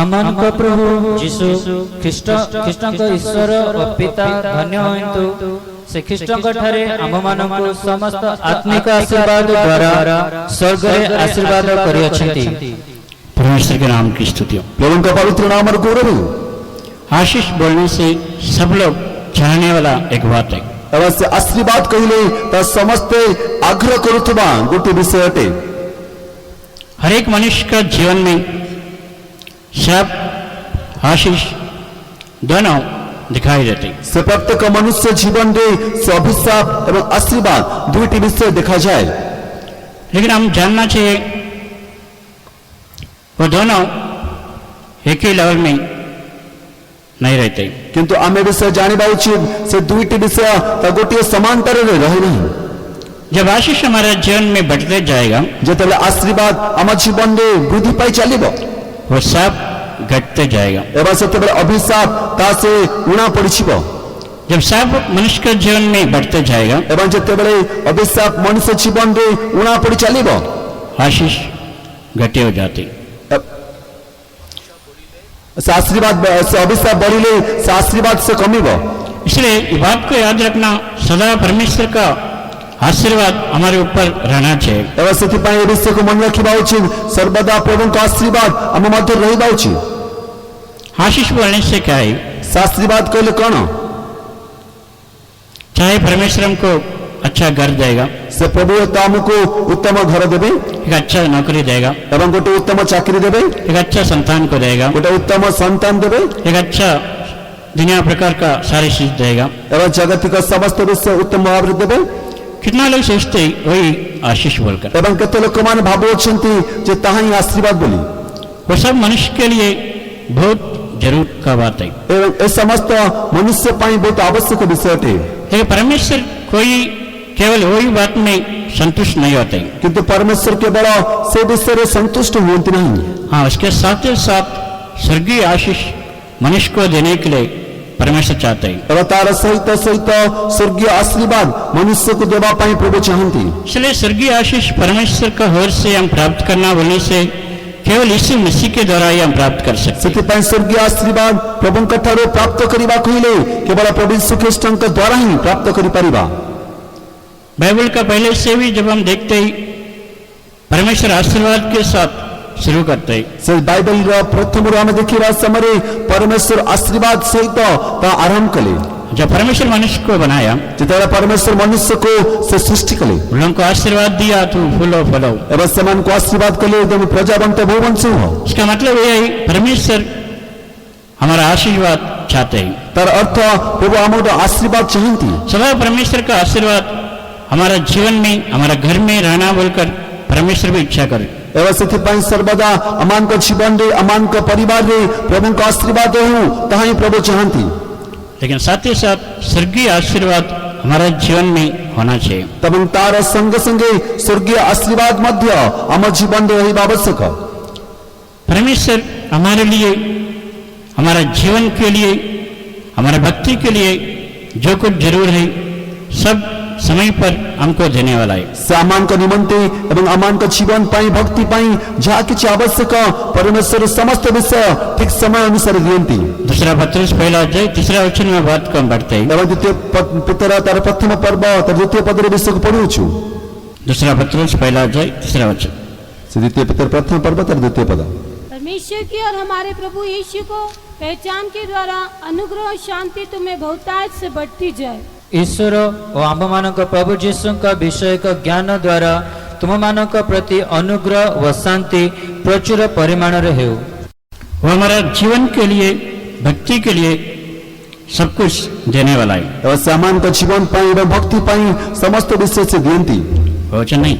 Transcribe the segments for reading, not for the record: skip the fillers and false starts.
ଆମମାନଙ୍କ ପ୍ରଭୁ ଯୀଶୁ ଖ୍ରୀଷ୍ଟଙ୍କ ଈଶ୍ୱର ଓ ପିତା ଧନ୍ୟ ହୁଅନ୍ତୁ। ସେ ଖ୍ରୀଷ୍ଟଙ୍କ ଠାରେ ଆମମାନଙ୍କୁ ସମସ୍ତ ଆତ୍ମିକ ଆଶୀର୍ବାଦ ଦ୍ୱାରା ସ୍ୱର୍ଗରେ ଆଶୀର୍ବାଦ କରିଅଛନ୍ତି। परमेश्वर के नाम की स्तुति हो। प्रभु का पवित्र नाम और गौरव हो। आशीष बोलने से सब लोग चाहने वाला एक बात है। अवश्य आशीर्वाद कहले ता समस्ते आग्रह करुथबा गोटे विषय अटे। हर एक मनुष्य का जीवन में सब आशीष दोनों दिखाई देते। से प्रत्येक मनुष्य जीवन रे से अभिशाप एवं आशीर्वाद दुईटी विषय देखा जाए। लेकिन हम जानना चाहिए वो दोनों एक ही लेवल में नहीं रहते। किंतु आमे विषय जानिबा उचित से दुईटी विषय ता गोटे समांतर रे रहे नहीं। जब आशीष हमारे जीवन में बढ़ते जाएगा जेतले आशीर्वाद आम जीवन रे वृद्धि पाई चलिबो वो सब घटते जाएगा। एवं सेतेबेले अभिशाप ता से उणा पड़िछिबो। जब सब मनुष्य के जीवन में बढ़ते जाएगा एवं जेतेबेले अभिशाप मनुष्य जीवन रे उणा पड़ि चलिबो आशीष घटे हो जाते। से आशीर्वाद से अभिशाप बढ़िले से आशीर्वाद से कमिबो। इसलिए इस बात को याद रखना सदा परमेश्वर का आशीर्वाद हमारे ऊपर रहना चाहिए। एवं सेतिपाई ए विषय को मन रखिबा उचित सर्वदा प्रभु का आशीर्वाद हम मध्य रहिबा उचित। आशीष बोलने से क्या है? आशीर्वाद कहले कोन चाहे परमेश्वर हमको अच्छा घर देगा, से प्रभु तो हमको उत्तम घर देबे, एक अच्छा नौकरी देगा, एवं गोटे उत्तम चाकरी देबे, एक अच्छा संतान को देगा, गोटे उत्तम संतान देबे, एक अच्छा दुनिया प्रकार का सारी चीज देगा, एवं जगतिक समस्त विषय उत्तम भाव देबे। कितना लोग सोचते वही आशीष बोलकर, एवं केते लोक मान भाबुछंती जे ताहाई आशीर्वाद बोली वो सब मनुष्य के लिए बहुत जरूर का बात है। एवं ए समस्त मनुष्य पाई बहुत आवश्यक विषय अटे। लेकिन परमेश्वर कोई केवल वही बात में संतुष्ट नहीं होते, किंतु परमेश्वर केवल से विषय रे संतुष्ट होती नहीं। हाँ, उसके साथ ही साथ स्वर्गीय आशीष मनुष्य को देने के लिए परमेश्वर चाहते हैं। एवं तार सहित सहित स्वर्गीय आशीर्वाद मनुष्य को देवा पाई प्रभु चाहती। इसलिए स्वर्गीय आशीष परमेश्वर का ओर से हम प्राप्त करना बोलने से केवल यीशु मसीह के द्वारा ही हम प्राप्त कर सकते हैं। सेतिपाई स्वर्गीय आशीर्वाद प्रभु ठारो प्राप्त करिबा कहिले केवल प्रभु यीशु ख्रीष्टଙ୍କ द्वारा ही प्राप्त करि परिबा। बाइबल का पहले से भी जब हम देखते ही परमेश्वर आशीर्वाद के साथ शुरू करते हैं। से बाइबल रा प्रथम रो हम देखिरा समय परमेश्वर आशीर्वाद सहित ता आरंभ कले। जब परमेश्वर मनुष्य को बनाया, जेतेबेले परमेश्वर मनुष्य को से सृष्टि कले, उन लोगों को आशीर्वाद दिया तू फूलो फलो, एवं समान को आशीर्वाद कले एकदम प्रजावंत बहुवंश हो। इसका मतलब ये है परमेश्वर हमारा आशीर्वाद चाहते हैं। तार अर्थ प्रभु हमरो आशीर्वाद चाहती। सदा परमेश्वर का आशीर्वाद हमारा जीवन में हमारा घर में रहना बोलकर परमेश्वर भी इच्छा करे। एवं सेतिपाई सर्वदा अमान को जीवन रे अमान को परिवार रे प्रभु का आशीर्वाद हो ताही प्रभु चाहती। लेकिन साथ ही साथ स्वर्गीय आशीर्वाद हमारा जीवन में होना चाहिए। तब तार संग संगे स्वर्गीय आशीर्वाद मध्य हम जीवन रे रहिबा आवश्यक। परमेश्वर हमारे लिए, हमारा जीवन के लिए, हमारा भक्ति के लिए जो कुछ जरूर है सब समय पर हमको देने वाला है। सामान को निमंते एवं अमान को जीवन पाई भक्ति पाई जहाँ किसी आवश्यक परमेश्वर समस्त विषय ठीक समय अनुसार दियंती। दूसरा पत्रस पहला अध्याय तीसरा वचन में बात को हम बढ़ते हैं। एवं द्वितीय पितर तार प्रथम पर्व तार द्वितीय पद रे विषय को पढुछु। दूसरा पत्रस पहला अध्याय तीसरा वचन। से द्वितीय पितर प्रथम पर्व तार द्वितीय पद। परमेश्वर की और हमारे प्रभु यीशु को पहचान के द्वारा अनुग्रह और शांति तुम्हें बहुतायत से बढ़ती जाए। ईश्वर और आम्भमानक प्रभु जीशुଙ୍କ विषयक ज्ञान द्वारा तुमମାନଙ୍କ प्रति अनुग्रह व शांति प्रचुर परिमाण रे हेउ। वो हमारा जीवन के लिए, भक्ति के लिए सब कुछ देने वाला है। एवं सामान को जीवन पाई एवं भक्ति पाई समस्त विषय से दियंती। वचन नहीं,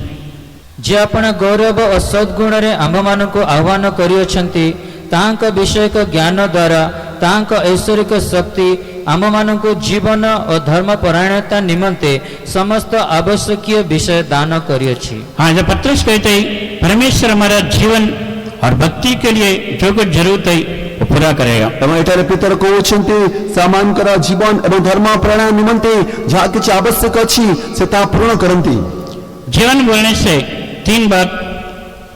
जे आपण गौरव और सद्गुण रे आम्भମାନଙ୍କୁ आह्वान करियछंती तांक विषयक ज्ञान द्वारा तांक ऐश्वरिक शक्ति आमମାନଙ୍କୁ जीवन और धर्म परायणता निमंते समस्त आवश्यकीय विषय दान करियछि। हाँ, जब पत्रस कहते हैं परमेश्वर हमारा जीवन और भक्ति के लिए जो कुछ जरूरत है वो पूरा करेगा। एवं एटारे पितर कहउछंती सामान करा जीवन एवं धर्म प्राणायाम निमंते जहाँ किसी आवश्यक अछि से ता पूर्ण करंती। जीवन बोलने से तीन बात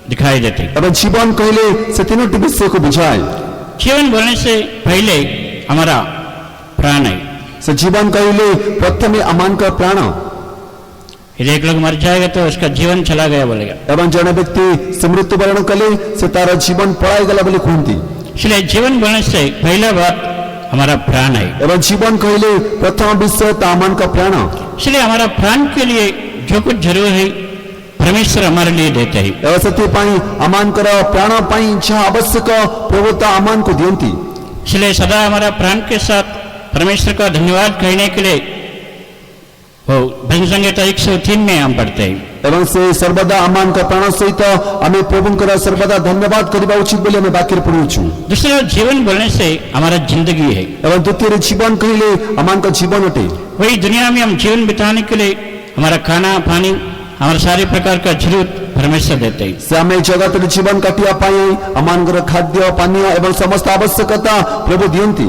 दिखाई देती। एवं जीवन कहले से तीनोटी विषय को बुझाए। जीवन बोलने से पहले हमारा प्राण है। से जीवन कहले प्रथमे अमानकर प्राण यदि एक लोग मर जाएगा तो उसका जीवन चला गया बोलेगा। एवं जड़े व्यक्ति से मृत्युवरण कले से तार जीवन पड़ाई गला बोले कहती। इसलिए जीवन बोलने से पहला बात हमारा प्राण है। एवं जीवन कहले प्रथम विषय अमान का प्राण। इसलिए हमारा प्राण के लिए जो कुछ जरूर है परमेश्वर हमारे लिए देते हैं। एवं सत्य अमान कर प्राण जहाँ आवश्यक प्रभुता अमान को दियंती। इसलिए सदा हमारा प्राण के साथ परमेश्वर का धन्यवाद कहने के लिए वो भजन संहिता 103 में हम पढ़ते हैं। एवं से सर्वदा अमान का प्राण सहित आम प्रभु सर्वदा धन्यवाद करने उचित बोले आम वाक्य पढ़ुचु। दूसरा जीवन बोलने से हमारा जिंदगी है। एवं द्वितीय जीवन कहले अमान का जीवन अटे। वही दुनिया में हम जीवन बिताने के लिए हमारा खाना पानी हमारे सारे प्रकार का जरूरत परमेश्वर देते हैं। से आम जगत जीवन काटिया पाए अमान खाद्य पानीय एवं समस्त आवश्यकता प्रभु दियंती।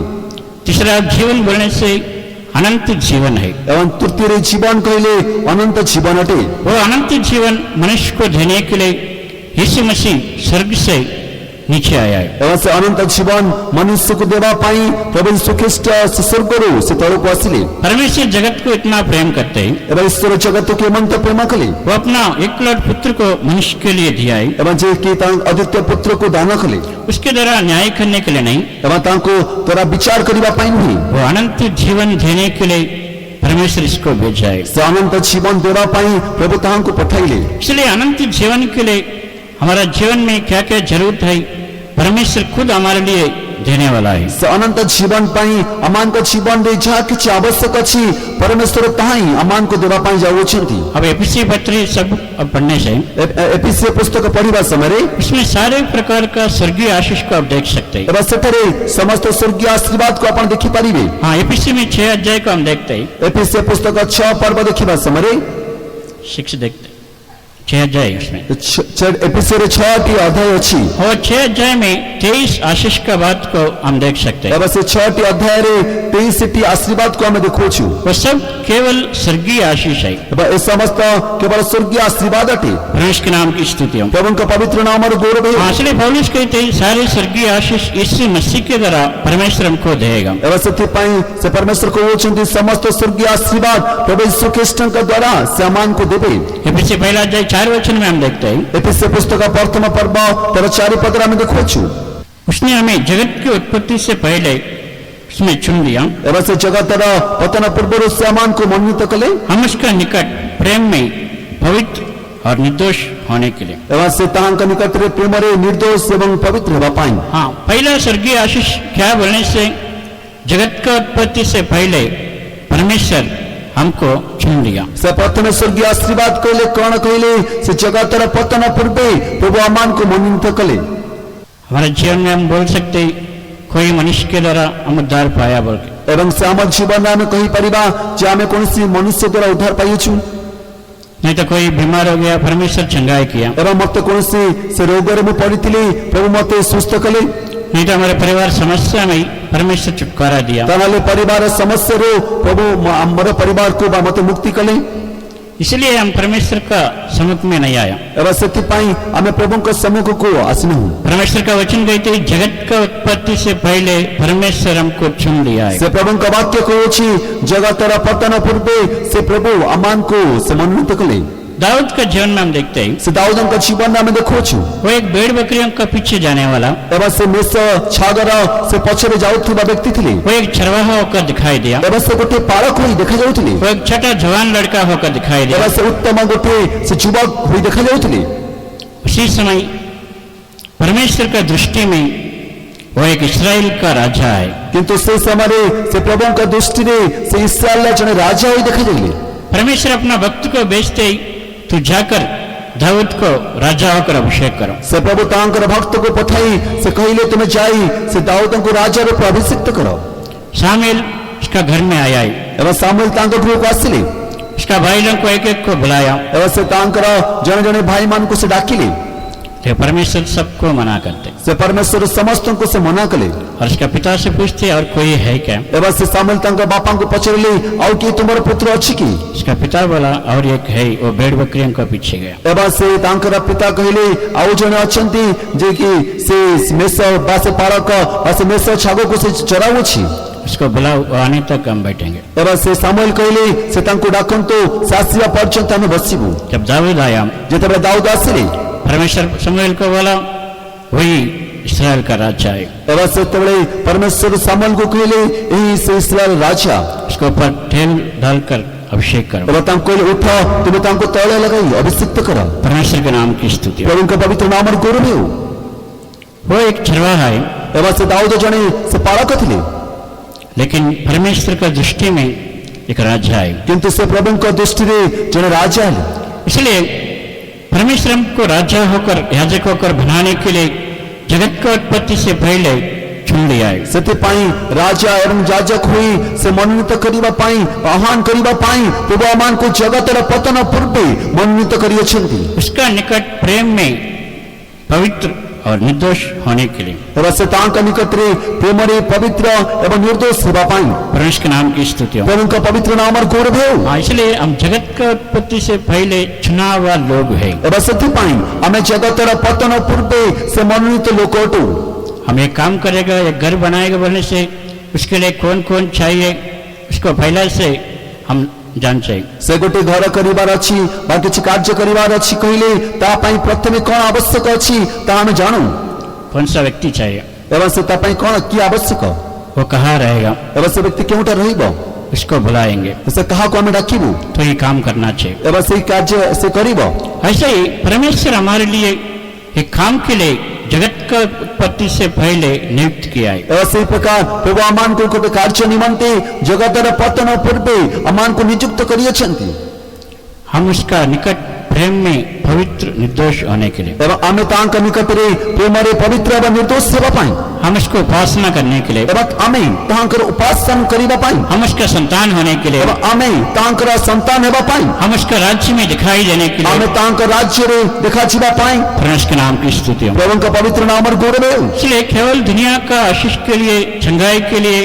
तीसरा जीवन बोलने से अनंत जीवन है। एवं तृतीय जीवन कहले अनंत जीवन अटे। वो अनंत जीवन मनुष्य को देने के लिए यीशु मसीह स्वर्ग से नीचे आया है। एवं से अनंत जीवन मनुष्य को देवा पाई प्रभु यीशु ख्रीष्ट से स्वर्गरु से तळक आसिले। परमेश्वर जगत को इतना प्रेम करते हैं। एवं ईश्वर जगत के अनंत प्रेम कले वो अपना एकलौते पुत्र को मनुष्य के लिए दिया है। एवं जे कि अद्वितीय पुत्र को दान कले उसके द्वारा न्याय करने के लिए नहीं, एवं तांको तोरा विचार करिबा पाई नहीं, वो अनंत जीवन देने के लिए परमेश्वर इसको भेजा है। से अनंत जीवन देवा पाई प्रभु तांको पठाइले। इसलिए अनंत जीवन के लिए हमारा जीवन में क्या क्या जरूरत है परमेश्वर खुद हमारे लिए देने वाला है। से अनंत जीवन पाई अमान का जीवन रे जहाँ किछि आवश्यक अछि परमेश्वर ताही अमान को देवा पाई जाउछंती। अब एपीसी पत्र सब अब पढ़ने से एपीसी पुस्तक पढ़िबा समय इसमें सारे प्रकार का स्वर्गीय आशीष को आप देख सकते हैं। एवं सेठरे समस्त स्वर्गीय आशीर्वाद को अपन देखि पारिबे। हाँ, एपीसी में 6 अध्याय को हम देखते हैं। एपीसी पुस्तक 6 पर्व देखिबा समय 6 देखते 6 अध्याय उसमें एपीसी 6 अध्याय अछि और 6 अध्याय में 23 आशीष का बात को हम देख सकते हैं। एवं से 6 अध्याय रे 23 आशीर्वाद को हम देखोछु। वो सब केवल स्वर्गीय आशीष है। एवं ए समस्त केवल स्वर्गीय आशीर्वाद अटे। परमेश्वर के नाम की स्तुति हो। प्रभु का पवित्र नाम और गौरव है। इसलिए पौलुस कहते हैं सारे स्वर्गीय आशीष यीशु मसीह के द्वारा परमेश्वर हमको देगा। एवं सत्य पाई से परमेश्वर को होचंती समस्त स्वर्गीय आशीर्वाद प्रभु यीशु ख्रीष्ट के द्वारा से अमान को देबे। एपीसी पहला अध्याय 4 वचन में हम देखते हैं। एपीसी पुस्तक प्रथम पर्व 4 पद में देखोछु। उसने हमें जगत की उत्पत्ति से पहले उसमें चुन लिया। एवं से जगतर पतन पूर्व से अमान को मनोनीत कले। हम उसका निकट प्रेम में पवित्र और निर्दोष होने के लिए। एवं से तांका निकट रे प्रेम रे निर्दोष एवं पवित्र होबा पाई। हाँ, पहला स्वर्गीय आशीष क्या बोलने से जगत का उत्पत्ति से पहले परमेश्वर हमको चुन लिया। से प्रथम स्वर्गीय आशीर्वाद कहले कौन कहले से जगतर पतन पूर्व प्रभु अमान को मनोनीत कले। हमारे जीवन में हम बोल सकते कोई मनुष्य के द्वारा हम उद्धार पाया बोल के। एवं से आम जीवन में कही परिबा जे आमे कोनसी मनुष्य द्वारा उद्धार पाइछु। नहीं तो कोई बीमार हो गया परमेश्वर चंगाई किया। एवं मत कोनसी से रोग रे मु पड़िथिली प्रभु मते सुस्थ कले। नहीं तो हमारे परिवार समस्या में परमेश्वर छुटकारा दिया। ताले परिवार समस्या रो प्रभु हमर परिवार को मते मुक्ति कले। इसलिए हम परमेश्वर का सम्मुख में नहीं आया। एवं सेति पाई हमें प्रभु का सम्मुख को आसनु। परमेश्वर का वचन कहते हैं जगत का उत्पत्ति से पहले परमेश्वर हमको चुन लिया है। से प्रभु का वाक्य को छी जगतर पतन पूर्व से प्रभु अमान को से मनोनीत कले। दाऊद का जीवन में हम देखते हैं से दाऊद का जीवन में देखो छु। वो एक भेड़ बकरियों का पीछे जाने वाला एवं से मेष छागर से पछरे जाउथुबा व्यक्ति थिले। वो एक चरवाहा होकर दिखाई दिया। एवं से गोटे पालक होई देखा जाउथिले। वो एक छोटा जवान लड़का होकर दिखाई दिया। एवं से उत्तम गोटे से युवक होई देखा जाउथिले। उसी समय परमेश्वर का दृष्टि में वो एक इस्राएल का राजा है। किंतु से समय से प्रभु का दृष्टि रे से इस्राएल जने राजा होई देखा जाइले। परमेश्वर अपना भक्त को भेजते तू जाकर दाऊद को राजा होकर अभिषेक करो। से प्रभु तांकर भक्त को पठाई से कहिले तुम जाई से दाऊद को राजा रूप अभिषिक्त करो। शामिल इसका घर में आया है। एवं सामुएल तांकर गृह को आसिले। इसका भाई लोग को एक एक को बुलाया। एवं से तांकर जने जने भाई मान को से डाकिले। तो परमेश्वर सबको मना करते ସେ ପରମେଶ୍ୱର ସମସ୍ତଙ୍କୁ ସେ ମନା କଲେ। और उसका पिता से पूछते और कोई है क्या? ଏବଂ ସେ ସାମୁଏଲ ତାଙ୍କ ବାପାଙ୍କୁ ପଚାରିଲେ ଆଉ କିଏ ତୁମର ପୁତ୍ର ଅଛି କି? उसका पिता बोला और एक है, वो भेड़ बकरियों को पीछे गया। ଏବଂ ସେ ତାଙ୍କର ପିତା କହିଲେ ଆଉ ଜଣେ ଅଛନ୍ତି ଯେ କି ସେ ମେଷ ବା ସେ ପାଳକ ବା ସେ ମେଷ ଛାଗକୁ ସେ ଚରାଉଛି। उसको बुलाओ, वो आने तक हम बैठेंगे। ଏବଂ ସେ ସାମୁଏଲ କହିଲେ ସେ ତାଙ୍କୁ ଡାକନ୍ତୁ, ସେ ଆସିବା ପର୍ଯ୍ୟନ୍ତ ଆମେ ବସିବୁ। जब दाऊद आया, ଯେତେବେଳେ ଦାଉଦ ଆସିଲେ परमेश्वर शमूएल को बोला वही इस्राएल का राजा है, ଏବଂ ସେତେବେଳେ ପରମେଶ୍ୱର ସାମୁଏଲଙ୍କୁ କହିଲେ ଏହି ସେ ଇସ୍ରାଏଲ ରାଜା। उसके ऊपर तेल डालकर अभिषेक करो। ଏବଂ ତାଙ୍କୁ କହିଲେ ଉଠ, ତୁମେ ତାଙ୍କୁ ତଳେ ଲଗାଇ ଅଭିଷିକ୍ତ କର। परमेश्वर के नाम की स्तुति हो। ପ୍ରଭୁଙ୍କ ପବିତ୍ର ନାମର ଗୌରବ ହେଉ। वो एक चरवाहा है, ଏବଂ ସେ ଦାଉଦ ଜଣେ ସେ ପାଳକ ଥିଲେ, लेकिन परमेश्वर का दृष्टि में एक राजा है। କିନ୍ତୁ ସେ ପ୍ରଭୁଙ୍କ ଦୃଷ୍ଟିରେ ଜଣେ ରାଜା ହେଲେ। इसलिए परमेश्वर हमको राजा होकर, याजक होकर बनाने के लिए जगत का उत्पत्ति से पहले चुन लिया है। ସେଥିପାଇଁ ରାଜା ଏବଂ ଯାଜକ ହୋଇ ସେ ମନୋନୀତ କରିବା ପାଇଁ, ଆହ୍ୱାନ କରିବା ପାଇଁ ପ୍ରଭୁ ଆମମାନଙ୍କୁ ଜଗତର ପତନ ପୂର୍ବେ ମନୋନୀତ କରିଅଛନ୍ତି। उसका निकट प्रेम में पवित्र और निर्दोष होने के लिए। ଏବଂ ସେ ତାଙ୍କ ନିକଟରେ ପ୍ରେମରେ ପବିତ୍ର ଏବଂ ନିର୍ଦ୍ଦୋଷ ହେବା ପାଇଁ परमेश्वर के नाम की स्तुति हो। ପ୍ରଭୁଙ୍କ ପବିତ୍ର ନାମର ଗୌରବ ହେଉ। हाँ, इसलिए हम जगत का उत्पत्ति से पहले चुना हुआ लोग हैं। ଏବଂ ସେଥିପାଇଁ ଆମେ ଜଗତର ପତନ ପୂର୍ବେ ସେ ମନୋନୀତ ଲୋକ ଅଟୁ। हम एक काम करेगा, एक घर बनाएगा बोलने से उसके लिए कौन कौन चाहिए उसको पहले से हम जान चाहिए। ସେ ଗୋଟେ ଘର କରିବାର ଅଛି ବା କିଛି କାର୍ଯ୍ୟ କରିବାର ଅଛି କହିଲେ ତା ପାଇଁ ପ୍ରଥମେ କ'ଣ ଆବଶ୍ୟକ ଅଛି ତାହା ଆମେ ଜାଣୁ। कौन सा व्यक्ति चाहिए, ଏବଂ ସେ ତା ପାଇଁ କ'ଣ କି ଆବଶ୍ୟକ, वो कहाँ रहेगा, ଏବଂ ସେ ବ୍ୟକ୍ତି କେଉଁଟା ରହିବ, उसको बुलाएंगे, ସେ କାହାକୁ ଆମେ ଡାକିବୁ तो ये काम करना चाहिए। ଏବଂ ସେଇ କାର୍ଯ୍ୟ ସେ କରିବ। ऐसे ही परमेश्वर हमारे लिए एक काम के लिए जगत का उत्पत्ति से पहले नियुक्त किया है। ଏବଂ ସେଇ ପ୍ରକାର ପ୍ରଭୁ ଆମମାନଙ୍କୁ ଗୋଟେ କାର୍ଯ୍ୟ ନିମନ୍ତେ ଜଗତର ପତନ ପୂର୍ବେ ଆମମାନଙ୍କୁ ନିଯୁକ୍ତ କରିଅଛନ୍ତି। हम उसका निकट प्रेम में पवित्र निर्दोष होने के लिए, ଏବଂ ଆମେ ତାଙ୍କ ନିକଟରେ ପ୍ରେମରେ ପବିତ୍ର ଏବଂ ନିର୍ଦ୍ଦୋଷ ହେବା ପାଇଁ, हम उसको उपासना करने के लिए, ଏବଂ ଆମେ ତାଙ୍କର ଉପାସନା କରିବା ପାଇଁ, हम उसका संतान होने के लिए, ଏବଂ ଆମେ ତାଙ୍କର ସନ୍ତାନ ହେବା ପାଇଁ, हम उसका राज्य में दिखाई देने के ଆମେ लिए ତାଙ୍କ ରାଜ୍ୟରେ ଦେଖାଯିବା ପାଇଁ परमेश्वर के नाम की स्तुति हो। ପ୍ରଭୁଙ୍କ ପବିତ୍ର ନାମର ଗୌରବ ହେଉ। इसलिए केवल दुनिया का आशीष के लिए, चंगाई के लिए,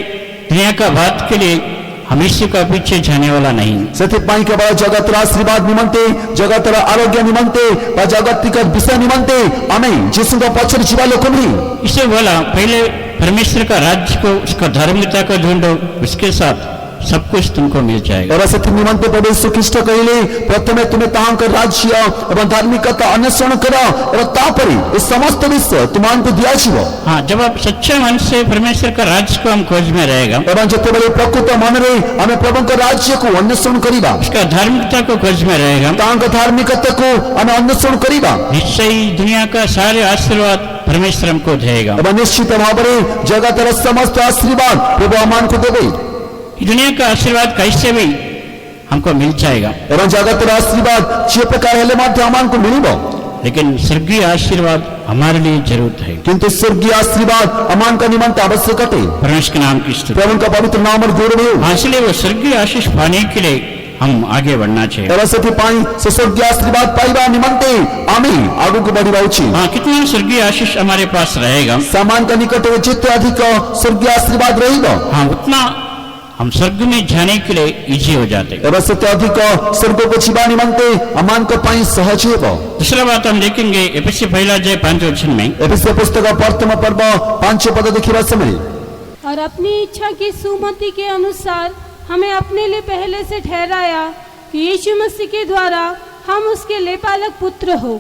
दुनिया का बात के लिए हम इसी का पीछे जाने वाला नहीं। ସେଥିପାଇଁ କେବଳ ଜଗତର ଆଶୀର୍ବାଦ ନିମନ୍ତେ, ଜଗତର ଆରୋଗ୍ୟ ନିମନ୍ତେ ବା ଜାଗତିକ ବିଷୟ ନିମନ୍ତେ ଆମେ ଯୀଶୁଙ୍କ ପଛରେ ଯିବା ଲୋକ ନୁହେଁ। इसे बोला पहले परमेश्वर का राज्य को, उसका धार्मिकता को ढूंढो, उसके साथ सब कुछ तुमको मिल जाएगा। ଏବଂ ସେଥି ନିମନ୍ତେ ପ୍ରଭୁ ଯୀଶୁ ଖ୍ରୀଷ୍ଟ କହିଲେ ପ୍ରଥମେ ତୁମେ ତାହାଙ୍କ ରାଜ୍ୟ ଏବଂ ଧାର୍ମିକତା ଅନ୍ୱେଷଣ କର ଏବଂ ତାପରେ ଏ ସମସ୍ତ ବିଷୟ ତୁମମାନଙ୍କୁ ଦିଆଯିବ। हाँ, जब आप सच्चे मन से परमेश्वर का राज्य को हम खोज में रहेगा, ଏବଂ ଯେତେବେଳେ ପ୍ରକୃତ ମନରେ ଆମେ ପ୍ରଭୁଙ୍କ ରାଜ୍ୟକୁ ଅନ୍ୱେଷଣ କରିବା, उसका धार्मिकता को खोज में रहेगा, ତାଙ୍କ ଧାର୍ମିକତାକୁ ଆମେ ଅନ୍ୱେଷଣ କରିବା, निश्चय ही दुनिया का सारे आशीर्वाद परमेश्वर हमको देगा। ଏବଂ ନିଶ୍ଚିତ ଭାବରେ ଜଗତର ସମସ୍ତ ଆଶୀର୍ବାଦ ପ୍ରଭୁ ଆମମାନଙ୍କୁ ଦେବେ। ये दुनिया का आशीर्वाद कैसे भी हमको मिल जाएगा, ଏବଂ ଜଗତର ଆଶୀର୍ବାଦ ଯେ ପ୍ରକାର ହେଲେ ମଧ୍ୟ ଆମମାନଙ୍କୁ ମିଳିବ, लेकिन स्वर्गीय आशीर्वाद हमारे लिए जरूरत है। କିନ୍ତୁ ସ୍ୱର୍ଗୀୟ ଆଶୀର୍ବାଦ ଆମମାନଙ୍କ ନିମନ୍ତେ ଆବଶ୍ୟକ ଅଟେ। परमेश्वर के नाम की स्तुति। ପ୍ରଭୁଙ୍କ ପବିତ୍ର ନାମର ଗୌରବ ହେଉ। हाँ, इसलिए वो स्वर्गीय आशीष पाने के लिए हम आगे बढ़ना चाहिए। ଏବଂ ସେଥିପାଇଁ ସେ ସ୍ୱର୍ଗୀୟ ଆଶୀର୍ବାଦ ପାଇବା ନିମନ୍ତେ ଆମେ ଆଗକୁ ବଢିବା ଉଚିତ। हाँ, कितना स्वर्गीय आशीष हमारे पास रहेगा, ସେମାନଙ୍କ ନିକଟରେ ଯେତେ ଅଧିକ ସ୍ୱର୍ଗୀୟ ଆଶୀର୍ବାଦ ରହିବ, हाँ उतना हम स्वर्ग में जाने के लिए इजी हो जाते हैं। ଏବଂ ସେତେ ଅଧିକ ସ୍ୱର୍ଗକୁ ଯିବା ନିମନ୍ତେ ଆମମାନଙ୍କ ପାଇଁ ସହଜ ହେବ। दूसरा बात हम देखेंगे एफएसी पहला अध्याय 5 वचन में, ଏଫେସୀୟ ପୁସ୍ତକ ପ୍ରଥମ ପର୍ବ 5 ପଦ ଦେଖିବା ସମୟରେ और अपनी इच्छा की सुमति के अनुसार हमें अपने लिए पहले से ठहराया कि यीशु मसीह के द्वारा हम उसके लेपालक पुत्र हो।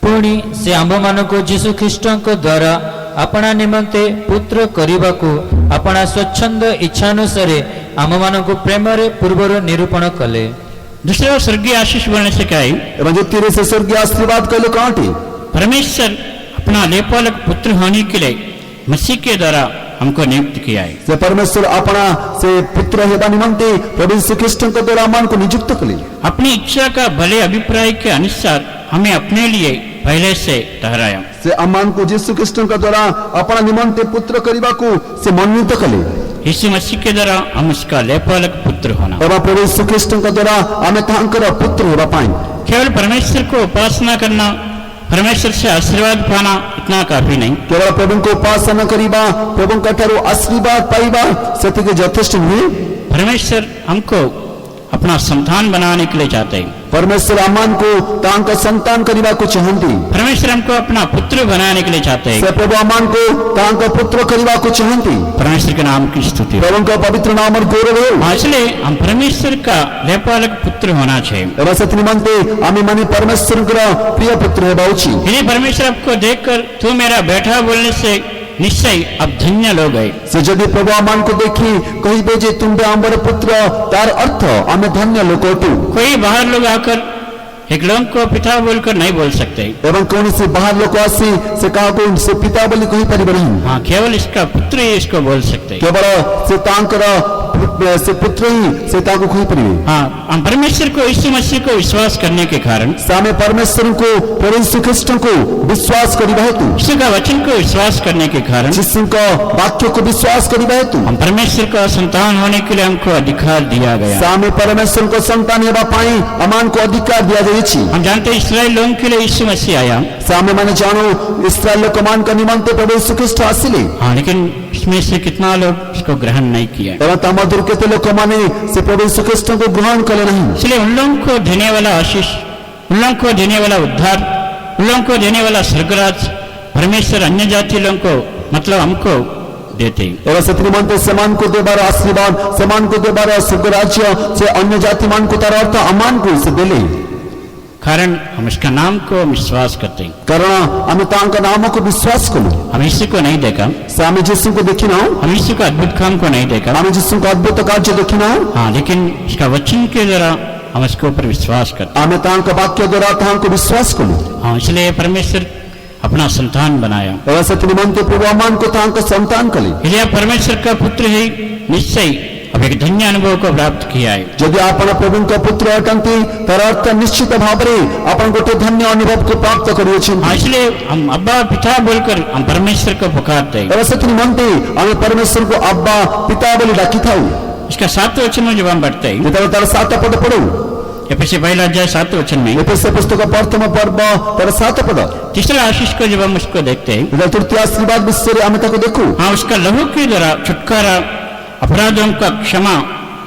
पुणी से आम्भମାନଙ୍କୁ ଯୀଶୁ ଖ୍ରୀଷ୍ଟଙ୍କ ଦ୍ୱାରା ଆପଣା ନିମନ୍ତେ ପୁତ୍ର କରିବାକୁ ଆପଣା ସ୍ୱଚ୍ଛନ୍ଦ ଇଚ୍ଛାନୁସାରେ ଆମମାନଙ୍କୁ ପ୍ରେମରେ ପୂର୍ବରୁ ନିରୂପଣ କଲେ। दूसरा स्वर्गीय आशीष बोलने से क्या है, ଏବଂ ଦ୍ୱିତୀୟରେ ସେ ସ୍ୱର୍ଗୀୟ ଆଶୀର୍ବାଦ କହିଲେ କ'ଣ ଅଟେ? परमेश्वर अपना लेपालक पुत्र होने के लिए मसीह के द्वारा हमको नियुक्त किया है। ସେ ପରମେଶ୍ୱର ଆପଣା ସେ ପୁତ୍ର ହେବା ନିମନ୍ତେ ପ୍ରଭୁ ଯୀଶୁ ଖ୍ରୀଷ୍ଟଙ୍କ ଦ୍ୱାରା ଆମମାନଙ୍କୁ ନିଯୁକ୍ତ କଲେ। अपनी इच्छा का भले अभिप्राय के अनुसार हमें अपने लिए पहले से ठहराया। ସେ ଆମମାନଙ୍କୁ ଯୀଶୁ ଖ୍ରୀଷ୍ଟଙ୍କ ଦ୍ୱାରା ଆପଣା ନିମନ୍ତେ ପୁତ୍ର କରିବାକୁ ସେ ମନୋନୀତ କଲେ। यीशु मसीह के द्वारा हम उसका लेपालक पुत्र होना, ଏବଂ ପ୍ରଭୁ ଯୀଶୁ ଖ୍ରୀଷ୍ଟଙ୍କ ଦ୍ୱାରା ଆମେ ତାହାଙ୍କର ପୁତ୍ର ହେବା ପାଇଁ केवल परमेश्वर को उपासना करना, परमेश्वर से आशीर्वाद पाना इतना काफी नहीं, केवल प्रभु को उपासना करिबा प्रभु ठारू आशीर्वाद पाइबा सेतिके यथेष्ट नुहे। परमेश्वर हमको अपना संतान बनाने के लिए चाहते हैं। परमेश्वर आमान को तांका संतान करिबा को चाहती। परमेश्वर हमको अपना पुत्र बनाने के लिए चाहते हैं। से प्रभु आमान को तांका पुत्र करिबा को चाहती। परमेश्वर के नाम की स्तुति हो। प्रभु का पवित्र नाम और गौरव है। इसलिए हम परमेश्वर का लेपालक पुत्र होना चाहिए। रसत निमंते आमी माने परमेश्वर का प्रिय पुत्र है बाउची। यदि परमेश्वर आपको देखकर तू मेरा बेटा बोलने से निश्चय अब धन्य लोग गए। से जदि प्रभु आमान को देखी कही बेजे तुम बे आंबर पुत्र तार अर्थ आमे धन्य लोकोटू। कोई बाहर लोग आकर एक लोग को पिता बोलकर नहीं बोल सकते। एवं कौन से बाहर लोग आसी से कहा को से पिता बोली कही परिबल नहीं। हाँ, केवल इसका पुत्र ही इसको बोल सकते। केवल से तांकर से पुत्र ही से ताको कही परिबे। हाँ, हम परमेश्वर को यीशु मसीह को विश्वास करने के कारण, सामे परमेश्वर को प्रभु यीशु ख्रिस्ट को विश्वास करिबा हेतु, यीशु का वचन को विश्वास करने के कारण, यीशु का वाक्य को विश्वास करिबा हेतु हम परमेश्वर का संतान होने के लिए हमको अधिकार दिया गया। सामे परमेश्वर को संतान हेबा पाई अमान को अधिकार दिया जाई छी। हम जानते हैं इस्राएल लोगों के लिए यीशु मसीह आया। सामे माने जानो इस्राएल लोग कमान का निमंते प्रभु यीशु ख्रिस्ट आसिले। हाँ, लेकिन इसमें से कितना लोग इसको ग्रहण नहीं किया। एवं तमदुर के लोग कमाने से प्रभु यीशु ख्रिस्ट को ग्रहण करे नहीं। इसलिए उन लोगों को देने वाला आशीष, उन लोगों को देने वाला उद्धार, उन लोगों को देने वाला स्वर्गराज परमेश्वर अन्य जाति लोगों को मतलब हमको देते। एवं सत्रिमंत समान को देबार आशीर्वाद, समान को देबार स्वर्गराज्य से अन्य जाति मान को तार अर्थ अमान को से देले। कारण हम इसका नाम को विश्वास करते हैं। कारण हमें तांका नामों को विश्वास करो। हम यीशु को नहीं देखा, सामे यीशु को देखी ना, हम यीशु का अद्भुत काम को नहीं देखा, हमें यीशु का अद्भुत कार्य देखी ना। हाँ, लेकिन इसका वचन के द्वारा हम इसके ऊपर विश्वास करते हैं। हमें तांका वाक्य द्वारा तांको विश्वास करो। हाँ, इसलिए परमेश्वर अपना संतान बनाया। एवं सत्रिमंत प्रभु अमान को तांका संतान कले। यदि आप परमेश्वर का पुत्र है, निश्चय अब एक धन्य अनुभव को प्राप्त किया है। यदि आपण प्रभु का पुत्र अटंती तर अर्थ निश्चित भाव में आपण गोटे धन्य अनुभव को प्राप्त करियो छन। हाँ, इसलिए हम अब्बा पिता बोलकर हम परमेश्वर को पुकारते हैं। एवं सत्रिमंत हमें परमेश्वर को अब्बा पिता बोली डाकी थाऊ। इसका 7 वचन में जब हम पढ़ते हैं, जेतले तार 7 पद पढो, एफएसी पहला अध्याय 7 वचन में, एफएसी पुस्तक प्रथम पर्व तर 7 पद, तीसरा आशीष को जब हम उसको देखते हैं, जेतले तृतीय आशीर्वाद विषय हमें ताको देखो। हाँ, उसका लहू के द्वारा छुटकारा, अपराधों का क्षमा,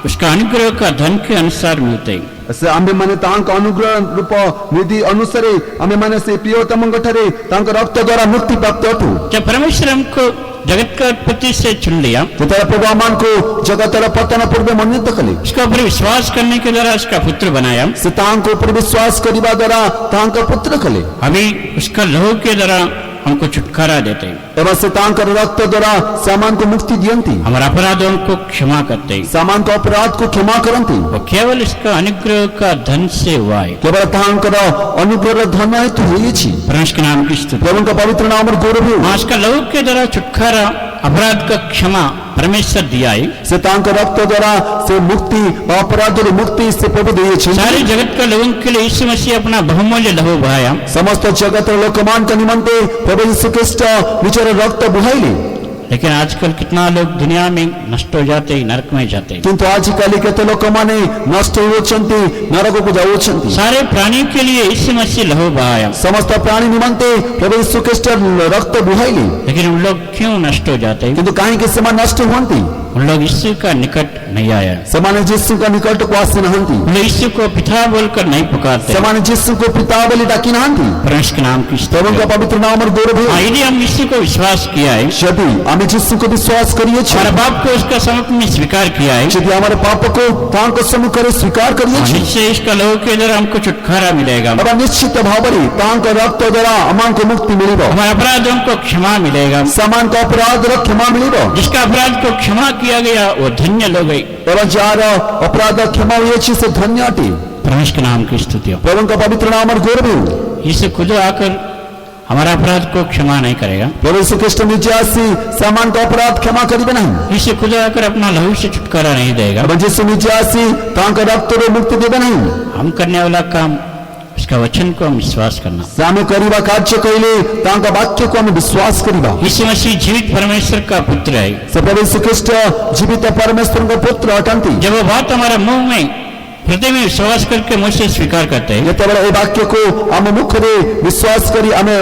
उसका अनुग्रह का धन के अनुसार मिलते हैं। से आम्बे माने तांका अनुग्रह रूप निधि अनुसारे आम्बे माने से प्रियतम गठरे तांका रक्त द्वारा मुक्ति प्राप्त होतु। जब परमेश्वर हमको जगत का उत्पत्ति से चुन लिया, जेतले प्रभु अमान को जगत र पतन पूर्व मन्यत कले, उसका ऊपर विश्वास करने के द्वारा उसका पुत्र बनाया। से तांको ऊपर विश्वास करिबा द्वारा तांका पुत्र कले। अभी उसका लहू के द्वारा हमको छुटकारा देते हैं। एवं से तांका रक्त द्वारा सामान को मुक्ति दियंती, हमारे अपराधों को क्षमा करते हैं। सामान को अपराध को क्षमा करंती। वो केवल इसका अनुग्रह का धन से हुआ है। केवल तांका अनुग्रह धन है तो होई छी। परमेश्वर के नाम की स्तुति। प्रभु का पवित्र नाम और गौरव हो। हाँ, इसका लहू के द्वारा छुटकारा, अपराध का क्षमा परमेश्वर दिया है। से तांका रक्त द्वारा से मुक्ति व अपराध रे मुक्ति से प्रभु दिए छी। सारे जगत का लोगों के लिए यीशु मसीह अपना बहुमूल्य लहू बहाया। समस्त जगत र लोकमान का निमंते प्रभु यीशु ख्रिस्ट निचर रक्त बहाइले। लेकिन आजकल कितना लोग दुनिया में नष्ट हो जाते हैं, नरक में जाते हैं। किंतु आजिकाली केते लोकमाने नष्ट होउछंती, नरक को जाउछंती। सारे प्राणी के लिए यीशु मसीह लहू बहाया, समस्त प्राणी निमंते प्रभु यीशु ख्रिस्ट रक्त बहाइले। लेकिन उन लोग क्यों नष्ट हो जाते हैं? किंतु काहे के समान नष्ट होंती? उन लोग यीशु का निकट नहीं आया। समान यीशु का निकट को आसी नहंती। उन लोग यीशु को पिता बोलकर नहीं पुकारते। समान यीशु को पिता बोली डाकी नहंती। परमेश्वर के नाम की स्तुति प्रभु का हो। पवित्र नाम और गौरव हो। हाँ, यदि हम यीशु को विश्वास किया है, यदि हमें यीशु को विश्वास करिए छी, हमारे बाप को उसका समक्ष में स्वीकार किया है, यदि हमारे पाप को तांको सम्मुख करे स्वीकार करिए छी, निश्चय इसका लहू के द्वारा हमको छुटकारा मिलेगा। अब निश्चित भावरी तांको रक्त द्वारा अमान को मुक्ति मिलिबो। हमारे अपराधों को क्षमा मिलेगा। समान का अपराध र क्षमा मिलिबो। जिसका अपराध को क्षमा किया गया वो धन्य लोग है। एवं जार अपराध क्षमा हुए छी से धन्य अटी। परमेश्वर के नाम की स्तुति हो। प्रभु का पवित्र नाम और गौरव हो। यीशु खुद आकर हमारा अपराध को क्षमा नहीं करेगा। प्रभु यीशु ख्रिस्ट नीचे आसी समान का अपराध क्षमा करिबे नहीं। यीशु खुद आकर अपना लहू से छुटकारा नहीं देगा। अब यीशु नीचे आसी तांका रक्त रे मुक्ति देबे नहीं। हम करने वाला काम उसका वचन को हम विश्वास करना। सामे करिबा कार्य कइले तांका वाक्य को हम विश्वास करिबा। यीशु मसीह जीवित परमेश्वर का पुत्र है। से प्रभु यीशु ख्रिस्ट जीवित परमेश्वर का पुत्र अटंती। जब वो बात हमारे मुंह में हृदय में विश्वास करके मुझसे स्वीकार करते हैं ଯେତେବେଳେ ଏ ବାକ୍ୟକୁ ଆମ ମୁଖରେ ବିଶ୍ୱାସ କରି ଆମେ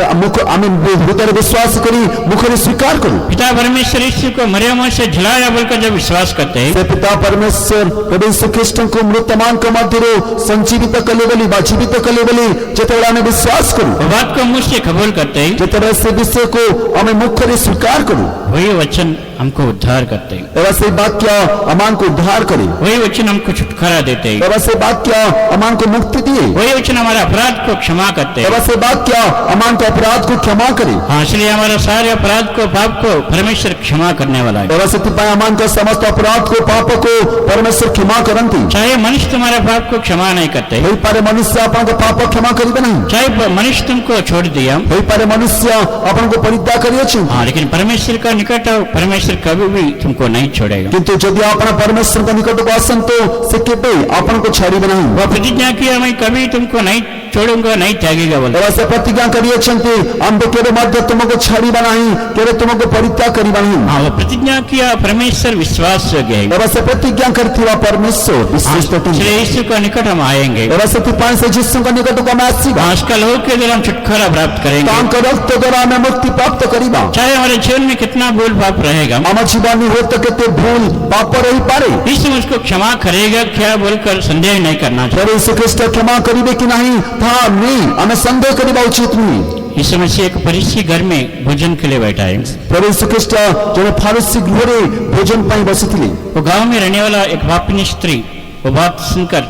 ହୃଦୟରେ ବିଶ୍ୱାସ କରି ମୁଖରେ ସ୍ୱୀକାର କରୁ पिता परमेश्वर यीशु को मरियम से झिलाया बोलकर जब विश्वास करते हैं ସେ ପିତା ପରମେଶ୍ୱର ପ୍ରଭୁ ଯୀଶୁ ଖ୍ରୀଷ୍ଟଙ୍କୁ ମୃତମାନଙ୍କ ମଧ୍ୟରୁ ସଞ୍ଜୀବିତ କଲେ ବୋଲି ବା ଜୀବିତ କଲେ ବୋଲି ଯେତେବେଳେ ଆମେ ବିଶ୍ୱାସ କରୁ वो बात को मुझ से कबूल करते हैं ଯେତେବେଳେ ସେ ବିଷୟକୁ ଆମେ ମୁଖରେ ସ୍ୱୀକାର କରୁ वही वचन हमको उद्धार करते हैं ଏବଂ ସେ ବାକ୍ୟ ଆମମାନଙ୍କୁ ଉଦ୍ଧାର କରେ वही वचन हमको छुटकारा देते हैं ଏବଂ ସେ ବାକ୍ୟ ଆମମାନଙ୍କୁ ମୁକ୍ତି ଦିଏ वही वचन हमारे अपराध को क्षमा करते हैं ଏବଂ ସେ ବାକ୍ୟ ଆମମାନଙ୍କ ଅପରାଧକୁ କ୍ଷମା କରେ हाँ इसलिए हमारा सारे अपराध को पाप को परमेश्वर क्षमा करने वाला है ଏବଂ ସେଥିପାଇଁ ଆମମାନଙ୍କ ସମସ୍ତ ଅପରାଧକୁ ପାପକୁ ପରମେଶ୍ୱର କ୍ଷମା କରନ୍ତି चाहे मनुष्य तुम्हारे पाप को क्षमा नहीं करते ହୋଇପାରେ ମନୁଷ୍ୟ ଆପଣଙ୍କ ପାପ କ୍ଷମା କରିବେ ନାହିଁ चाहे मनुष्य तुमको छोड़ दिया ହୋଇପାରେ ମନୁଷ୍ୟ ଆପଣଙ୍କୁ ପରିତ୍ୟାଗ କରିଅଛି हाँ लेकिन परमेश्वर का निकट हो परमेश्वर कभी भी तुमको नहीं छोड़ेगा କିନ୍ତୁ ଯଦି ଆପଣ ପରମେଶ୍ୱରଙ୍କ ନିକଟକୁ ଆସନ୍ତୁ ସେ କେବେ ଆପଣଙ୍କୁ ଛାଡ଼ିବେ ନାହିଁ वो प्रतिज्ञा किया मैं कभी तुमको नहीं छोड़ूंगा नहीं त्यागेगा बोले ଏବଂ ସେ ପ୍ରତିଜ୍ଞା କରିଅଛନ୍ତି ଆମ୍ଭେ କେବେ ମଧ୍ୟ ତୁମକୁ ଛାଡ଼ିବା ନାହିଁ କେବେ ତୁମକୁ ପରିତ୍ୟାଗ କରିବା ନାହିଁ हाँ वो प्रतिज्ञा किया परमेश्वर विश्वास योग्य है ଏବଂ ସେ ପ୍ରତିଜ୍ଞା କରିଥିବା ପରମେଶ୍ୱର ବିଶ୍ୱସ୍ତ ଅଟନ୍ତି इसलिए यीशु का निकट हम आएंगे ଏବଂ ସେଥିପାଇଁ ସେ ଯୀଶୁଙ୍କ ନିକଟକୁ ଆମେ ଆସିବା आज का लोग के द्वारा हम छुटकारा प्राप्त करेंगे ତାଙ୍କ ରକ୍ତ ଦ୍ୱାରା ଆମେ ମୁକ୍ତି ପ୍ରାପ୍ତ କରିବା चाहे हमारे जीवन में कितना भूल पाप रहेगा ଆମ ଜୀବନରେ ହୁଏତ କେତେ ଭୁଲ ପାପ ରହିପାରେ यीशु मुझको क्षमा करेगा क्या बोलकर संदेह नहीं करना चाहिए ପ୍ରଭୁ ଯୀଶୁଖ୍ରୀଷ୍ଟ କ୍ଷମା କରିବେ କି ନାହିଁ ତାହା ନେଇ ଆମେ ସନ୍ଦେହ କରିବା ଉଚିତ ନୁହେଁ यीशु मसीह एक फरीसी घर में भोजन के लिए बैठा है ପ୍ରଭୁ ଯୀଶୁଖ୍ରୀଷ୍ଟ ଜଣେ ଫାରୁସୀ ଗୃହରେ ଭୋଜନ ପାଇଁ ବସିଥିଲେ वो गांव में रहने वाला एक पापिनी स्त्री वो बात सुनकर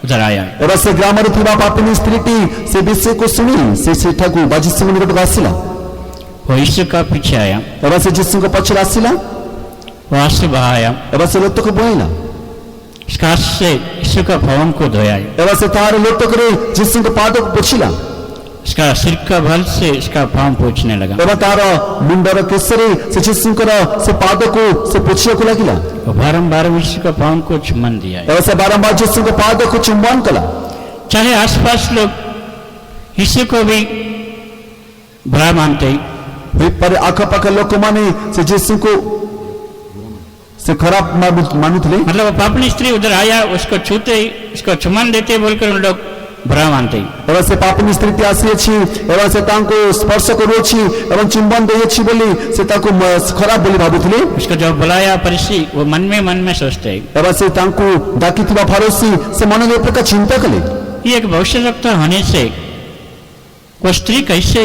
उधर आया ଏବଂ ସେ ଗ୍ରାମରେ ଥିବା ପାପିନୀ ସ୍ତ୍ରୀଟି ସେ ବିଷୟକୁ ଶୁଣି ସେ ସେଠାକୁ ବା ଯୀଶୁଙ୍କ ନିକଟକୁ ଆସିଲା वो यीशु का पीछे आया ଏବଂ ସେ ଯୀଶୁଙ୍କ ପଛରେ ଆସିଲା वो आंसू बहाया ଏବଂ ସେ ଲୋତକୁ ବୋହିଲା इसका हाथ से यीशु का पाँव को धोया ଏବଂ ସେ ତାହାର ଲୋତକରେ ଯୀଶୁଙ୍କ ପାଦକୁ ପୋଛିଲା इसका सिर का बल से इसका पाँव पोंछने लगा ଏବଂ ତାହାର ମୁଣ୍ଡର କେଶରେ ସେ ଯୀଶୁଙ୍କର ସେ ପାଦକୁ ସେ ପୋଛିବାକୁ ଲାଗିଲା वो बारंबार यीशु का पाँव को चुम्बन दिया ଏବଂ ସେ ବାରମ୍ବାର ଯୀଶୁଙ୍କ ପାଦକୁ ଚୁମ୍ବନ କଲା चाहे आसपास लोग यीशु को भी बुरा मानते ହୋଇପାରେ ଆଖପାଖ ଲୋକମାନେ ସେ ଯୀଶୁଙ୍କୁ ସେ ଖରାପ ମାନୁଥିଲେ मतलब वो पापनी स्त्री उधर आया उसको छूते ही उसको चुम्बन देते बोलकर उन लोग बुरा मानते ଏବଂ ସେ ପାପିନୀ ସ୍ତ୍ରୀଟି ଆସିଅଛି ଏବଂ ସେ ତାଙ୍କୁ ସ୍ପର୍ଶ କରୁଅଛି ଏବଂ ଚୁମ୍ବନ ଦେଇଅଛି ବୋଲି ସେ ତାକୁ ଖରାପ ବୋଲି ଭାବୁଥିଲେ उसको जब बुलाया फरीसी वो मन में सोचते हैं ଏବଂ ସେ ତାଙ୍କୁ ଡାକିଥିବା ଫାରୁସୀ ସେ ମନରେ ଏକ ପ୍ରକାର ଚିନ୍ତା କଲେ ये एक भविष्यवक्ता होने से वो स्त्री कैसे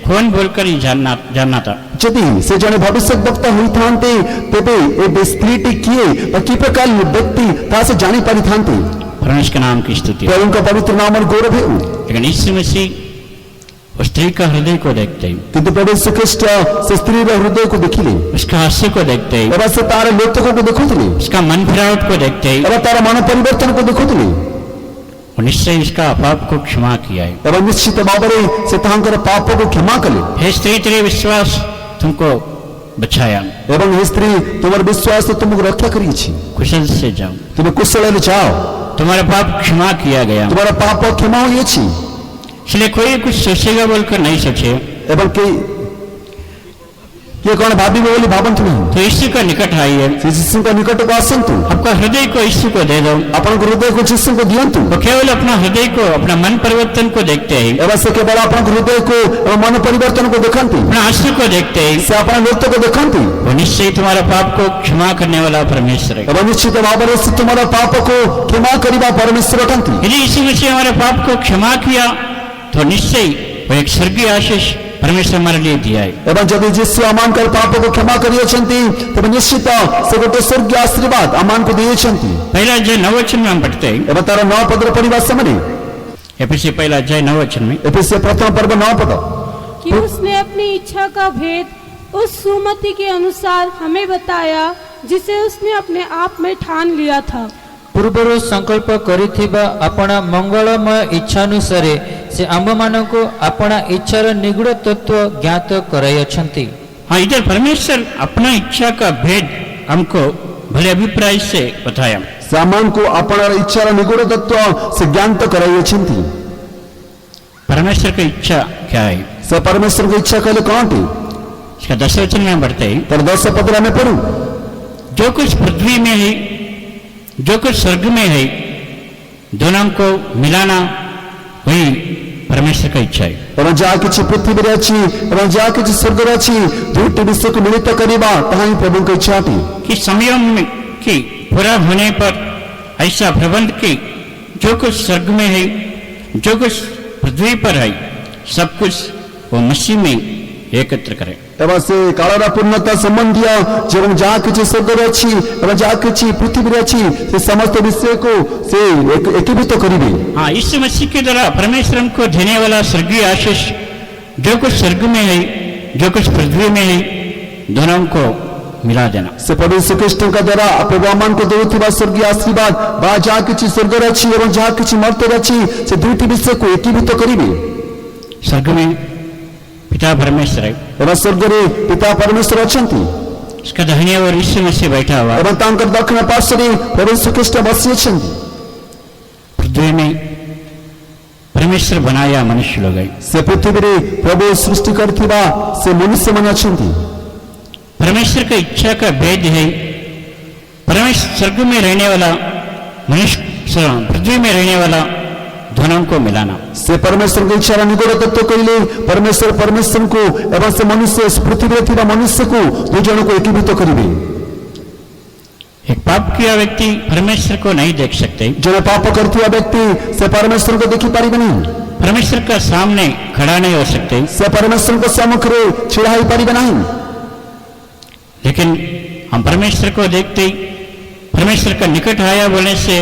कौन बोलकर ही जानना था ଯଦି ସେ ଜଣେ ଭବିଷ୍ୟତ ବକ୍ତା ହୋଇଥାନ୍ତେ ତେବେ ଏ ସ୍ତ୍ରୀଟି କିଏ ବା କି ପ୍ରକାର ବ୍ୟକ୍ତି ତାହା ସେ ଜାଣିପାରିଥାନ୍ତେ परमेश्वर के नाम की स्तुति हो। ପ୍ରଭୁଙ୍କ ପବିତ୍ର ନାମରେ ଗୌରବ ହେଉ लेकिन यीशु मसीह उस स्त्री का हृदय को देखते हैं କିନ୍ତୁ ପ୍ରଭୁ ଯୀଶୁଖ୍ରୀଷ୍ଟ ସେ ସ୍ତ୍ରୀର ହୃଦୟକୁ ଦେଖିଲେ उसका हास्य को देखते हैं ଏବଂ ସେ ତାର ଲୋତକକୁ ଦେଖୁଥିଲେ उसका मन फिरावट को देखते हैं ଏବଂ ତାର ମନ ପରିବର୍ତ୍ତନକୁ ଦେଖୁଥିଲେ और निश्चय इसका पाप को क्षमा किया है ଏବଂ ନିଶ୍ଚିତ ଭାବରେ ସେ ତାହାଙ୍କର ପାପକୁ କ୍ଷମା କଲେ हे स्त्री तेरे विश्वास तुमको बचाया ଏବଂ ଏ ସ୍ତ୍ରୀ ତୁମର ବିଶ୍ୱାସ ତୁମକୁ ରକ୍ଷା କରିଛି कुशल से जाओ ତୁମେ କୁଶଳରେ ଯାଅ तुम्हारा पाप क्षमा किया गया ତୁମର ପାପ କ୍ଷମା ହୋଇଅଛି इसलिए कोई कुछ सोचेगा बोलकर नहीं सोचे ଏବଂ କିଏ କ'ଣ ଭାବିବେ ବୋଲି ଭାବନ୍ତୁ ନାହିଁ तो यीशु का निकट आइए ସେ ଯୀଶୁଙ୍କ ନିକଟକୁ ଆସନ୍ତୁ आपका हृदय को यीशु को दे दो ଆପଣଙ୍କ ହୃଦୟକୁ ଯୀଶୁଙ୍କୁ ଦିଅନ୍ତୁ वो केवल अपना हृदय को अपना मन परिवर्तन को देखते हैं ଏବଂ ସେ କେବଳ ଆପଣଙ୍କ ହୃଦୟକୁ ଏବଂ ମନ ପରିବର୍ତ୍ତନକୁ ଦେଖନ୍ତି अपना आंसू को देखते हैं ସେ ଆପଣଙ୍କ ଲୋତକୁ ଦେଖନ୍ତି वो निश्चय तुम्हारा पाप को क्षमा करने वाला परमेश्वर है ଏବଂ ନିଶ୍ଚିତ ଭାବରେ ସେ ତୁମର ପାପକୁ କ୍ଷମା କରିବା ପରମେଶ୍ୱର ଅଟନ୍ତି यदि यीशु मसीह हमारे पाप को क्षमा किया तो निश्चय वो एक स्वर्गीय आशीष परमेश्वर हमारे लिए दिया है ଏବଂ ଯଦି ଯୀଶୁ ଆମମାନଙ୍କର ପାପକୁ କ୍ଷମା କରିଅଛନ୍ତି ତେବେ ନିଶ୍ଚିତ ସେ ଗୋଟେ ସ୍ୱର୍ଗୀୟ ଆଶୀର୍ବାଦ ଆମମାନଙ୍କୁ ଦେଇଛନ୍ତି पहला अध्याय 9 वचन में हम पढ़ते हैं ଏବଂ ତାର 9 ପଦର ପଢିବା ସମୟରେ एफएसी पहला अध्याय 9 वचन में ଏଫେସୀୟ ପ୍ରଥମ ପର୍ବ 9 ପଦ कि उसने अपनी इच्छा का भेद उस सुमति के अनुसार हमें बताया जिसे उसने अपने आप में ठान लिया था ପୂର୍ବରୁ ସଂକଳ୍ପ କରିଥିବା ଆପଣା ମଙ୍ଗଳମୟ ଇଚ୍ଛାନୁସାରେ ସେ ଆମ୍ଭମାନଙ୍କୁ ଆପଣା ଇଚ୍ଛାର ନିଗୁଡ଼ ତତ୍ତ୍ୱ ଜ୍ଞାତ କରାଇଅଛନ୍ତି। हाँ इधर परमेश्वर अपना इच्छा का भेद हमको भले अभिप्राय से बताया ସେ ଆମମାନଙ୍କୁ ଆପଣଙ୍କର ଇଚ୍ଛାର ନିଗୁଡ଼ ତତ୍ତ୍ୱ ସେ ଜ୍ଞାତ କରାଇଅଛନ୍ତି परमेश्वर की इच्छा क्या है ସେ ପରମେଶ୍ୱରଙ୍କ ଇଚ୍ଛା କହିଲେ କଣଟି इसका 10 वचन में हम पढ़ते हैं ତାର 10 ପଦରେ ଆମେ ପଢୁ जो कुछ पृथ्वी में है जो कुछ स्वर्ग में है दोनों को मिलाना वही परमेश्वर का इच्छा है। ଏବଂ ଯାହା କିଛି ପୃଥିବୀରେ ଅଛି ଏବଂ ଯାହା କିଛି ସ୍ୱର୍ଗରେ ଅଛି ଦୁଇଟି ବିଷୟକୁ ମିଳିତ କରିବା ତାହା ହିଁ ପ୍ରଭୁଙ୍କ ଇଚ୍ଛା ଅଟେ। कि समय में की पूरा होने पर ऐसा प्रबंध की जो कुछ स्वर्ग में है, जो कुछ पृथ्वी पर है, सब कुछ वो मसीह में एकत्र करे। ଏବଂ ସେ କାଳର ପୂର୍ଣ୍ଣତା ସମ୍ବନ୍ଧୀୟ ଏବଂ ଯାହା କିଛି ସ୍ୱର୍ଗରେ ଅଛି ଏବଂ ଯାହା କିଛି ପୃଥିବୀରେ ଅଛି ସେ ସମସ୍ତ ବିଷୟକୁ ସେ ଏକୀଭୂତ କରିବେ। हाँ, इस मसीह के द्वारा परमेश्वर को देने वाला स्वर्गीय आशीष जो कुछ स्वर्ग में है, जो कुछ पृथ्वी में है, दोनों को मिला देना। ସେ ପ୍ରଭୁ ଶ୍ରୀକୃଷ୍ଣଙ୍କ ଦ୍ୱାରା ପ୍ରଭୁ ଆମମାନଙ୍କୁ ଦେଉଥିବା ସ୍ୱର୍ଗୀୟ ଆଶୀର୍ବାଦ ବା ଯାହା କିଛି ସ୍ୱର୍ଗରେ ଅଛି ଏବଂ ଯାହା କିଛି ମର୍ତ୍ତ୍ୟରେ ଅଛି ସେ ଦୁଇଟି ବିଷୟକୁ ଏକୀଭୂତ କରିବେ। स्वर्ग में पिता परमेश्वर है, ଏବଂ ସ୍ୱର୍ଗରେ ପିତା ପରମେଶ୍ୱର ଅଛନ୍ତି इसका दाहिने ओर यीशु मसीह बैठा हुआ। ଏବଂ ତାଙ୍କର ଦକ୍ଷିଣ ପାର୍ଶ୍ୱରେ ପ୍ରଭୁ ଶ୍ରୀକୃଷ୍ଣ ବସିଅଛନ୍ତି। पृथ्वी में परमेश्वर बनाया मनुष्य लोग है। ସେ ପୃଥିବୀରେ ପ୍ରଭୁ ସୃଷ୍ଟି କରିଥିବା ସେ ମନୁଷ୍ୟମାନେ ଅଛନ୍ତି। परमेश्वर का इच्छा का भेद है परमेश्वर स्वर्ग में रहने वाला मनुष्य पृथ्वी में रहने वाला दोनों को मिलाना। ସେ ପରମେଶ୍ୱରଙ୍କ ଇଚ୍ଛାର ନିଗୂଢ଼ ତତ୍ତ୍ୱ କହିଲେ ପରମେଶ୍ୱର ପରମେଶ୍ୱରଙ୍କୁ ଏବଂ ସେ ମନୁଷ୍ୟ ପୃଥିବୀରେ ଥିବା ମନୁଷ୍ୟକୁ ଦୁଇ ଜଣଙ୍କୁ ଏକୀଭୂତ କରିବେ। एक पाप किया व्यक्ति परमेश्वर को नहीं देख सकते, ଜଣେ ପାପ କରିଥିବା ବ୍ୟକ୍ତି ସେ ପରମେଶ୍ୱରଙ୍କୁ ଦେଖିପାରିବେ ନାହିଁ। परमेश्वर का सामने खड़ा नहीं हो सकते। ସେ ପରମେଶ୍ୱରଙ୍କ ସମ୍ମୁଖରେ ଛିଡ଼ା ହୋଇପାରିବେ ନାହିଁ। लेकिन हम परमेश्वर को देखते ही परमेश्वर का निकट आया बोलने से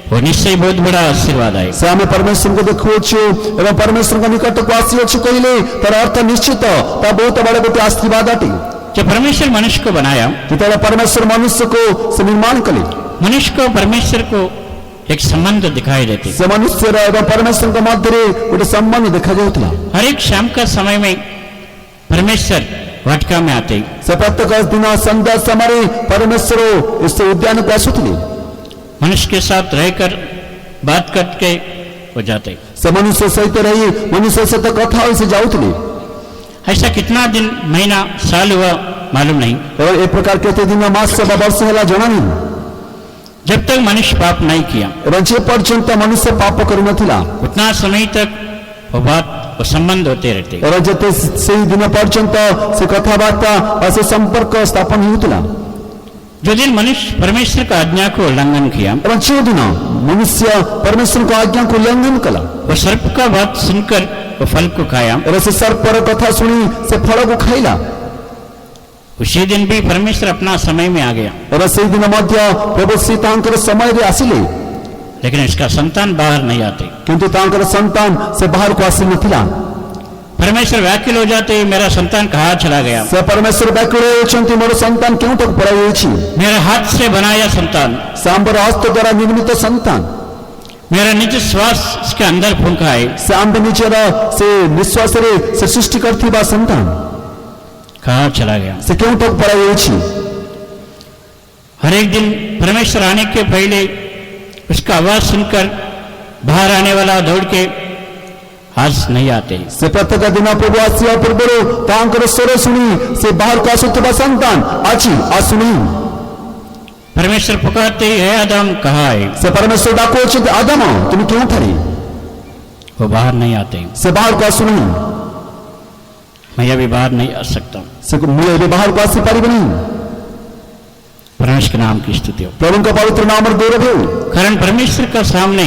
वो निश्चय बहुत बड़ा आशीर्वाद है। ସେ ଆମେ ପରମେଶ୍ୱରଙ୍କୁ ଦେଖୁଅଛୁ ଏବଂ ପରମେଶ୍ୱରଙ୍କ ନିକଟକୁ ଆସିଅଛୁ କହିଲେ ତାର ଅର୍ଥ ନିଶ୍ଚିତ ତା ବହୁତ ବଡ଼ ଗୋଟେ ଆଶୀର୍ବାଦ ଅଟେ। जब परमेश्वर मनुष्य को बनाया, ଯେତେବେଳେ ପରମେଶ୍ୱର ମନୁଷ୍ୟକୁ ସେ ନିର୍ମାଣ କଲେ मनुष्य को परमेश्वर को एक संबंध दिखाई देते। ସେ ମନୁଷ୍ୟର ଏବଂ ପରମେଶ୍ୱରଙ୍କ ମଧ୍ୟରେ ଗୋଟେ ସମ୍ବନ୍ଧ ଦେଖାଯାଉଥିଲା। हर एक शाम का समय में परमेश्वर वाटिका में आते, ସେ ପ୍ରତ୍ୟେକ ଦିନ ସନ୍ଧ୍ୟା ସମୟରେ ପରମେଶ୍ୱର ସେ ଉଦ୍ୟାନକୁ ଆସୁଥିଲେ। मनुष्य के साथ रहकर बात करके वो जाते। ସେ ମନୁଷ୍ୟ ସହିତ ରହି ମନୁଷ୍ୟ ସହିତ କଥା ହୋଇ ସେ ଯାଉଥିଲେ। ऐसा कितना दिन, महीना, साल हुआ मालूम नहीं। ଏବଂ ଏ ପ୍ରକାର କେତେ ଦିନ ମାସ ବା ବର୍ଷ ହେଲା ଜଣା ନାହିଁ। जब तक मनुष्य पाप नहीं किया ଏବଂ ଯେ ପର୍ଯ୍ୟନ୍ତ ମନୁଷ୍ୟ ପାପ କରିନଥିଲା उतना समय तक वो बात वो संबंध होते रहते। ଏବଂ ଯେତେ ସେହି ଦିନ ପର୍ଯ୍ୟନ୍ତ ସେ କଥାବାର୍ତ୍ତା ବା ସେ ସମ୍ପର୍କ ସ୍ଥାପନ ହେଉଥିଲା। जो दिन मनुष्य परमेश्वर का आज्ञा को उल्लंघन किया, ଏବଂ ଯେଉଁ ଦିନ ମନୁଷ୍ୟ ପରମେଶ୍ୱରଙ୍କ ଆଜ୍ଞାକୁ ଉଲ୍ଲଂଘନ କଲା वो सर्प का बात सुनकर वो फल को खाया, ଏବଂ ସେ ସର୍ପର କଥା ଶୁଣି ସେ ଫଳକୁ ଖାଇଲା। उसी दिन भी परमेश्वर अपना समय में आ गया, ଏବଂ ସେହିଦିନ ମଧ୍ୟ ପ୍ରଭୁ ଶ୍ରୀ ତାଙ୍କର ସମୟରେ ଆସିଲେ, लेकिन इसका संतान बाहर नहीं आते। କିନ୍ତୁ ତାଙ୍କର ସନ୍ତାନ ସେ ବାହାରକୁ ଆସିନଥିଲା। परमेश्वर व्याकुल हो जाते, मेरा संतान कहाँ चला गया, ସେ ପରମେଶ୍ୱର ବ୍ୟାକୁଳ ହେଉଛନ୍ତି ମୋର ସନ୍ତାନ କେଉଁଠାକୁ ପଳାଇଯାଇଛି। मेरा हाथ से बनाया संतान, ସେ ଆମ୍ଭର ହସ୍ତ ଦ୍ୱାରା ନିର୍ମିତ ସନ୍ତାନ, मेरा निज श्वास इसके अंदर फूंका है, ସେ ଆମ୍ଭ ନିଜର ସେ ନିଶ୍ୱାସରେ ସେ ସୃଷ୍ଟି କରିଥିବା ସନ୍ତାନ कहाँ चला गया। ସେ କେଉଁଠାକୁ ପଳାଇଯାଇଛି। हर एक दिन परमेश्वर आने के पहले उसका आवाज सुनकर बाहर आने वाला दौड़ के आज नहीं आते। ସେ ପ୍ରତ୍ୟେକ ଦିନ ପ୍ରଭୁ ଆସିବା ପୂର୍ବରୁ ତାଙ୍କର ସ୍ୱର ଶୁଣି ସେ ବାହାରକୁ ଆସୁଥିବା ସନ୍ତାନ ଆଜି ଆସୁନାହିଁ। परमेश्वर पुकारते हे आदम कहाँ है, ସେ ପରମେଶ୍ୱର ଡାକୁଅଛନ୍ତି ଆଦମ ତୁମେ କେଉଁଠାରେ। वो बाहर नहीं आते। ସେ ବାହାରକୁ ଆସୁନାହିଁ। मैं अभी बाहर नहीं आ सकता। ସେ ମୁଁ ଏବେ ବାହାରକୁ ଆସିପାରିବି ନାହିଁ। परमेश्वर के नाम की स्तुति हो। ପ୍ରଭୁଙ୍କ ପବିତ୍ର ନାମର ଗୌରବ ହେଉ। कारण परमेश्वर का सामने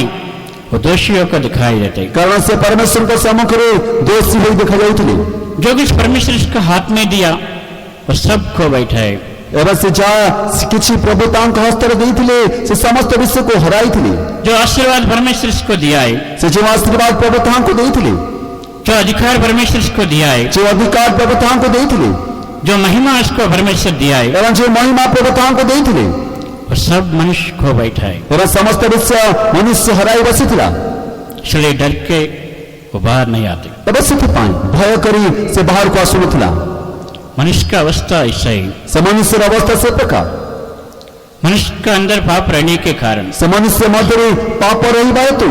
वो दोषियों को दिखाई देते। କାରଣ ସେ ପରମେଶ୍ୱରଙ୍କ ସମ୍ମୁଖରେ ଦୋଷୀ ହୋଇ ଦେଖାଯାଉଥିଲେ। जो कुछ परमेश्वर इसका हाथ में दिया वो सब खो बैठा है। ଏବଂ ସେ ଯାହା କିଛି ପ୍ରଭୁ ତାଙ୍କ ହସ୍ତରେ ଦେଇଥିଲେ ସେ ସମସ୍ତ ବିଷୟକୁ ହରାଇଥିଲେ। जो आशीर्वाद परमेश्वर इसको दिया है, ସେ ଯେଉଁ ଆଶୀର୍ବାଦ ପ୍ରଭୁ ତାହାଙ୍କୁ ଦେଇଥିଲେ, जो अधिकार परमेश्वर इसको दिया है, ଯେଉଁ ଅଧିକାର ପ୍ରଭୁ ତାହାଙ୍କୁ ଦେଇଥିଲେ जो महिमा इसको परमेश्वर दिया है, ଏବଂ ଯେଉଁ ମହିମା ପ୍ରଭୁ ତାହାଙ୍କୁ ଦେଇଥିଲେ वो सब मनुष्य खो बैठा है। ଏବଂ ସମସ୍ତ ବିଷୟ ମନୁଷ୍ୟ ହରାଇ ବସିଥିଲା। इसलिए डर के वो बाहर नहीं आते। ଏବଂ ସେଥିପାଇଁ ଭୟ କରି ସେ ବାହାରକୁ ଆସୁନଥିଲା। मनुष्य का अवस्था ऐसा ही, ସେ ମନୁଷ୍ୟର ଅବସ୍ଥା ସେ ପ୍ରକାର। मनुष्य का अंदर पाप रहने के कारण ସେ ମନୁଷ୍ୟ ମଧ୍ୟରେ ପାପ ରହିବା ହେତୁ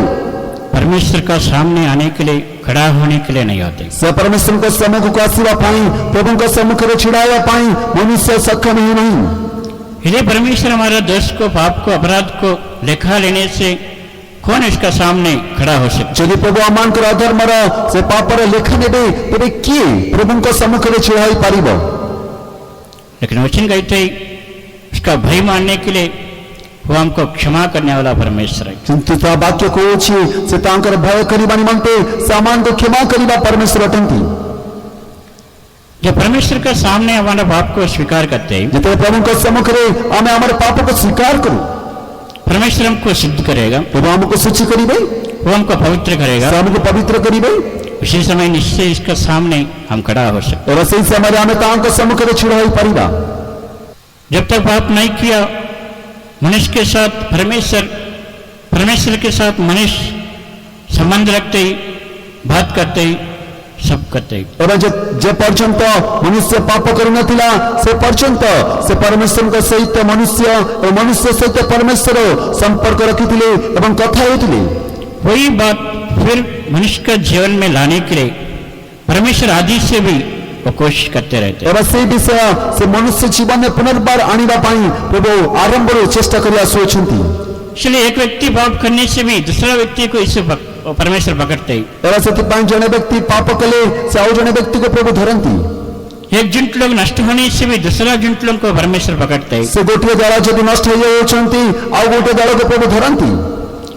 परमेश्वर का सामने आने के लिए, खड़ा होने के लिए नहीं आते। ସେ ପରମେଶ୍ୱରଙ୍କ ସମ୍ମୁଖକୁ ଆସିବା ପାଇଁ, ପ୍ରଭୁଙ୍କ ସମ୍ମୁଖରେ ଛିଡ଼ା ହେବା ପାଇଁ ମନୁଷ୍ୟ ସକ୍ଷମ ହେଉନାହିଁ। यदि परमेश्वर हमारा दोष को, पाप को, अपराध को लेखा लेने से कौन इसका सामने खड़ा हो सकता? ଯଦି ପ୍ରଭୁ ଆମମାନଙ୍କର ଅଧର୍ମର ସେ ପାପର ଲେଖା ନେବେ ତେବେ କିଏ ପ୍ରଭୁଙ୍କ ସମ୍ମୁଖରେ ଛିଡ଼ା ହୋଇପାରିବ? लेकिन वचन कहते ही उसका भय मानने के लिए वो हमको क्षमा करने वाला परमेश्वर है। କିନ୍ତୁ ତା ବାକ୍ୟ କହୁଛି ସେ ତାଙ୍କର ଭୟ କରିବା ନିମନ୍ତେ ସେ ଆମମାନଙ୍କୁ କ୍ଷମା କରିବା ପରମେଶ୍ୱର ଅଟନ୍ତି। जब परमेश्वर का सामने हमारे पाप को स्वीकार करते हैं, ଯେତେବେଳେ ପ୍ରଭୁଙ୍କ ସମ୍ମୁଖରେ ଆମେ ଆମର ପାପକୁ ସ୍ୱୀକାର କରୁ परमेश्वर हमको सिद्ध करेगा, ପ୍ରଭୁ ଆମକୁ ଶୁଚି କରିବେ, वो हमको पवित्र करेगा। ସେ ଆମକୁ ପବିତ୍ର କରିବେ। उसी समय निश्चय इसका सामने हम खड़ा हो सकते। ଏବଂ ସେହି ସମୟରେ ଆମେ ତାଙ୍କ ସମ୍ମୁଖରେ ଛିଡ଼ା ହୋଇପାରିବା। जब तक पाप नहीं किया मनुष्य के साथ परमेश्वर के साथ मनुष्य संबंध रखते ही, बात करते ही, सब करते ही। ଏବଂ ଯେ ପର୍ଯ୍ୟନ୍ତ ମନୁଷ୍ୟ ପାପ କରିନଥିଲା ସେ ପର୍ଯ୍ୟନ୍ତ ସେ ପରମେଶ୍ୱରଙ୍କ ସହିତ ମନୁଷ୍ୟ ଓ ମନୁଷ୍ୟ ସହିତ ପରମେଶ୍ୱର ସମ୍ପର୍କ ରଖିଥିଲେ ଏବଂ କଥା ହେଉଥିଲେ। वही बात फिर मनुष्य का जीवन में लाने के लिए परमेश्वर आदि से भी वो कोशिश करते रहते हैं। ଏବଂ ସେହି ବିଷୟ ସେ ମନୁଷ୍ୟ ଜୀବନରେ ପୁନର୍ବାର ଆଣିବା ପାଇଁ ପ୍ରଭୁ ଆରମ୍ଭରୁ ଚେଷ୍ଟା କରି ଆସୁଅଛନ୍ତି। इसलिए एक व्यक्ति पाप करने से भी दूसरा व्यक्ति को इसे परमेश्वर पकड़ते ही। ଏବଂ ସେଥିପାଇଁ ଜଣେ ବ୍ୟକ୍ତି ପାପ କଲେ ସେ ଆଉ ଜଣେ ବ୍ୟକ୍ତିକୁ ପ୍ରଭୁ ଧରନ୍ତି। एक जुंट लोग नष्ट होने से भी दूसरा जुंट लोग को परमेश्वर पकड़ते ही। ସେ ଗୋଟିଏ ଦଳ ଯଦି ନଷ୍ଟ ହେଇଯାଉଛନ୍ତି ଆଉ ଗୋଟିଏ ଦଳକୁ ପ୍ରଭୁ ଧରନ୍ତି।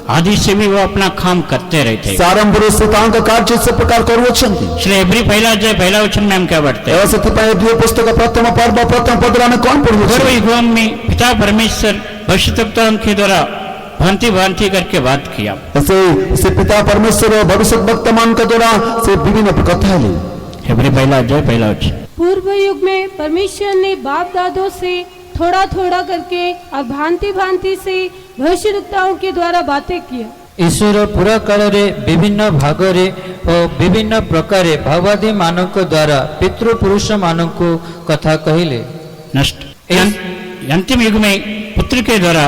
आदि से भी वो अपना काम करते रहते हैं। ସେ ଆରମ୍ଭରୁ ସେ ତାଙ୍କ କାର୍ଯ୍ୟ ସେ ପ୍ରକାର କରୁଅଛନ୍ତି। इसलिए एवरी पहला अध्याय पहला वचन में हम क्या पढ़ते हैं? ଏବଂ ସେଥିପାଇଁ ଏ ଦୁଇ ପୁସ୍ତକ ପ୍ରଥମ ପର୍ବ ପ୍ରଥମ ପଦରେ ଆମେ କ'ଣ ପଢୁଅଛୁ? पूर्व युगों में पिता परमेश्वर भविष्यद्वक्ताओं के द्वारा भांति करके बात किया। ସେ ପିତା ପରମେଶ୍ୱର ଭବିଷ୍ୟତ ବକ୍ତାମାନଙ୍କ ଦ୍ୱାରା ସେ ବିଭିନ୍ନ କଥା ହେଲେ। एवरी पहला अध्याय पहला वचन। पूर्व युग में परमेश्वर ने बाप दादों से थोड़ा थोड़ा करके और भांति भांति से भविष्यद्वक्ताओं के द्वारा बातें किया। ଈଶ୍ୱର ପୁରା କାଳରେ ବିଭିନ୍ନ ଭାଗରେ ଓ ବିଭିନ୍ନ ପ୍ରକାରେ ଭାବାଦୀ ମାନଙ୍କ ଦ୍ୱାରା ପିତୃପୁରୁଷ ମାନଙ୍କୁ କଥା କହିଲେ। नष्ट अंतिम युग में पुत्र के द्वारा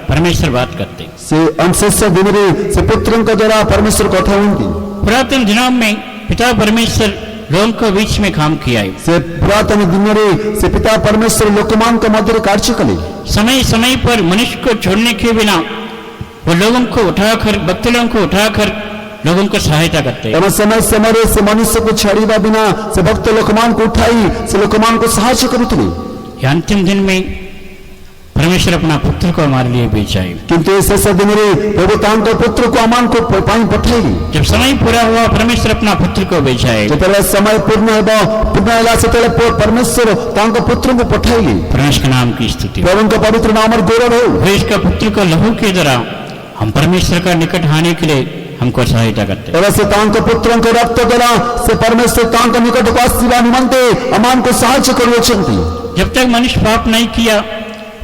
परमेश्वर बात करते हैं। ସେ ଶେଷ ଦିନରେ ସେ ପୁତ୍ରଙ୍କ ଦ୍ୱାରା ପରମେଶ୍ୱର କଥା ହୁଅନ୍ତି। पुरातन दिनों में पिता परमेश्वर लोगों को बीच में काम किया है। ସେ ପୁରାତନ ଦିନରେ ସେ ପିତା ପରମେଶ୍ୱର ଲୋକମାନଙ୍କ ମଧ୍ୟରେ କାର୍ଯ୍ୟ କଲେ। समय समय पर मनुष्य को छोड़ने के बिना वो लोगों को उठाकर, भक्त लोगों को उठाकर लोगों को सहायता करते हैं। ଏବଂ ସମୟ ସମୟରେ ସେ ମନୁଷ୍ୟକୁ ଛାଡ଼ିବା ବିନା ସେ ଭକ୍ତ ଲୋକମାନଙ୍କୁ ଉଠାଇ ସେ ଲୋକମାନଙ୍କୁ ସାହାଯ୍ୟ କରୁଥିଲେ। ये अंतिम दिन में परमेश्वर अपना पुत्र को हमारे लिए भेजा है। କିନ୍ତୁ ଏ ଶେଷ ଦିନରେ ପ୍ରଭୁ ତାଙ୍କ ପୁତ୍ରକୁ ଆମମାନଙ୍କ ପାଇଁ ପଠାଇଲେ। जब समय पूरा हुआ परमेश्वर अपना पुत्र को भेजा है। ଯେତେବେଳେ ସମୟ ପୂର୍ଣ୍ଣ ହେଲା ସେତେବେଳେ ପରମେଶ୍ୱର ତାଙ୍କ ପୁତ୍ରଙ୍କୁ ପଠାଇଲେ। परमेश्वर के नाम की स्तुति हो। ପ୍ରଭୁଙ୍କ ପବିତ୍ର ନାମରେ ଗୌରବ ହେଉ। वो इसका पुत्र को लहू के द्वारा हम परमेश्वर का निकट आने के लिए हमको सहायता करते हैं। ଏବଂ ସେ ତାଙ୍କ ପୁତ୍ରଙ୍କ ରକ୍ତ ଦ୍ୱାରା ସେ ପରମେଶ୍ୱର ତାଙ୍କ ନିକଟକୁ ଆସିବା ନିମନ୍ତେ ଆମମାନଙ୍କୁ ସାହାଯ୍ୟ କରୁଅଛନ୍ତି। जब तक मनुष्य पाप नहीं किया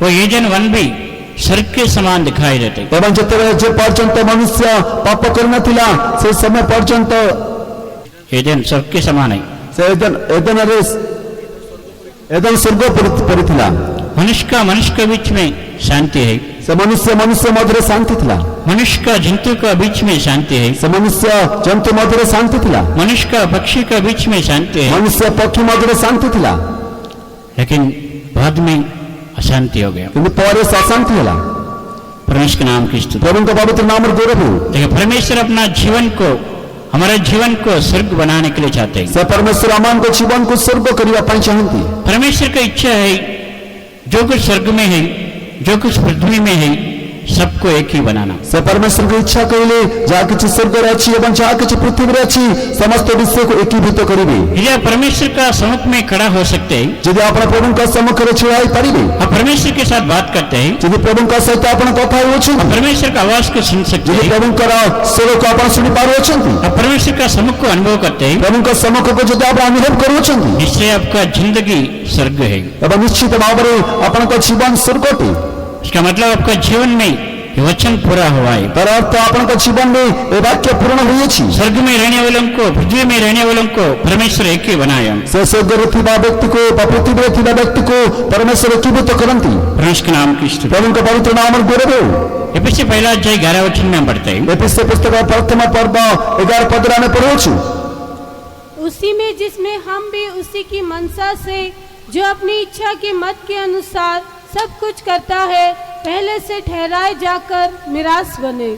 वो एडन वन भी स्वर्ग के समान दिखाई देते। ଏବଂ ଯେତେବେଳେ ଯେ ପର୍ଯ୍ୟନ୍ତ ମନୁଷ୍ୟ ପାପ କରିନଥିଲା ସେ ସମୟ ପର୍ଯ୍ୟନ୍ତ एडन स्वर्ग के समान है। ସେ ଏଦନ ସ୍ୱର୍ଗ ପରି ଥିଲା। मनुष्य के बीच में शांति है। ସେ ମନୁଷ୍ୟ ମଧ୍ୟରେ ଶାନ୍ତି ଥିଲା। मनुष्य का जंतु का बीच में शांति है। ସେ ମନୁଷ୍ୟ ଜନ୍ତୁ ମଧ୍ୟରେ ଶାନ୍ତି ଥିଲା। मनुष्य का पक्षी का बीच में शांति है। ମନୁଷ୍ୟ ପକ୍ଷୀ ମଧ୍ୟରେ ଶାନ୍ତି ଥିଲା। लेकिन बाद में अशांति हो गया। କିନ୍ତୁ ପରେ ସେ ଅଶାନ୍ତି ହେଲା। परमेश्वर के नाम की स्तुति। ପ୍ରଭୁଙ୍କ ପବିତ୍ର ନାମରେ ଗୌରବ ହେଉ। लेकिन परमेश्वर अपना जीवन को, हमारा जीवन को स्वर्ग बनाने के लिए चाहते हैं। ସେ ପରମେଶ୍ୱର ଆମମାନଙ୍କ ଜୀବନକୁ ସ୍ୱର୍ଗ କରିବା ପାଇଁ ଚାହାନ୍ତି। परमेश्वर का इच्छा है जो कुछ स्वर्ग में है, जो कुछ पृथ्वी में है, सबको एक ही बनाना। ସେ ପରମେଶ୍ୱରଙ୍କ ଇଚ୍ଛା କହିଲେ ଯାହା କିଛି ସ୍ୱର୍ଗରେ ଅଛି ଏବଂ ଯାହା କିଛି ପୃଥିବୀରେ ଅଛି ସମସ୍ତ ବିଷୟକୁ ଏକୀଭୂତ କରିବେ। यदि परमेश्वर का सम्मुख में खड़ा हो सकते हैं, ଯଦି ଆପଣ ପ୍ରଭୁଙ୍କ ସମ୍ମୁଖରେ ଛିଡ଼ା ହୋଇପାରିବେ, आप परमेश्वर के साथ बात करते हैं, ଯଦି ପ୍ରଭୁଙ୍କ ସହିତ ଆପଣ କଥା ହେଉଅଛନ୍ତି, आप परमेश्वर का आवाज को सुन सकते ଯଦି हैं, ପ୍ରଭୁଙ୍କର ସ୍ୱରକୁ ଆପଣ ଶୁଣି ପାରୁଅଛନ୍ତି, आप परमेश्वर का सम्मुख को अनुभव करते हैं, ପ୍ରଭୁଙ୍କ ସମ୍ମୁଖକୁ ଯଦି ଆପଣ ଅନୁଭବ କରୁଅଛନ୍ତି, निश्चय आपका जिंदगी स्वर्ग है। ଏବଂ ନିଶ୍ଚିତ ଭାବରେ ଆପଣଙ୍କ ଜୀବନ ସ୍ୱର୍ଗ ଅଟେ। इसका मतलब आपका जीवन में ये वचन पूरा हुआ है। ତାର ଅର୍ଥ ଆପଣଙ୍କ ଜୀବନରେ ଏ ବାକ୍ୟ ପୂରଣ ହୋଇଅଛି। स्वर्ग में रहने वालों को, पृथ्वी में रहने वालों को परमेश्वर एक ही बनाया। ସେ ସ୍ୱର୍ଗରେ ଥିବା ବ୍ୟକ୍ତିକୁ ବା ପୃଥିବୀରେ ଥିବା ବ୍ୟକ୍ତିକୁ ପରମେଶ୍ୱର ଏକୀଭୂତ କରନ୍ତି। परमेश्वर के नाम की स्तुति। ପ୍ରଭୁଙ୍କ ପବିତ୍ର ନାମରେ ଗୌରବ ହେଉ। एफएसी पहला अध्याय 11 वचन में हम पढ़ते हैं, ଏଫେସୀୟ ପୁସ୍ତକ ପ୍ରଥମ ପର୍ବ 11 ପଦରେ ଆମେ ପଢୁଅଛୁ। उसी में जिसमें हम भी उसी की मनसा से जो अपनी इच्छा के मत के अनुसार सब कुछ करता है पहले से ठहराए जाकर मिरास बने।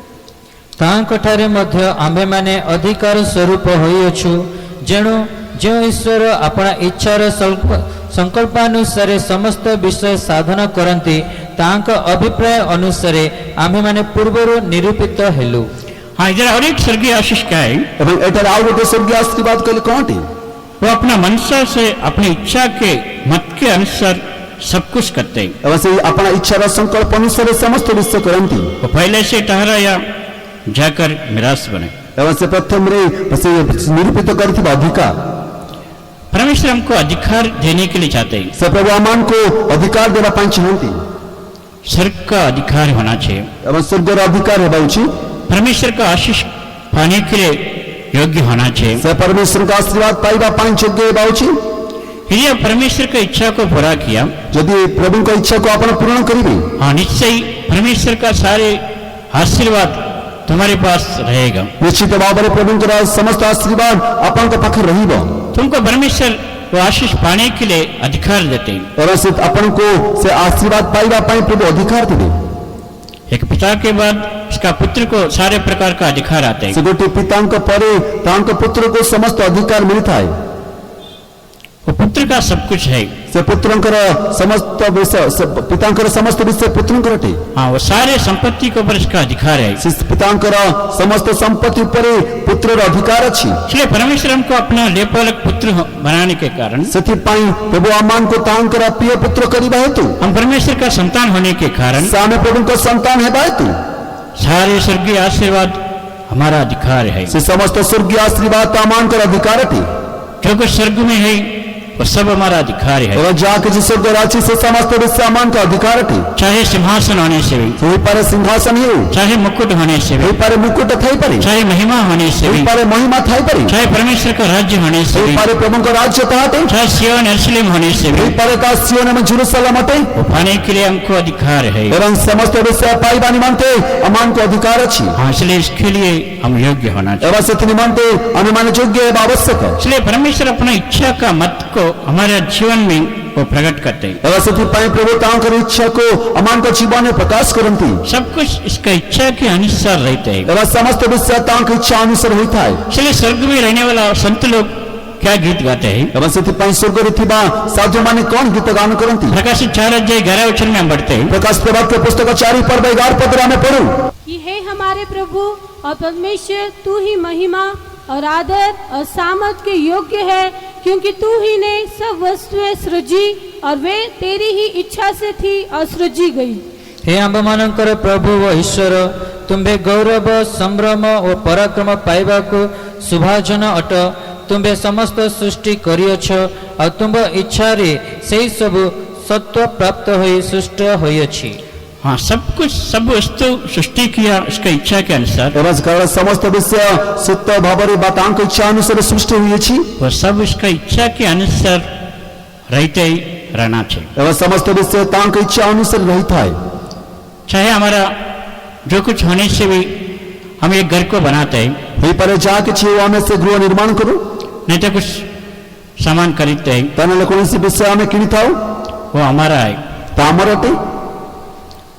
ତାଙ୍କଠାରେ ମଧ୍ୟ ଆମ୍ଭେମାନେ ଅଧିକାର ସ୍ୱରୂପ ହୋଇଅଛୁ, ଯେଣୁ ଯେଉଁ ଈଶ୍ୱର ଆପଣା ଇଚ୍ଛାର ସଂକଳ୍ପାନୁସାରେ ସମସ୍ତ ବିଷୟ ସାଧନ କରନ୍ତି, ତାଙ୍କ ଅଭିପ୍ରାୟ ଅନୁସାରେ ଆମ୍ଭେମାନେ ପୂର୍ବରୁ ନିରୂପିତ ହେଲୁ। हाँ, इधर और एक स्वर्गीय आशीष क्या है? ଏବଂ ଏଠାରେ ଆଉ ଗୋଟେ ସ୍ୱର୍ଗୀୟ ଆଶୀର୍ବାଦ କହିଲେ କଣଟି? वो अपना मनसा से अपनी इच्छा के मत के अनुसार सब कुछ करते हैं। ଏବଂ ସେଇ ଆପଣା ଇଚ୍ଛାର ସଂକଳ୍ପ ଅନୁସାରେ ସମସ୍ତ ବିଷୟ କରନ୍ତି। वो पहले से ठहराया जाकर मिरास बने। ଏବଂ ସେ ପ୍ରଥମରେ ସେ ନିରୂପିତ କରିଥିବା ଅଧିକାର, परमेश्वर हमको अधिकार देने के लिए चाहते हैं। ସେ ପ୍ରଭୁ ଆମମାନଙ୍କୁ ଅଧିକାର ଦେବା ପାଇଁ ଚାହାନ୍ତି स्वर्ग का अधिकार होना चाहिए। ଏବଂ ସ୍ୱର୍ଗର ଅଧିକାର ହେବା ଉଚିତ। परमेश्वर का आशीष पाने के लिए योग्य होना चाहिए। ସେ ପରମେଶ୍ୱରଙ୍କ ଆଶୀର୍ବାଦ ପାଇବା ପାଇଁ ଯୋଗ୍ୟ ହେବା ଉଚିତ। यदि आप परमेश्वर की इच्छा को पूरा किया, ଯଦି ପ୍ରଭୁଙ୍କ ଇଚ୍ଛାକୁ ଆପଣ ପୂରଣ କରିବେ, हाँ निश्चय ही परमेश्वर का सारे आशीर्वाद तुम्हारे पास रहेगा। ନିଶ୍ଚିତ ଭାବରେ ପ୍ରଭୁଙ୍କର ସମସ୍ତ ଆଶୀର୍ବାଦ ଆପଣଙ୍କ ପାଖରେ ରହିବ। तुमको परमेश्वर वो आशीष पाने के लिए अधिकार देते हैं। ଏବଂ ସେ ଆପଣଙ୍କୁ ସେ ଆଶୀର୍ବାଦ ପାଇବା ପାଇଁ ପ୍ରଭୁ ଅଧିକାର ଦେବେ। एक पिता के बाद उसका पुत्र को सारे प्रकार का अधिकार आते ସେ हैं। ଗୋଟିଏ ପିତାଙ୍କ ପରେ ତାଙ୍କ ପୁତ୍ରକୁ ସମସ୍ତ ଅଧିକାର ମିଳିଥାଏ। वो पुत्र का सब कुछ है। ସେ ପୁତ୍ରଙ୍କର ସମସ୍ତ ବିଷୟ, ସେ ପିତାଙ୍କର ସମସ୍ତ ବିଷୟ ପୁତ୍ରଙ୍କର ଅଟେ। हाँ, वो सारे संपत्ति के ऊपर इसका अधिकार है। ସେ ପିତାଙ୍କର ସମସ୍ତ ସମ୍ପତ୍ତି ଉପରେ ପୁତ୍ରର ଅଧିକାର ଅଛି। इसलिए परमेश्वर हमको अपना लेपालक पुत्र बनाने के कारण, ସେଥିପାଇଁ ପ୍ରଭୁ ଆମମାନଙ୍କୁ ତାଙ୍କର ପ୍ରିୟ ପୁତ୍ର କରିବା ହେତୁ, हम परमेश्वर का संतान होने के कारण ସେ ଆମେ ପ୍ରଭୁଙ୍କ ସନ୍ତାନ ହେବା ହେତୁ सारे स्वर्गीय आशीर्वाद हमारा अधिकार है। ସେ ସମସ୍ତ ସ୍ୱର୍ଗୀୟ ଆଶୀର୍ବାଦ ଆମମାନଙ୍କର ଅଧିକାର ଅଟେ। जो कुछ स्वर्ग में है वो सब हमारा अधिकार है। ଏବଂ ଯାହା କିଛି ସ୍ୱର୍ଗରେ ଅଛି ସେ ସମସ୍ତ ବିଷୟ ଆମମାନଙ୍କ ଅଧିକାର ଅଟେ। चाहे सिंहासन होने से भी, ହୋଇପାରେ ସିଂହାସନ ହେଉ, चाहे मुकुट होने से भी, ହୋଇପାରେ ମୁକୁଟ ଥାଇପାରେ, चाहे महिमा होने से भी, ହୋଇପାରେ ମହିମା ଥାଇପାରେ, चाहे परमेश्वर का राज्य होने से भी, ହୋଇପାରେ ପ୍ରଭୁଙ୍କ ରାଜ୍ୟ ତାହାଟେ, चाहे सिय्योन यरूशलेम होने से भी, ହୋଇପାରେ ତା ସିଓନ ଏବଂ ଜେରୁସାଲେମ ଅଟେ। वो पाने के लिए हमको अधिकार है। ଏବଂ ସମସ୍ତ ବିଷୟ ପାଇବା ନିମନ୍ତେ ଆମମାନଙ୍କୁ ଅଧିକାର ଅଛି। हाँ, इसलिए इसके लिए हम योग्य होना चाहिए। ଏବଂ ସେଥି ନିମନ୍ତେ ଆମେମାନେ ଯୋଗ୍ୟ ହେବା ଆବଶ୍ୟକ। इसलिए परमेश्वर अपना इच्छा का मत को हमारे जीवन में वो प्रकट करते हैं। ଏବଂ ସେଥିପାଇଁ ପ୍ରଭୁ ତାଙ୍କର ଇଚ୍ଛାକୁ ଆମମାନଙ୍କ ଜୀବନରେ ପ୍ରକାଶ କରନ୍ତି। सब कुछ इसका इच्छा के अनुसार रहते हैं। ଏବଂ ସମସ୍ତ ବିଷୟ ତାଙ୍କ ଇଚ୍ଛା ଅନୁସାରେ ହୋଇଥାଏ। इसलिए स्वर्ग में रहने वाला संत लोग क्या गीत गाते हैं? ଏବଂ ସେଥିପାଇଁ ସ୍ୱର୍ଗରେ ଥିବା ସାଧୁମାନେ କଣ ଗୀତ ଗାନ କରନ୍ତି? प्रकाशित 4:11 में हम पढ़ते हैं। ପ୍ରକାଶ ବାକ୍ୟ ପୁସ୍ତକ 4:11 ଆମେ ପଢୁ। कि हे हमारे प्रभु और परमेश्वर, तू ही महिमा और आदर और सामर्थ के योग्य है, क्योंकि तू ही ने सब वस्तुएं सृजी और वे तेरी ही इच्छा से थी और सृजी गई। हे आम्भମାନଙ୍କର ପ୍ରଭୁ ଓ ଈଶ୍ୱର, ତୁମ୍ଭେ ଗୌରବ, ସମ୍ଭ୍ରମ ଓ ପରାକ୍ରମ ପାଇବାକୁ ଶୁଭାଜନ ଅଟ। ତୁମ୍ଭେ ସମସ୍ତ ସୃଷ୍ଟି କରିଅଛ, ଆଉ ତୁମ୍ଭ ଇଚ୍ଛାରେ ସେହି ସବୁ ସତ୍ୟ ପ୍ରାପ୍ତ ହୋଇ ସୃଷ୍ଟ ହୋଇଅଛି। हाँ, सब कुछ सब वस्तु सृष्टि किया उसका इच्छा के अनुसार, ଏବଂ କାରଣ ସମସ୍ତ ବିଷୟ ସତ୍ୟ ଭାବରେ ବା ତାଙ୍କ ଇଚ୍ଛା ଅନୁସାରେ ସୃଷ୍ଟି ହୋଇଅଛି। वो सब उसका इच्छा के अनुसार रहते ही रहना चाहिए। ଏବଂ ସମସ୍ତ ବିଷୟ ତାଙ୍କ ଇଚ୍ଛା ଅନୁସାରେ ରହିଥାଏ। चाहे हमारा जो कुछ होने से भी हम एक घर को बनाते हैं, ହୋଇପାରେ ଯାହା କିଛି ହେଉ ଆମେ ସେ ଗୃହ ନିର୍ମାଣ କରୁ, नहीं तो कुछ सामान खरीदते हैं, ତାହେଲେ କୌଣସି ବିଷୟ ଆମେ କିଣିଥାଉ, वो हमारा है। ତା ଆମର ଅଟେ।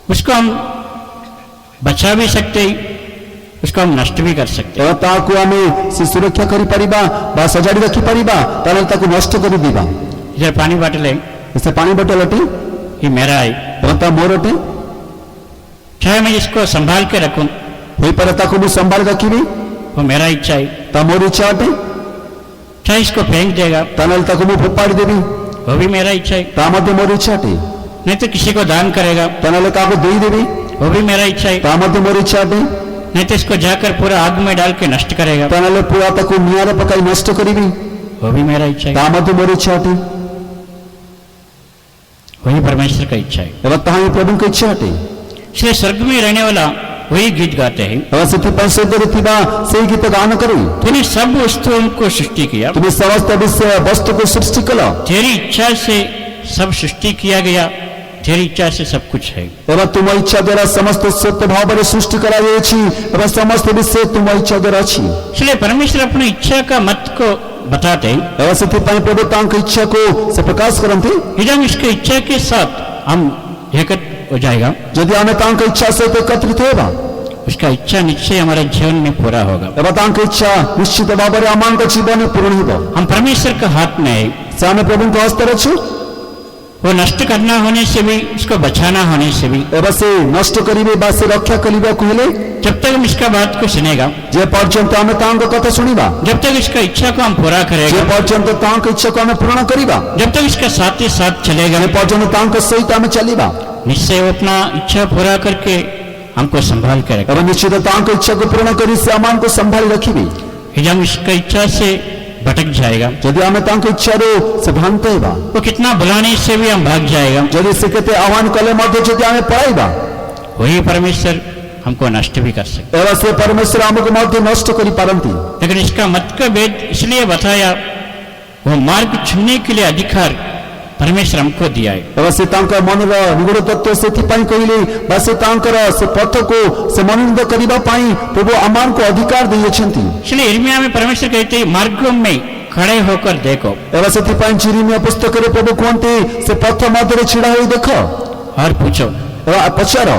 उसको हम बचा भी सकते हैं, उसको हम नष्ट भी कर सकते हैं। ଏବଂ ତାହାକୁ ଆମେ ସେ ସୁରକ୍ଷା କରିପାରିବା ବା ସଜାଡ଼ି ରଖିପାରିବା, ତାହେଲେ ତାକୁ ନଷ୍ଟ କରିଦେବା। इधर पानी बाटल है, ସେ ପାଣି ବୋତଲ ଅଟେ ये मेरा है। ଏବଂ ତା ମୋର ଅଟେ। चाहे मैं इसको संभाल के रखूं, ହୋଇପାରେ ତାକୁ ମୁଁ ସମ୍ଭାଳି ରଖିବି, वो मेरा इच्छा है। ତା ମୋର ଇଚ୍ଛା ଅଟେ। चाहे इसको फेंक देगा, ତାହେଲେ ତାକୁ ମୁଁ ଫୋପାଡ଼ି ଦେବି, वो भी मेरा इच्छा है। ତା ମଧ୍ୟ ମୋର ଇଚ୍ଛା ଅଟେ। नहीं तो किसी को दान करेगा, ତାହେଲେ କାହାକୁ ଦେଇଦେବି, वो भी मेरा इच्छा है। ତା ମଧ୍ୟ ମୋର ଇଚ୍ଛା ଅଟେ। नहीं तो इसको जाकर पूरा आग में डाल के नष्ट करेगा, ତାହେଲେ ପୁରା ତାକୁ ନିଆଁରେ ପକାଇ ନଷ୍ଟ କରିବି, वो भी मेरा इच्छा ତା है। ମଧ୍ୟ ମୋର ଇଚ୍ଛା ଅଟେ। वही परमेश्वर का इच्छा है। ଏବଂ ତାହା ହିଁ ପ୍ରଭୁଙ୍କ ଇଚ୍ଛା ଅଟେ। इसलिए स्वर्ग में रहने वाला वही गीत गाते हैं। ଏବଂ ସେଥିପାଇଁ ସ୍ୱର୍ଗରେ ଥିବା ସେଇ ଗୀତ ଗାନ କରି तूने सब वस्तुओं को सृष्टि किया, ତୁମେ ସମସ୍ତ ବିଷୟ ବସ୍ତୁକୁ ସୃଷ୍ଟି କଲ, तेरी इच्छा से सब सृष्टि किया गया, तेरी इच्छा से सब कुछ है। ଏବଂ ତୁମ ଇଚ୍ଛା ଦ୍ୱାରା ସମସ୍ତ ସତ୍ୟ ଭାବରେ ସୃଷ୍ଟି କରାଯାଇଛି ଏବଂ ସମସ୍ତ ବିଷୟ ତୁମ ଇଚ୍ଛା ଦ୍ୱାରା ଅଛି। इसलिए परमेश्वर अपनी इच्छा का मत को बताते हैं। ଏବଂ ସେଥିପାଇଁ ପ୍ରଭୁ ତାଙ୍କ ଇଚ୍ଛାକୁ ସେ ପ୍ରକାଶ କରନ୍ତି। यदि हम इसकी इच्छा के साथ हम एकत्र हो जाएगा, ଯଦି ଆମେ ତାଙ୍କ ଇଚ୍ଛା ସହିତ ଏକତ୍ରିତ ହେବା, उसका इच्छा निश्चय हमारे जीवन में पूरा होगा। एवं तांक इच्छा निश्चित भाव में आम जीवन में पूर्ण हो। हम परमेश्वर का हाथ में है, से आम प्रभु को हस्त अच्छु। वो नष्ट करना होने से भी, उसको बचाना होने से भी, एवं से नष्ट करिवे बा से रक्षा करिबा कहले जब तक हम इसका बात को सुनेगा, जे पर्यंत आम तांक कथा सुनिबा, जब तक इसका इच्छा को हम पूरा जे करेगा, पर्यंत तांक इच्छा को आम पूर्ण करिबा, जब तक इसका साथ ही साथ चलेगा, जे पर्यंत तांक सहित आम चलिबा, निश्चय वो अपना इच्छा पूरा करके हमको संभाल कर रखेगा। एवं निश्चित तांक इच्छा को पूर्ण करी से आम को संभाली रखिबे। यदि हम इसका इच्छा से भटक जाएगा, यदि आम तांक इच्छा रो से भ्रांत हेबा, वो कितना बुलाने से भी हम भाग जाएगा, यदि से केते आह्वान कले मध्य यदि आम पळाइबा, वही परमेश्वर हमको नष्ट भी कर सकते। एवं से परमेश्वर आमको मध्य नष्ट करी पारंती। लेकिन इसका मत का भेद इसलिए बताया, वो मार्ग चुनने के लिए अधिकार परमेश्वर हमको दिया है। एवं से तांकर मनर निगूढ़ तत्व से कहले बा से तांकर से पथ को से मनोनीत करिबा पाई प्रभु आमान को अधिकार दिएछंती। इसलिए यिर्मयाह में परमेश्वर कहते हैं, मार्गों में खड़े होकर देखो। एवं से यिर्मयाह पुस्तक रे प्रभु कहते से पथ मध्य छिड़ा होई देखो और पूछो, एवं पचारो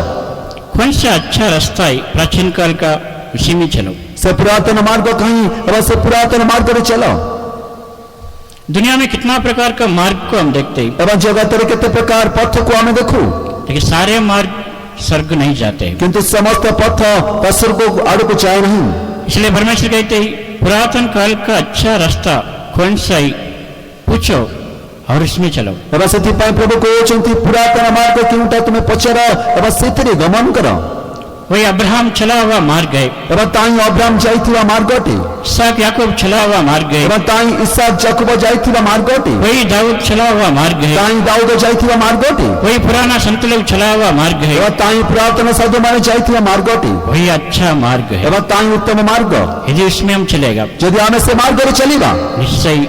कौन सा अच्छा रास्ता है प्राचीन काल का, उसी में चलो। से पुरातन मार्ग कहीं एवं से पुरातन मार्ग रे चलो। दुनिया में कितना प्रकार का मार्ग को हम देखते हैं, एवं जगत रे केते प्रकार पथ को हमें देखू, लेकिन सारे मार्ग स्वर्ग नहीं जाते। किंतु समस्त पथ स्वर्ग आड़ को जाए नहीं। इसलिए परमेश्वर कहते हैं, पुरातन काल का अच्छा रास्ता कौन सा है पूछो और उसमें चलो। एवं से प्रभु कहते पुरातन मार्ग क्योंटा तुम्हें पचार एवं से गमन कर। वही अब्राहम चला हुआ मार्ग है, एवं ताई अब्राहम जाइथिबा मार्गटे, इसहाक याकूब चला हुआ मार्ग है, एवं ताई इसहाक याकूब जाइथिबा मार्गटे, वही दाऊद चला हुआ मार्ग है, ताई दाऊद जाइथिबा मार्गटे, वही पुराना संत लोग चला हुआ मार्ग है, एवं ताई पुरातन साधु माने जाइथिबा मार्गटे, वही अच्छा मार्ग है। एवं ताई उत्तम मार्ग। यदि उसमें हम चलेगा, यदि आमे से मार्ग रे चलीबा, निश्चय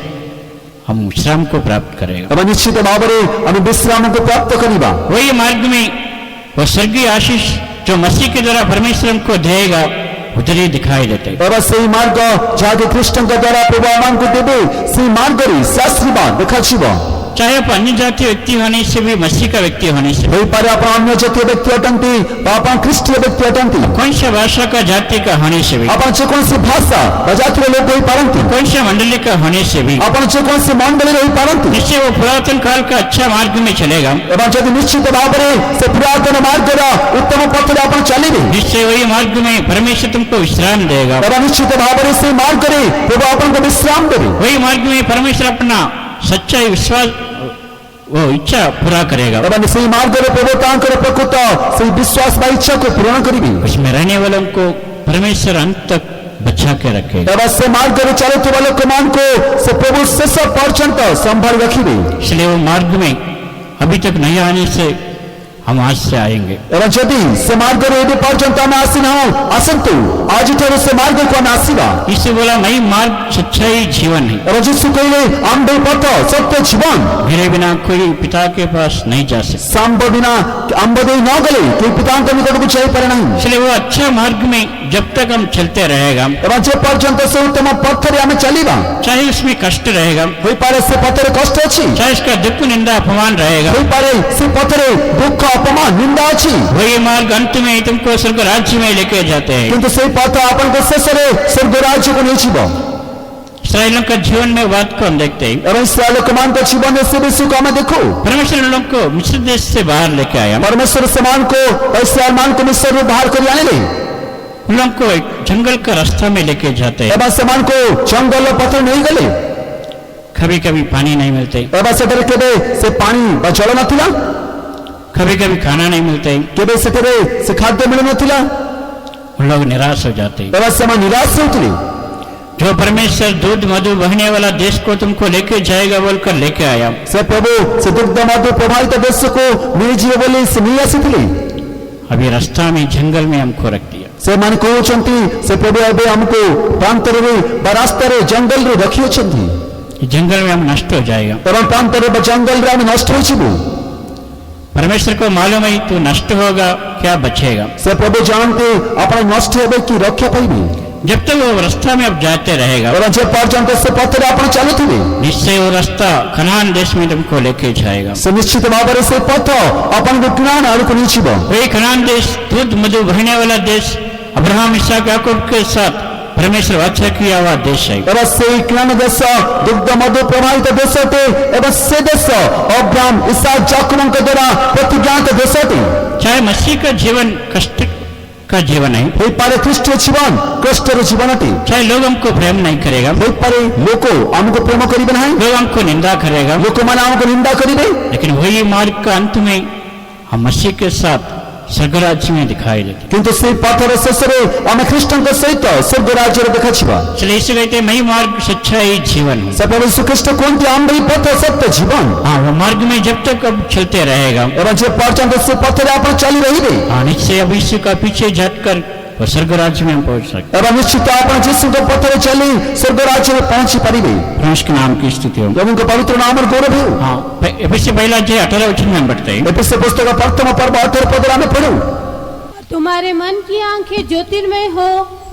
हम विश्राम को प्राप्त करेगा। एवं निश्चित भाव रे हम विश्राम को प्राप्त करिबा। वही मार्ग में वो स्वर्गीय आशीष जो मसीह के द्वारा परमेश्वर हमको देगा, उधर ही दिखाई देते। एवं सही मार्ग जाके कृष्ण के द्वारा प्रभु आमान को देबे, सही मार्ग रे शास्त्रीबा देखाछिबा। चाहे आप अन्य जातीय व्यक्ति होने से भी, मसीह का व्यक्ति होने से, होई पारे आपण अन्य जातीय व्यक्ति अटंती, आपण ख्रीष्टीय व्यक्ति अटंती, कौन सा भाषा का जाति का होने से भी, आपण जेकोसी भाषा व जातीय लोक होई पारंती, कौन सा मंडली का होने से भी, आपण जेकोसी मंडली होई पारंती, निश्चय वो पुरातन काल का अच्छा मार्ग में चलेगा। एवं यदि निश्चित भाव रे से पुरातन मार्ग रा उत्तम पथ रे आपण चलिबे, निश्चय वही मार्ग में परमेश्वर तुमको विश्राम देगा। एवं निश्चित भाव रे से मार्ग रे प्रभु आपण को विश्राम देबे। वही मार्ग में परमेश्वर अपना सच्चाई विश्वास वो इच्छा पूरा करेगा। एवं से मार्ग रे प्रभु तांकर प्रकृत से विश्वास बा इच्छा को पूर्ण करिबे। उसमें रहने वालों को परमेश्वर अंत तक बचा के रखेगा। एवं से मार्ग रे चलते वाले को मान को से प्रभु शेष पर्यंत संभाल रखिबे। इसलिए वो मार्ग में अभी तक नहीं आने से हम आज से आएंगे। एवं यदि से मार्ग रे यदि पर्यंत हम आसीना आसंतु आज ठारू से मार्ग को हम आसीबा। इससे बोला नहीं, मार्ग सच्चाई जीवन है। एवं जिसु कहले आम्बे पथ सत्य जीवन, मेरे बिना कोई पिता के पास नहीं जा सकता। सांब बिना आम्बदे न गले कोई पिता के निकट को जाई पारे नहीं। इसलिए वो अच्छा मार्ग में जब तक हम चलते रहेगा, एवं जे पर्यंत से उत्तम पथ रे हम चलीबा, चाहे उसमें कष्ट रहेगा, होई पारे से पथ रे कष्ट अछि, चाहे उसका दुख निंदा अपमान रहेगा, होई पारे से पथ रे दुख अपमान निंदा अछि, वही मार्ग अंत में तुमको स्वर्ग राज्य में लेके जाते हैं। किंतु से पथ आपन को शेष रे स्वर्ग राज्य को नहीं छिबो। इस्राएलियों का जीवन में बात को हम देखते हैं। एवं इस्राएल के मान को जीवन से भी सुख में देखो, परमेश्वर उन लोगों को मिस्र देश से बाहर लेके आया। परमेश्वर समान को इस्राएल मान को मिस्र में बाहर कर आने ले, उन लोगों को एक जंगल का रास्ता में लेके जाते हैं। एवं समान को जंगल पथ नहीं गले, कभी कभी पानी नहीं मिलते, एवं सेठरे केबे से पानी बा जल नथिला, कभी कभी खाना नहीं मिलते, केबे सेठरे से खाद्य मिल नथिला, उन लोग निराश हो जाते हैं। एवं समान निराश होतले। जो परमेश्वर दूध मधु बहने वाला देश को तुमको लेके जाएगा बोलकर लेके आया, से प्रभु से दुग्ध मधु प्रभावित देश को नहीं जीव बोली से नहीं आसीथिले, अभी रास्ता में जंगल में हमको रख दिया। से मान कहउछंती से प्रभु अबे हमको प्रांतर रे बा रास्ता रे जंगल रे रखियछंती, जंगल में हम नष्ट हो जाएगा। एवं प्रांतर रे जंगल रे हम नष्ट हो छिबो। परमेश्वर को मालूम है तू नष्ट होगा क्या बचेगा। से प्रभु जानते अपने नष्ट हेबे की रक्षा पाइबे। जब तक वो रास्ता में अब जाते रहेगा, एवं जे पर्यंत से पथ रे आपण चलुथिबे, निश्चय वो रास्ता कनान देश में तुमको लेके जाएगा। से निश्चित भाव से पथ अपन को ज्ञान आड़ को नहीं छिबो। वही कनान देश दूध मधु बहने वाला देश अब्राहम इसहाक याकूब के साथ परमेश्वर वाचा किया हुआ देश है। ଏବଂ ସେଇ କ୍ନାନ ଦେଶ ଦୁଗ୍ଧ ମଧୁ ପ୍ରବାହିତ ଦେଶ ଅଟେ ଏବଂ ସେ ଦେଶ ଅବ୍ରାହମ ଇସାକ ଯାକୋବଙ୍କ ଦ୍ୱାରା ପ୍ରତିଜ୍ଞାତ ଦେଶ ଅଟେ। चाहे मसीह का जीवन कष्ट का जीवन है, ହୋଇପାରେ ଖ୍ରୀଷ୍ଟୀୟ ଜୀବନ କଷ୍ଟର ଜୀବନ ଅଟେ। चाहे लोग हमको प्रेम नहीं करेगा, ହୋଇପାରେ ଲୋକ ଆମକୁ ପ୍ରେମ କରିବେ ନାହିଁ, लोग हमको निंदा करेगा, ଲୋକମାନେ ଆମକୁ ନିନ୍ଦା କରିବେ, लेकिन वही मार्ग का अंत में हम मसीह के साथ स्वर्गराज्य में दिखाई देते। କିନ୍ତୁ ସେଇ ପଥର ଶେଷରେ ଆମେ ଖ୍ରୀଷ୍ଟଙ୍କ ସହିତ ସ୍ୱର୍ଗ ରାଜ୍ୟରେ ଦେଖାଯିବା। इसलिए इसे कहते हैं मैं मार्ग सच्चाई जीवन हूँ। ସେ ପ୍ରଭୁ ଯୀଶୁଖ୍ରୀଷ୍ଟ କୁହନ୍ତି ଆମ୍ଭ ଏହି ପଥ ସତ୍ୟ ଜୀବନ। हाँ, वो मार्ग में जब तक अब चलते रहेगा, ଏବଂ ଯେ ପର୍ଯ୍ୟନ୍ତ ସେ ପଥରେ ଆପଣ ଚାଲି ରହିବେ हाँ निश्चय अब यीशु का पीछे झटकर वो स्वर्ग राज्य में हम पहुंच सकते। ଏବଂ ନିଶ୍ଚିତ ଆପଣ ଯୀଶୁଙ୍କ ପଥରେ ଚାଲି ସ୍ୱର୍ଗ ରାଜ୍ୟରେ ପହଞ୍ଚି ପାରିବେ। प्रभु के नाम की स्तुति हो। ପ୍ରଭୁଙ୍କ ପବିତ୍ର ନାମର ଗୌରବ ହେଉ। हाँ, एफएससी पहला अध्याय 18 वचन में हम पढ़ते हैं, ଏପିସି ପୁସ୍ତକ ପ୍ରଥମ ପର୍ବ 18 ପଦରେ ଆମେ ପଢୁ। तुम्हारे मन की आंखें ज्योतिर्मय हो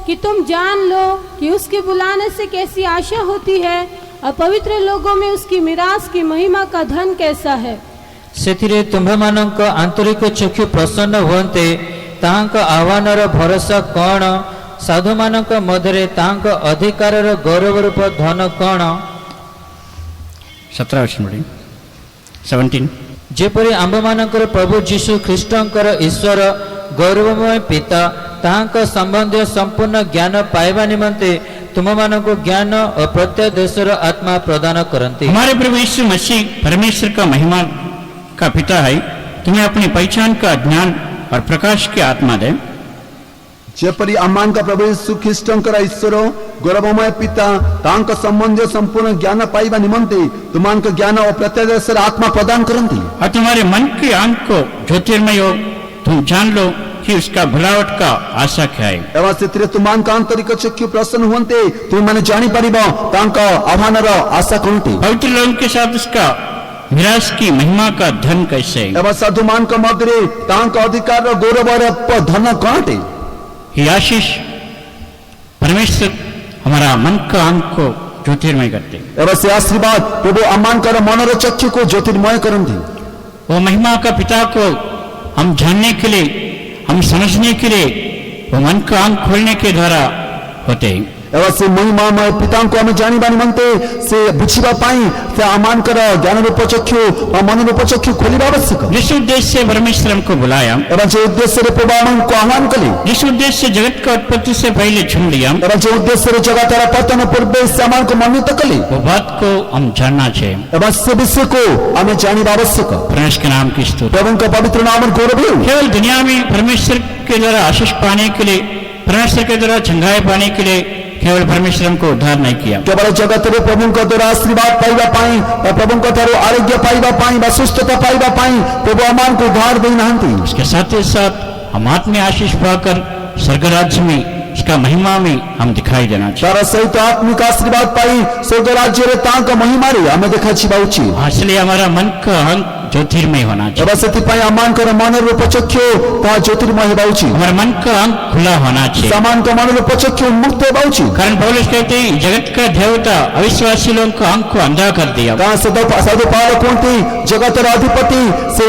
कि तुम जान लो कि उसके बुलाने से कैसी आशा होती है और पवित्र लोगों में उसकी मिरास की महिमा का धन कैसा है। ସେଥିରେ ତୁମ୍ଭେମାନଙ୍କ ଆନ୍ତରିକ ଚକ୍ଷୁ ପ୍ରସନ୍ନ ହୁଅନ୍ତେ ତାହାଙ୍କ ଆହ୍ୱାନର ଭରସା କ'ଣ, ସାଧୁମାନଙ୍କ ମଧ୍ୟରେ ତାହାଙ୍କ ଅଧିକାରର ଗୌରବ ରୂପ ଧନ କ'ଣ। 17 वचन पढ़ें, 17। ଯେପରି ଆମ୍ଭମାନଙ୍କର ପ୍ରଭୁ ଯୀଶୁ ଖ୍ରୀଷ୍ଟଙ୍କର ଈଶ୍ୱର ଗୌରବମୟ ପିତା ତାହାଙ୍କ ସମ୍ବନ୍ଧୀୟ ସମ୍ପୂର୍ଣ୍ଣ ଜ୍ଞାନ ପାଇବା ନିମନ୍ତେ ତୁମମାନଙ୍କୁ ଜ୍ଞାନ ଓ ପ୍ରତ୍ୟୟ ଦେଶର ଆତ୍ମା ପ୍ରଦାନ କରନ୍ତି। हमारे प्रभु यीशु मसीह परमेश्वर का महिमा का पिता है, तुम्हें अपनी पहचान का ज्ञान और प्रकाश की आत्मा दे। ଯେପରି ଆମମାନଙ୍କ ପ୍ରଭୁ ଯୀଶୁ ଖ୍ରୀଷ୍ଟଙ୍କର ଈଶ୍ୱର ଗୌରବମୟ ପିତା ତାଙ୍କ ସମ୍ବନ୍ଧୀୟ ସମ୍ପୂର୍ଣ୍ଣ ଜ୍ଞାନ ପାଇବା ନିମନ୍ତେ ତୁମମାନଙ୍କ ଜ୍ଞାନ ଓ ପ୍ରତ୍ୟାଦେଶର ଆତ୍ମା ପ୍ରଦାନ କରନ୍ତି। और तुम्हारे मन की आंख को ज्योतिर्मय हो, तुम जान लो कि उसका भुलावट का आशा क्या है। ଏବଂ ସେଥିରେ ତୁମମାନଙ୍କ ଆନ୍ତରିକ ଚକ୍ଷୁ ପ୍ରସନ୍ନ ହୁଅନ୍ତେ ତୁମମାନେ ଜାଣିପାରିବ ତାଙ୍କ ଆହ୍ୱାନର ଆଶା କଣଟି पवित्र लोगों के साथ उसका मिरास की महिमा का धन कैसे है। ଏବଂ ସାଧୁମାନଙ୍କ ମଧ୍ୟରେ ତାଙ୍କ ଅଧିକାରର ଗୌରବର ଧନ କଣଟେ। ये आशीष परमेश्वर हमारा मन का आंख को ज्योतिर्मय करते हैं। ଏବଂ ସେ ଆଶୀର୍ବାଦ ପ୍ରଭୁ ଆମମାନଙ୍କର ମନର ଚକ୍ଷୁକୁ ଜ୍ୟୋତିର୍ମୟ କରନ୍ତି। वो महिमा का पिता को हम जानने के लिए, हम समझने के लिए वो मन का आंख खोलने के द्वारा होते हैं। ଏବଂ ସେ ମହିମାମୟ ପିତାଙ୍କୁ ଆମେ ଜାଣିବା ନିମନ୍ତେ ସେ ବୁଝିବା ପାଇଁ ସେ ଆମମାନଙ୍କର ଜ୍ଞାନ ରୂପ ଚକ୍ଷୁ ବା ମନ ରୂପ ଚକ୍ଷୁ ଖୋଲିବା ଆବଶ୍ୟକ। जिस उद्देश्य से परमेश्वर हमको बुलाया, ଏବଂ ଯେ ଉଦ୍ଦେଶ୍ୟରେ ପ୍ରଭୁ ଆମକୁ ଆହ୍ୱାନ କଲେ, जिस उद्देश्य से जगत का उत्पत्ति से पहले चुन लिया, ଏବଂ ଯେ ଉଦ୍ଦେଶ୍ୟରେ ଜଗତର ପତନ ପୂର୍ବେ ସେ ଆମକୁ ମନୋନୀତ କଲେ, वो बात को हम जानना चाहिए। ଏବଂ ସେ ବିଷୟକୁ ଆମେ ଜାଣିବା ଆବଶ୍ୟକ। परमेश्वर के नाम की स्तुति। ପ୍ରଭୁଙ୍କ ପବିତ୍ର ନାମର ଗୌରବ ହେଉ। केवल दुनिया में परमेश्वर के द्वारा आशीष पाने के लिए, परमेश्वर के द्वारा चंगाई पाने के लिए केवल परमेश्वर हमको उद्धार नहीं किया। କେବଳ ଜଗତରେ ପ୍ରଭୁଙ୍କ ଦ୍ୱାରା ଆଶୀର୍ବାଦ ପାଇବା ପାଇଁ ବା ପ୍ରଭୁଙ୍କ ଠାରୁ ଆରୋଗ୍ୟ ପାଇବା ପାଇଁ ବା ସୁସ୍ଥତା ପାଇବା ପାଇଁ ପ୍ରଭୁ ଆମମାନଙ୍କୁ ଉଦ୍ଧାର ଦେଇନାହାନ୍ତି। उसके साथ ही साथ हम आत्मीय आशीष पाकर स्वर्ग राज्य में उसका महिमा में हम दिखाई देना चाहिए। ତାର ସହିତ ଆତ୍ମିକ ଆଶୀର୍ବାଦ ପାଇ ସ୍ୱର୍ଗ ରାଜ୍ୟରେ ତାଙ୍କ ମହିମାରେ ଆମେ ଦେଖାଯିବା ଉଚିତ। इसलिए हमारा मन का अंग ज्योतिर्मय होना चाहिए। ଏବଂ ସେଥିପାଇଁ ଆମମାନଙ୍କର ମନର ରୂପ ଚକ୍ଷୁ ତାହା ଜ୍ୟୋତିର୍ମୟ ହେବା ଉଚିତ। हमारा मन का अंग खुला होना चाहिए। ସେମାନଙ୍କ ମନର ରୂପ ଚକ୍ଷୁ ଉନ୍ମୁକ୍ତ ହେବା ଉଚିତ। कारण पौलुस कहते हैं जगत का देवता अविश्वासी लोगों का अंग को अंधा कर दिया। କାରଣ ସାଧୁ ପାଉଲ କୁହନ୍ତି ଜଗତର ଅଧିପତି ସେ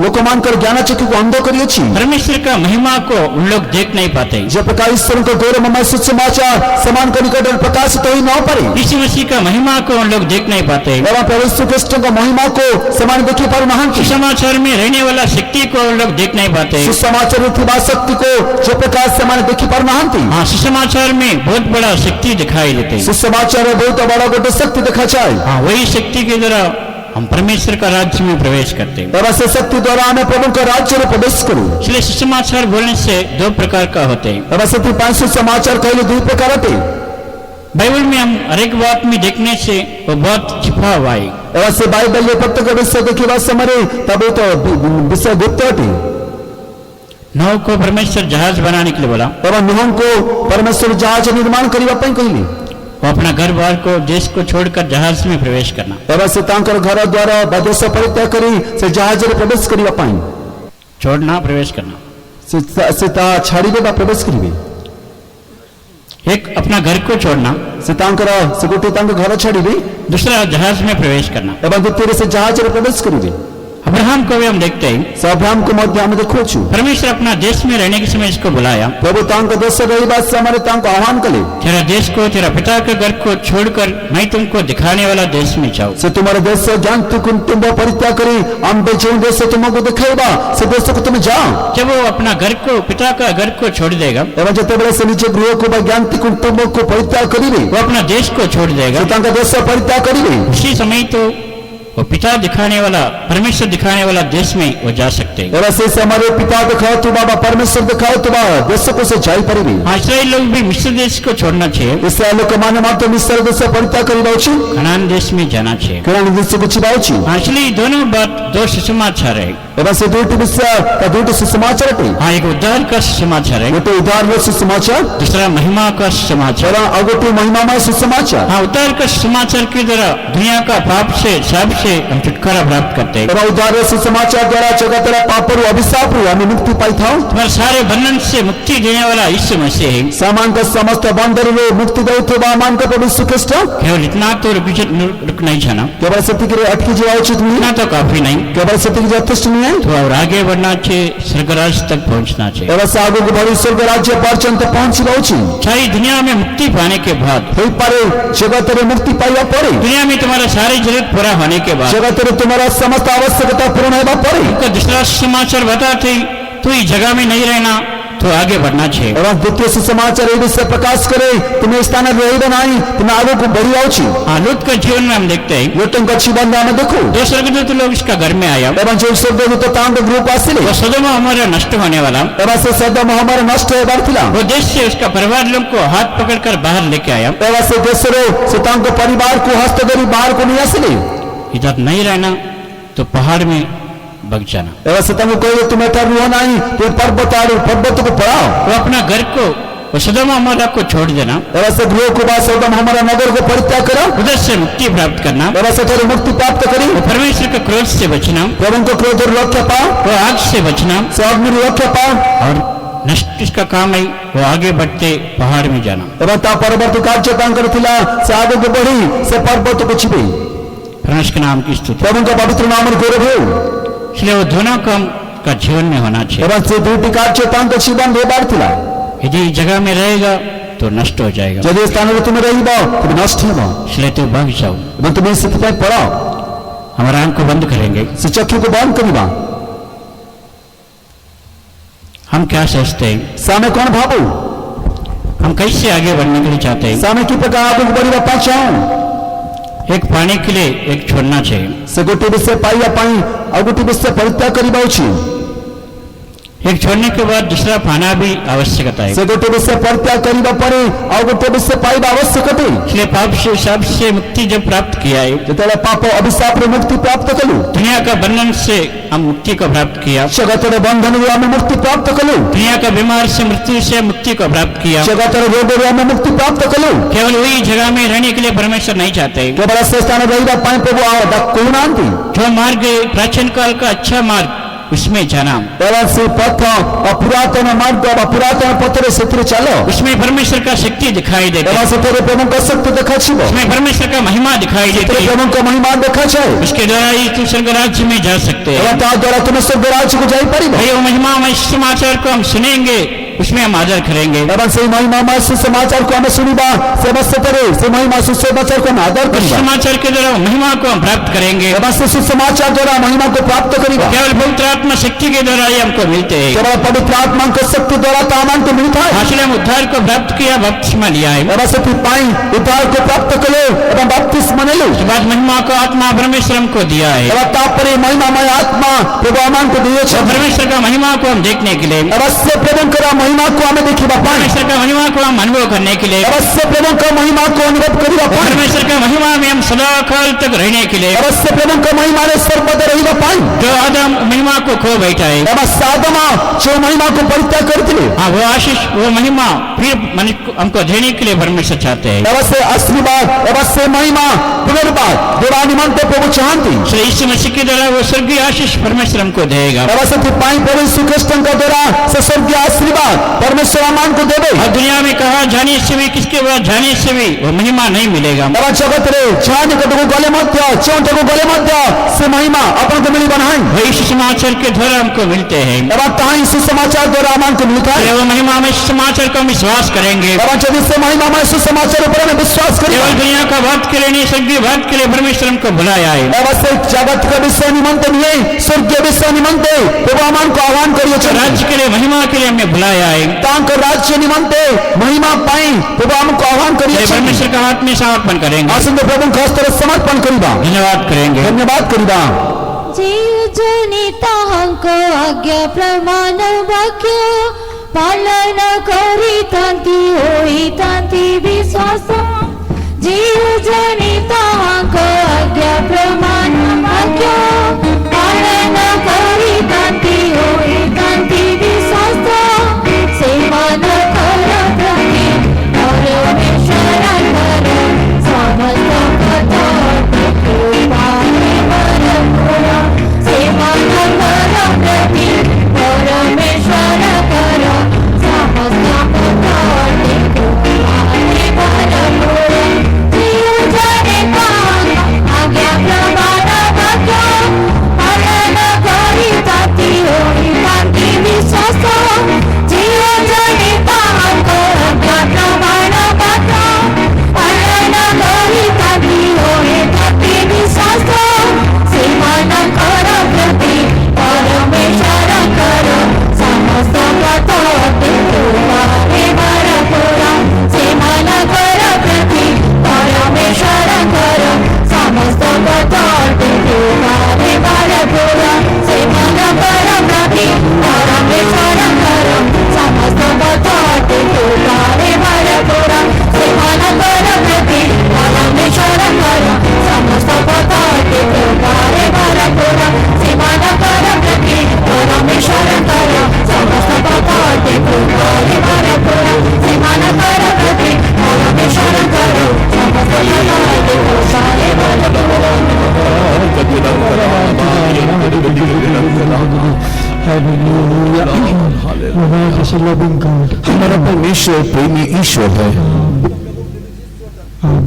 ଲୋକମାନଙ୍କର ଜ୍ଞାନ ଚକ୍ଷୁକୁ ଅନ୍ଧ କରିଅଛି। परमेश्वर का महिमा को उन लोग देख नहीं पाते। ଯେ ପ୍ରକାର ଈଶ୍ୱରଙ୍କ ଗୌରବମୟ ସୁସମାଚାର ସେମାନଙ୍କ ନିକଟରେ ପ୍ରକାଶିତ ହୋଇ ନପାରେ, यीशु मसीह का महिमा को उन लोग देख नहीं पाते। ଏବଂ ପ୍ରଭୁ ଯୀଶୁଖ୍ରୀଷ୍ଟଙ୍କ ମହିମାକୁ ସେମାନେ ଦେଖି ପାରୁନାହାନ୍ତି। सुसमाचार में रहने वाला शक्ति को उन लोग देख नहीं पाते। ସୁସମାଚାରରେ ଥିବା ଶକ୍ତିକୁ ଯେ ପ୍ରକାର ସେମାନେ ଦେଖି ପାରୁନାହାନ୍ତି। हाँ, सुसमाचार में बहुत बड़ा शक्ति दिखाई देते हैं। ସୁସମାଚାରରେ ବହୁତ ବଡ଼ ଗୋଟେ ଶକ୍ତି ଦେଖାଯାଏ। हाँ, वही शक्ति के द्वारा हम परमेश्वर का राज्य में प्रवेश करते हैं। ଏବଂ ସେ ଶକ୍ତି ଦ୍ୱାରା ଆମେ ପ୍ରଭୁଙ୍କ ରାଜ୍ୟରେ ପ୍ରବେଶ କରୁ। इसलिए सुसमाचार बोलने से दो प्रकार का होते हैं। ଏବଂ ସେଥିପାଇଁ ସୁସମାଚାର କହିଲେ ଦୁଇ ପ୍ରକାର ଅଟେ। बाइबल में हम हर एक बात में देखने से वो बहुत छिपा हुआ है। ଏବଂ ସେ ବାଇବଲରେ ପ୍ରତ୍ୟେକ ବିଷୟ ଦେଖିବା ସମୟରେ ତା ବହୁତ ବିଷୟ ଗୁପ୍ତ ଅଟେ। नूह को परमेश्वर जहाज बनाने के लिए बोला। ଏବଂ ନୋହଙ୍କୁ ପରମେଶ୍ୱର ଜାହାଜ ନିର୍ମାଣ କରିବା ପାଇଁ କହିଲେ। वो अपना घर बार को, देश को छोड़कर जहाज में प्रवेश करना। ଏବଂ ସେ ତାଙ୍କର ଘର ଦ୍ୱାର ବା ଦେଶ ପରିତ୍ୟାଗ କରି ସେ ଜାହାଜରେ ପ୍ରବେଶ କରିବା ପାଇଁ छोड़ना, प्रवेश करना। ସେ ତାହା ଛାଡ଼ିବେ ବା ପ୍ରବେଶ କରିବେ। एक अपना घर को छोड़ना, ସେ ତାଙ୍କର ସେ ଗୋଟିଏ ତାଙ୍କ ଘର ଛାଡ଼ିବେ दूसरा जहाज में प्रवेश करना। ଏବଂ ଦ୍ୱିତୀୟରେ ସେ ଜାହାଜରେ ପ୍ରବେଶ କରିବେ। अब्राहम को भी हम देखते हैं, ସେ ଅବ୍ରାହମକୁ ମଧ୍ୟ ଆମେ ଦେଖୁଅଛୁ। परमेश्वर अपना देश में रहने के समय इसको बुलाया, ପ୍ରଭୁ ତାଙ୍କ ଦେଶରେ ରହିବା ସମୟରେ ତାଙ୍କୁ ଆହ୍ୱାନ କଲେ, तेरा देश को, तेरा पिता के घर को छोड़कर मैं तुमको दिखाने वाला देश में जाओ। ସେ ତୁମର ଦେଶ ଜ୍ଞାତି କୁଟୁମ୍ବ ପରିତ୍ୟାଗ କରି ଆମ୍ଭେ ଯେଉଁ ଦେଶ ତୁମକୁ ଦେଖାଇବା ସେ ଦେଶକୁ ତୁମେ ଯାଅ। जब वो अपना घर को, पिता का घर को छोड़ देगा, ଏବଂ ଯେତେବେଳେ ସେ ନିଜ ଗୃହକୁ ବା ଜ୍ଞାତି କୁଟୁମ୍ବକୁ ପରିତ୍ୟାଗ କରିବେ, वो अपना देश को छोड़ देगा, ସେ ତାଙ୍କ ଦେଶ ପରିତ୍ୟାଗ କରିବେ, उसी समय तो वो पिता दिखाने वाला, परमेश्वर दिखाने वाला देश में वो जा सकते हैं। ଏବଂ ସେ ସମୟରେ ପିତା ଦେଖାଉଥିବା ବା ପରମେଶ୍ୱର ଦେଖାଉଥିବା ଦେଶକୁ ସେ ଯାଇପାରିବେ। हाँ, इसराइल लोग भी मिस्र देश को छोड़ना चाहिए, ଇସ୍ରାଏଲ ଲୋକମାନେ ମଧ୍ୟ ମିଶ୍ର ଦେଶ ପରିତ୍ୟାଗ କରିବା ଉଚିତ, कनान देश में जाना चाहिए। କେନାନ ଦେଶକୁ ଯିବା ଉଚିତ। हाँ, इसलिए दोनों बात, दो सुसमाचार है। ଏବଂ ସେ ଦୁଇଟି ବିଷୟ ବା ଦୁଇଟି ସୁସମାଚାର ଅଟେ। हाँ, एक उद्धार का सुसमाचार है, ଗୋଟେ ଉଦାହରଣ ସୁସମାଚାର दूसरा महिमा का सुसमाचार। ଏବଂ ଆଉ ଗୋଟେ ମହିମାମୟ ସୁସମାଚାର। हाँ, उद्धार का सुसमाचार के द्वारा दुनिया का पाप से, शाप से हम छुटकारा प्राप्त करते हैं। ଏବଂ ଉଦାହରଣ ସୁସମାଚାର ଦ୍ୱାରା ଜଗତର ପାପରୁ ଅଭିଶାପରୁ ଆମେ ମୁକ୍ତି ପାଇଥାଉ। तुम्हारे सारे बंधन से मुक्ति देने वाला यीशु मसीह है। ସେମାନଙ୍କ ସମସ୍ତ ବନ୍ଧନରୁ ମୁକ୍ତି ଦେଉଥିବା ଆମମାନଙ୍କ ପ୍ରଭୁ ଯୀଶୁ ଖ୍ରୀଷ୍ଟ केवल इतना तो रुक नहीं जाना, କେବଳ ସେତିକିରେ ଅଟକି ଯିବା ଉଚିତ ନୁହେଁ, इतना तो काफी नहीं, କେବଳ ସେତିକି ଯଥେଷ୍ଟ ନୁହେଁ। तो और आगे बढ़ना चाहिए, स्वर्गराज तक पहुंचना चाहिए। ଏବଂ ସେ ଆଗକୁ ବଢି ସ୍ୱର୍ଗ ରାଜ୍ୟ ପର୍ଯ୍ୟନ୍ତ ପହଞ୍ଚିବା ଉଚିତ। सारी दुनिया में मुक्ति पाने के बाद, ହୋଇପାରେ ଜଗତରେ ମୁକ୍ତି ପାଇବା ପରେ, दुनिया में तुम्हारा सारी जरूरत पूरा होने के बाद, ଜଗତରେ ତୁମର ସମସ୍ତ ଆବଶ୍ୟକତା ପୂରଣ ହେବା ପରେ तो दूसरा समाचार बताते तू इस जगह में नहीं रहना, तो आगे बढ़ना चाहिए। ଏବଂ ଦ୍ୱିତୀୟ ସୁସମାଚାର ଏ ବିଷୟ ପ୍ରକାଶ କରେ ତୁମେ ଏ ସ୍ଥାନରେ ରହିବ ନାହିଁ, ତୁମେ ଆଗକୁ ବଢିବା ଉଚିତ। हाँ, लूत का जीवन में हम देखते हैं, ଲୋକଙ୍କ ଜୀବନରେ ଆମେ ଦେଖୁ दो स्वर्गदूत लोग इसका घर में आया, ଏବଂ ଯେଉଁ ସ୍ୱର୍ଗଦୂତ ତାଙ୍କ ଗୃହକୁ ଆସିଲେ वो सदोम हमारा नष्ट होने वाला, ଏବଂ ସେ ସଦମ ହମାର ନଷ୍ଟ ହେବାର ଥିଲା। वो देश से उसका परिवार लोग को हाथ पकड़कर बाहर लेके आया। ଏବଂ ସେ ଦେଶରୁ ସେ ତାଙ୍କ ପରିବାରକୁ ହସ୍ତ ଧରି ବାହାରକୁ ନେଇ ଆସିଲେ इधर नहीं रहना तो पहाड़ में बग जाना। ଏବଂ ସେ ତାଙ୍କୁ କହିଲେ ତୁମେ ଏଠାରେ ରୁହ ନାହିଁ, ତୁମେ ପର୍ବତ ଆଡୁ ପର୍ବତକୁ ପଳାଅ। वो अपना घर को, वो सदोम हमारा को छोड़ देना, ଏବଂ ସେ ଗୃହକୁ ବା ସଦମ ହମାର ନଗରକୁ ପରିତ୍ୟାଗ କର उधर से मुक्ति प्राप्त करना, ଏବଂ ସେଠାରେ ମୁକ୍ତି ପ୍ରାପ୍ତ କରି वो परमेश्वर के क्रोध से बचना, ପ୍ରଭୁଙ୍କ କ୍ରୋଧରୁ ରକ୍ଷା ପାଅ, वो आग से बचना, ସେ ଅଗ୍ନିରୁ ରକ୍ଷା ପାଅ और नष्ट इसका काम है वो आगे बढ़ते पहाड़ में जाना। ଏବଂ ତା ପରବର୍ତ୍ତୀ କାର୍ଯ୍ୟ ତାଙ୍କର ଥିଲା ସେ ଆଗକୁ ବଢି ସେ ପର୍ବତକୁ ଯିବେ। परमेश्वर के नाम की स्तुति। ପ୍ରଭୁଙ୍କ ପବିତ୍ର ନାମରେ ଗୌରବ ହେଉ। इसलिए वो दोनों काम का जीवन में होना चाहिए। ଏବଂ ସେ ଦୁଇଟି କାର୍ଯ୍ୟ ତାଙ୍କ ଜୀବନରେ ହେବାର ଥିଲା। यदि इस जगह में रहेगा तो नष्ट हो जाएगा, ଯଦି ଏ ସ୍ଥାନରେ ତୁମେ ରହିବ ତୁମେ ନଷ୍ଟ ହେବ इसलिए तो भाग जाओ। ଏବଂ ତୁମେ ସେଥିପାଇଁ ପଳାଅ। हमारा आंख को बंद करेंगे। ସେ ଚକ୍ଷୁକୁ ବନ୍ଦ କରିବା। हम क्या सोचते हैं, ସେ ଆମେ କ'ଣ ଭାବୁ, हम कैसे आगे बढ़ने के लिए चाहते हैं। ସେ ଆମେ କି ପ୍ରକାର ଆଗକୁ ବଢିବା ପାଇଁ ଚାହୁଁ। एक पाने के लिए एक छोड़ना चाहिए, ସେ ଗୋଟେ ବିଷୟ ପାଇବା ପାଇଁ ଆଉ ଗୋଟେ ବିଷୟ ପରିତ୍ୟାଗ କରିବା ଉଚିତ। एक छोड़ने के बाद दूसरा पाना भी आवश्यकता है। ସେ ଗୋଟେ ବିଷୟ ପରିତ୍ୟାଗ କରିବା ପରେ ଆଉ ଗୋଟେ ବିଷୟ ପାଇବା ଆବଶ୍ୟକ ଅଟେ। इसलिए पाप से, शाप से मुक्ति जब प्राप्त किया है, ଯେତେବେଳେ ପାପ ଅଭିଶାପରୁ ମୁକ୍ତି ପ୍ରାପ୍ତ କଲୁ, दुनिया का बंधन से हम मुक्ति को प्राप्त किया, ଜଗତର ବନ୍ଧନରୁ ଆମେ ମୁକ୍ତି ପ୍ରାପ୍ତ କଲୁ, दुनिया का बीमार से, मृत्यु से मुक्ति को प्राप्त किया। ଜଗତର ରୋଗରୁ ଆମେ ମୁକ୍ତି ପ୍ରାପ୍ତ କଲୁ। केवल वही जगह में रहने के लिए परमेश्वर नहीं चाहते। କେବଳ ସେ ସ୍ଥାନରେ ରହିବା ପାଇଁ ପ୍ରଭୁ ଆଉ କହୁନାହାନ୍ତି। जो मार्ग प्राचीन काल का अच्छा मार्ग, उसमें जाना, ଏବଂ ସେ ପଥ ବା ପୁରାତନ ମାର୍ଗ ବା ପୁରାତନ ପଥରେ ସେଥିରେ ଚାଲ। उसमें परमेश्वर का शक्ति दिखाई देती ଏବଂ है, ସେଥିରେ ପ୍ରଭୁଙ୍କ ଶକ୍ତି ଦେଖାଯିବ, उसमें परमेश्वर का महिमा दिखाई देती ସେଥିରେ है। ପ୍ରଭୁଙ୍କ ମହିମା ଦେଖାଯାଏ उसके द्वारा ही तू स्वर्ग राज्य में जा सकते ଏବଂ हैं। ତା ଦ୍ୱାରା ତୁମେ ସ୍ୱର୍ଗ ରାଜ୍ୟକୁ ଯାଇପାରିବ। भाई, वो महिमा में समाचार को हम सुनेंगे, उसमें हम आदर करेंगे। ଏବଂ ସେଇ ମହିମାମୟ ସୁସମାଚାରକୁ ଆମେ ଶୁଣିବା, ସେ ଅବସରରେ ସେ ମହିମା ସୁସମାଚାରକୁ ଆମେ ଆଦର उस କରିବା समाचार के द्वारा महिमा को हम प्राप्त करेंगे। ଏବଂ ସେ ସୁସମାଚାର ଦ୍ୱାରା ମହିମାକୁ ପ୍ରାପ୍ତ କରିବା। केवल पवित्र आत्मा शक्ति के द्वारा ही हमको मिलते हैं। କେବଳ ପବିତ୍ର ଆତ୍ମାଙ୍କ ଶକ୍ତି ଦ୍ୱାରା ତା ଆମମାନଙ୍କୁ ମିଳିଥାଏ इसलिए हम उद्धार को प्राप्त किया, बपतिस्मा लिया है। ଏବଂ ସେଥିପାଇଁ ଉଦ୍ଧାରକୁ ପ୍ରାପ୍ତ କଲେ ଏବଂ ବାପ୍ତିସ୍ମ ନେଲେ उसके बाद महिमा को आत्मा परमेश्वर हमको दिया है। ଏବଂ ତାପରେ ମହିମାମୟ ଆତ୍ମା ପ୍ରଭୁ ଆମମାନଙ୍କୁ तो ଦେଇଅଛନ୍ତି। परमेश्वर का महिमा को हम देखने के लिए, ଅବଶ୍ୟ ପ୍ରଭୁଙ୍କର ମହିମାକୁ ଆମେ ଦେଖିବା ପାଇଁ, परमेश्वर का महिमा को हम अनुभव करने के लिए, ଅବଶ୍ୟ प्रभुଙ୍କ ମହିମାକୁ ଅନୁଭବ କରିବା ପାଇଁ, परमेश्वर का महिमा में हम सदा काल तक रहने के लिए, ଅବଶ୍ୟ ପ୍ରଭୁଙ୍କ ମହିମାରେ ସର୍ବଦା ରହିବା ପାଇଁ। जो आदम महिमा को खो बैठा है, ଅବଶ୍ୟ ଆଦମ ଯେଉଁ ମହିମାକୁ ପରିତ୍ୟାଗ କରିଥିଲେ, हाँ, वो आशीष, वो महिमा फिर मनुष्य को हमको देने के लिए परमेश्वर चाहते हैं। ଅବଶ୍ୟ ଆଶୀର୍ବାଦ, ଅବଶ୍ୟ ମହିମା ପୁନର୍ବାଦ ଦେବା ନିମନ୍ତେ ପ୍ରଭୁ ଚାହାନ୍ତି। इसलिए यीशु मसीह के द्वारा वो स्वर्गीय आशीष परमेश्वर हमको देगा। ଅବଶ୍ୟ ସେଥିପାଇଁ ପ୍ରଭୁ ଶ୍ରୀକୃଷ୍ଣଙ୍କ ଦ୍ୱାରା ସେ ସ୍ୱର୍ଗୀୟ ଆଶୀର୍ବାଦ ପରମେଶ୍ୱର ଆମମାନଙ୍କୁ ଦେବେ। और दुनिया में कहा जाने से भी, किसके बाद जाने से भी वो महिमा नहीं मिलेगा। ଏବଂ ଜଗତରେ ଯାହା ନିକଟକୁ ଗଲେ ମଧ୍ୟ, ଯେଉଁଠାକୁ ଗଲେ ମଧ୍ୟ ସେ ମହିମା ଆପଣଙ୍କୁ ମିଳିବ ନାହିଁ। वो सुसमाचार के द्वारा हमको मिलते हैं। एवं ताई सुसमाचार द्वारा आमान को मिलता है। केवल महिमा में समाचार को हम विश्वास करेंगे। एवं जब इससे महिमा में सुसमाचार पर हमें विश्वास केवल करें। दुनिया का बात के लिए नहीं, स्वर्गीय बात के लिए परमेश्वर हमको बुलाया है। एवं से जगत का विषय निमंत नहीं, स्वर्गीय विषय निमंत प्रभु आमान को आह्वान करिए। राज्य के लिए, महिमा के लिए हमें बुलाया है। तांक राज्य निमंत महिमा पाई प्रभु हमको आह्वान करिए। परमेश्वर का हाथ में समर्पण करेंगे। आसंद प्रभु खास तरह समर्पण करिबा। धन्यवाद करेंगे। धन्यवाद करिबा। जनिता हमको आज्ञा प्रमाण वाक्य पालन करी तांती होई तांती विश्वास। जीव जनिता हमको आज्ञा प्रमाण वाक्य पालन करी तांती होई तांती विश्वास। सेवन कर प्रति परमेश्वर कर समस्त कथा कृपाने भरपूर। सेवन कर प्रति परमेश्वर कर समस्त कथा कृपाने भरपूर। जीव जनिता आज्ञा प्रमाण वाक्य पालन करी तांती होई तांती विश्वास। जीव जनिता आज्ञा प्रमाण वाक्य पालन करी तांती होई तांती विश्वास। सेवन कर प्रति परमेश्वर कर समस्त कथा कृपाने भरपूर। सेवन कर प्रति परमेश्वर कर समस्त कथा कृपाने भरपूर। सेवन कर प्रति परमेश्वर कर समस्त कथा कृपाने भरपूर। सेवन कर प्रति परमेश्वर कर समस्त कथा कृपाने भरपूर। सेवन कर प्रति परमेश्वर कर समस्त कथा कृपाने भरपूर। सेवन कर प्रति परमेश्वर कर समस्त कथा हमारा परमेश्वर प्रेमी ईश्वर है।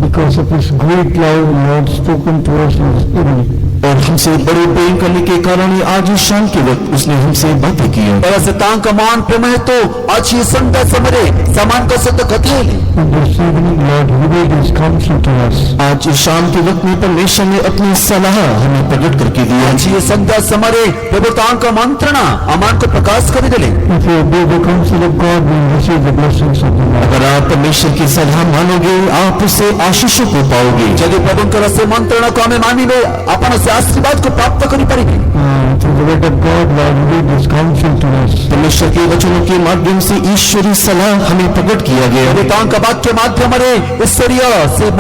Because of His great love, Lord spoken to us in His evening. और हमसे बड़े प्रेम करने के कारण आज इस शाम के वक्त उसने हमसे बातें की है। और ऐसे तांग का मान प्रेम है तो आज ये संता समरे समान का सत्य कथे ले। And this evening, Lord revealed His counsel to us. आज इस शाम के वक्त में परमेश्वर ने अपनी सलाह हमें प्रकट करके दी। आज ये संता समरे प्रभु तांग का मंत्रणा अमान को प्रकाश कर दे। If you obey the counsel of God, we will receive the blessings of the Lord. अगर आप परमेश्वर की सलाह मानोगे आप उससे आशीषों को पाओगे। यदि प्रभु का रस मंत्रणा को हमें मानिबे अपन से आशीर्वाद को प्राप्त करी पाएंगे। Through the word of God, Lord revealed His counsel to us. परमेश्वर के वचनों के माध्यम से ईश्वरीय सलाह हमें प्रकट किया गया। पिताओं का वाक्य के माध्यम रे ईश्वरीय से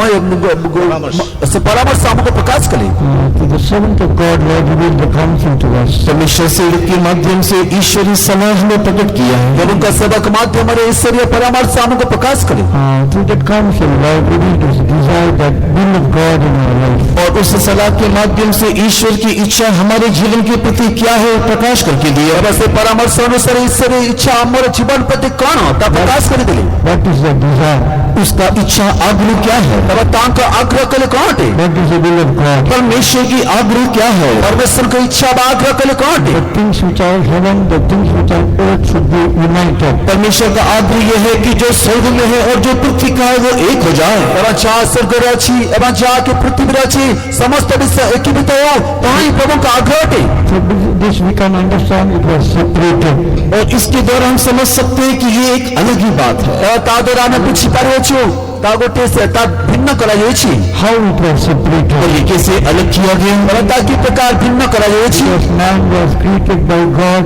परामर्श हमको प्रकाश करे। To the servant of God, Lord revealed the counsel to us. परमेश्वर सेवक के माध्यम से ईश्वरीय सलाह हमें प्रकट किया है। जब उनका सेवक माध्यम रे ईश्वरीय परामर्श हमको प्रकाश करे। Through that counsel, Lord revealed His desire, that will of God in our life. और उस सलाह के माध्यम से ईश्वर की इच्छा हमारे जीवन के प्रति क्या है प्रकाश करके दिया। और ऐसे परामर्श अनुसार ईश्वरीय इच्छा हमारे जीवन प्रति कौन होता प्रकाश कर दिले। What is the desire? उसका इच्छा आग्रह क्या है? तब तांग का आग्रह के लिए कौन है? What is the will of God? परमेश्वर की आग्रह क्या है? परमेश्वर की इच्छा आग्रह के लिए कौन है? The things which are heaven, the things which are earth should be united. परमेश्वर का आग्रह यह है कि जो स्वर्ग में है और जो पृथ्वी का है वो एक हो जाए। एवं जहाँ स्वर्ग रची एवं जहाँ के पृथ्वी रची समस्त विषय एकीभूत हो वहीं प्रभु का आग्रह है। So this we can understand it was separated. और इसके द्वारा हम समझ सकते हैं कि ये एक अलग ही बात है। तादोरा में पिछी पारे छु तागोटे से ता भिन्न करा जायछि। How it was separated? और ये कैसे अलग किया गया? परंतु की प्रकार भिन्न करा जायछि। Because man was created by God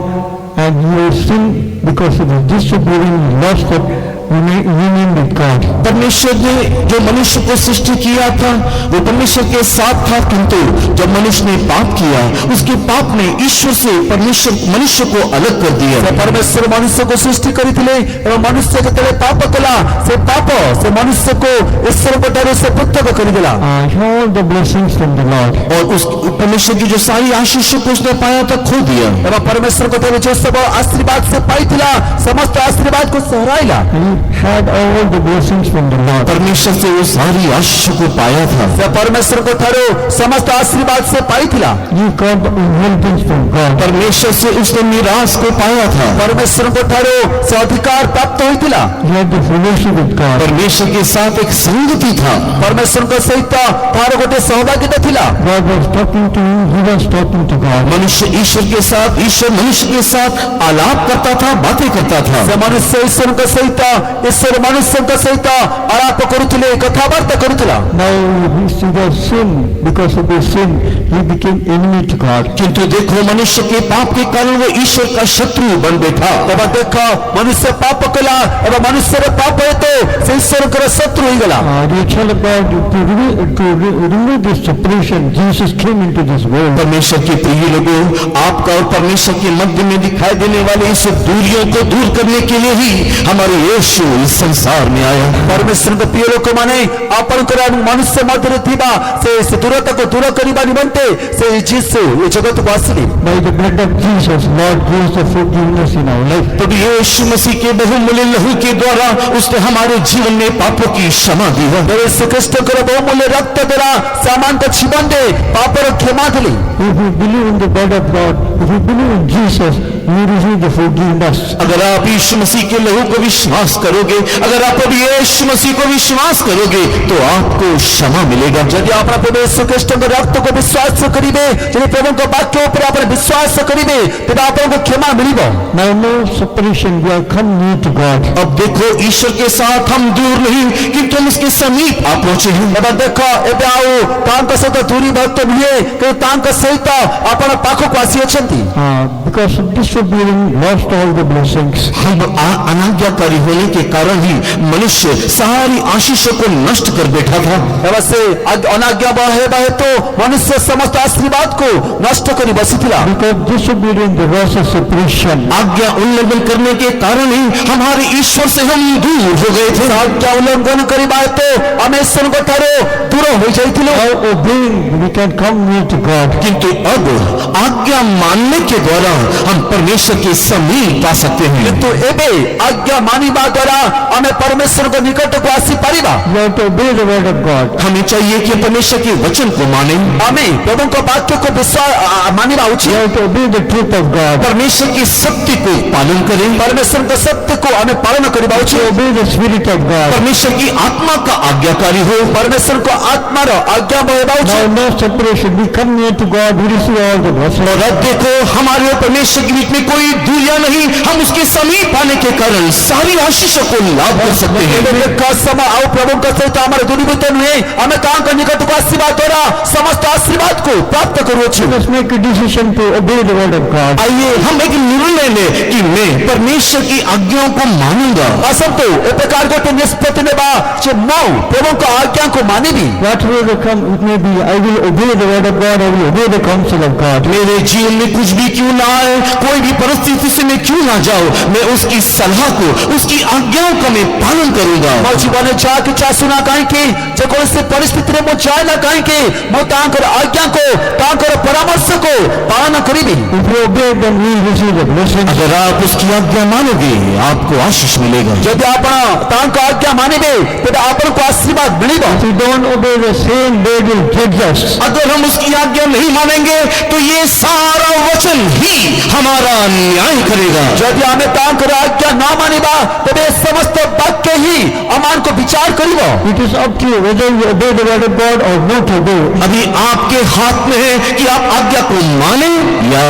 and he was sinned because of his disobedience, he lost that union with God. परमेश्वर ने जो मनुष्य को सृष्टि किया था वो परमेश्वर के साथ था, किंतु जब मनुष्य ने पाप किया उसके पाप ने ईश्वर से परमेश्वर मनुष्य को अलग कर दिया। परमेश्वर मनुष्य को सृष्टि करिथिले एवं मनुष्य जतले पाप कला से पाप से मनुष्य को ईश्वर को से पृथक कर दिला। All the blessings from the Lord. और उस परमेश्वर की जो सारी आशीषों को उसने पाया था खो दिया। एवं परमेश्वर को जो सब आशीर्वाद से पाई थिला समस्त आशीर्वाद को सहराइला। had all the blessings from the Lord. परमेश्वर से वो सारी आशीष को पाया था। से परमेश्वर को थारो समस्त आशीर्वाद से पाई थिला। He got the inheritance from God. परमेश्वर से उसने मिरास को पाया था। परमेश्वर को थारो से अधिकार प्राप्त हुई थिला। He had the fellowship with God. परमेश्वर के साथ एक संगति था। परमेश्वर को सहित थारो गोटे सहभागिता थिला। God was talking to him, he was talking to God. मनुष्य ईश्वर के साथ, ईश्वर मनुष्य के साथ आलाप करता था, बातें करता था। से मनुष्य ईश्वर को सहित, ईश्वर मनुष्य को सहित आलाप करुथिले, कथावार्ता करुथिला। Now he see the sin, because of the sin, he became enemy to God. किंतु देखो मनुष्य के पाप के कारण वो ईश्वर का शत्रु बन बैठा। तब देखो मनुष्य पाप कला एवं मनुष्य रे पाप है तो से ईश्वर को शत्रु हो गला। The child of God, to remove this separation, Jesus came into this world. परमेश्वर के प्रिय लोगों, आपका और परमेश्वर के मध्य में दिखाई देने वाले इस दूरियों को दूर करने के लिए ही हमारे यीशु इस संसार में आया। परमेश्वर को प्रिय लोक माने आपन को मनुष्य मध्य रे थिबा से दूरता को दूर करिबा निमंते से यीशु ये जगत को आसिली। By the blood of Jesus, Lord gives the forgiveness in our life. तो यीशु मसीह के बहुमूल्य लहू के द्वारा उसने हमारे जीवन में पापों की क्षमा दी है। यीशु क्रिस्ट को बहुमूल्य रक्त द्वारा सामान का जीवन दे पापों की क्षमा दिली। If you believe in the blood of God, if you believe in Jesus, you receive the forgiveness. अगर आप यीशु मसीह के लहू को विश्वास करोगे, अगर आप अब यीशु मसीह को विश्वास करोगे तो आपको क्षमा मिलेगा। यदि आप प्रभु यीशु क्रिस्ट के रक्त को विश्वास करिबे, यदि प्रभु के वाक्य ऊपर आप विश्वास करिबे, तब आपको क्षमा मिलिबो। Now no separation, we have come near to God. अब देखो ईश्वर के साथ हम दूर नहीं किंतु हम उसके समीप आप पहुंचे हैं। तब देखो एबे आओ तांक सहित दूरी भक्त हुए कि तांक सहित आपण पाखो को आसी अछंती। Because of disobedience, lost all the blessings. हम अनाज्ञाकारी होने के कारण ही मनुष्य सारी आशीषों को नष्ट कर बैठा था। से अनाज्ञा बहे तो मनुष्य समस्त आशीर्वाद को नष्ट करी बसिथिला। Because disobedience, there was a separation. आज्ञा उल्लंघन करने के कारण ही हमारे ईश्वर से हम दूर हो गए थे। आज्ञा उल्लंघन करिबा तो हम ईश्वर को ठारो दूर हो जाइथिलो। Now obeying, we can come near to God. किंतु अब आज्ञा मानने के द्वारा हम परमेश्वर के समीप आ सकते हैं। तो एबे आज्ञा मानिबा द्वारा हमें परमेश्वर को निकट को आसी परिबा। We have to obey the word of God. हमें चाहिए कि परमेश्वर के वचन को माने। हमें प्रभु को वाक्य को विश्वास मानिबा We उचित। have to obey the truth of God. परमेश्वर के सत्य को पालन करें। परमेश्वर के सत्य को हमें पालन करिबा To उचित। obey the Spirit of God. परमेश्वर की आत्मा का आज्ञाकारी हो। परमेश्वर को आत्मा रो आज्ञा बहेबा Now उचित। no separation, we come near to God, we receive all the blessings. और अब देखो हमारे और परमेश्वर के बीच में कोई दूरियां नहीं, हम उसके समीप आने के कारण सारी आशीषों को लाभ कर सकते हैं। एबे का समय आओ प्रभु का सहित हमारे दूरीभूत हुए हमें तांक का निकट को आशीर्वाद द्वारा समस्त आशीर्वाद को प्राप्त करो छी। Let us make a decision to obey the word of God. आइए हम एक निर्णय लें कि मैं परमेश्वर की आज्ञाओं को मानूंगा। असंतो ए प्रकार को निष्पत्ति ने बा जे मौ प्रभु का आज्ञा को मानेगी। Whatever will come, it may be, I will obey the word of God, I will obey the counsel of God. मेरे जीवन में कुछ भी क्यों ना आए, कोई भी परिस्थिति से मैं क्यों ना जाऊं, मैं उसकी सलाह को, उसकी आज्ञाओं का मैं पालन करूंगा। मो जीवन जा के चा सुना काहे कि जे कोई से परिस्थिति रे मो जाय ना काहे कि मो तांकर आज्ञा को तांकर परामर्श को पालन करिबी। If you obey, then we will receive the blessings. अगर आप उसकी आज्ञा मानोगे आपको आशीष मिलेगा। यदि आपण तांक आज्ञा मानिबे तो आपण को आशीर्वाद मिलिबो। If we don't obey the same, they will judge us. अगर हम उसकी आज्ञा नहीं मानेंगे तो ये सारा वचन ही हमारा न्याय करेगा। यदि हमें तांकर आज्ञा ना मानिबा तबे समस्त वाक्य ही अमान को विचार करिबो। It is up to you whether you obey the word of God or not obey. अभी आपके हाथ में है कि आप आज्ञा को माने या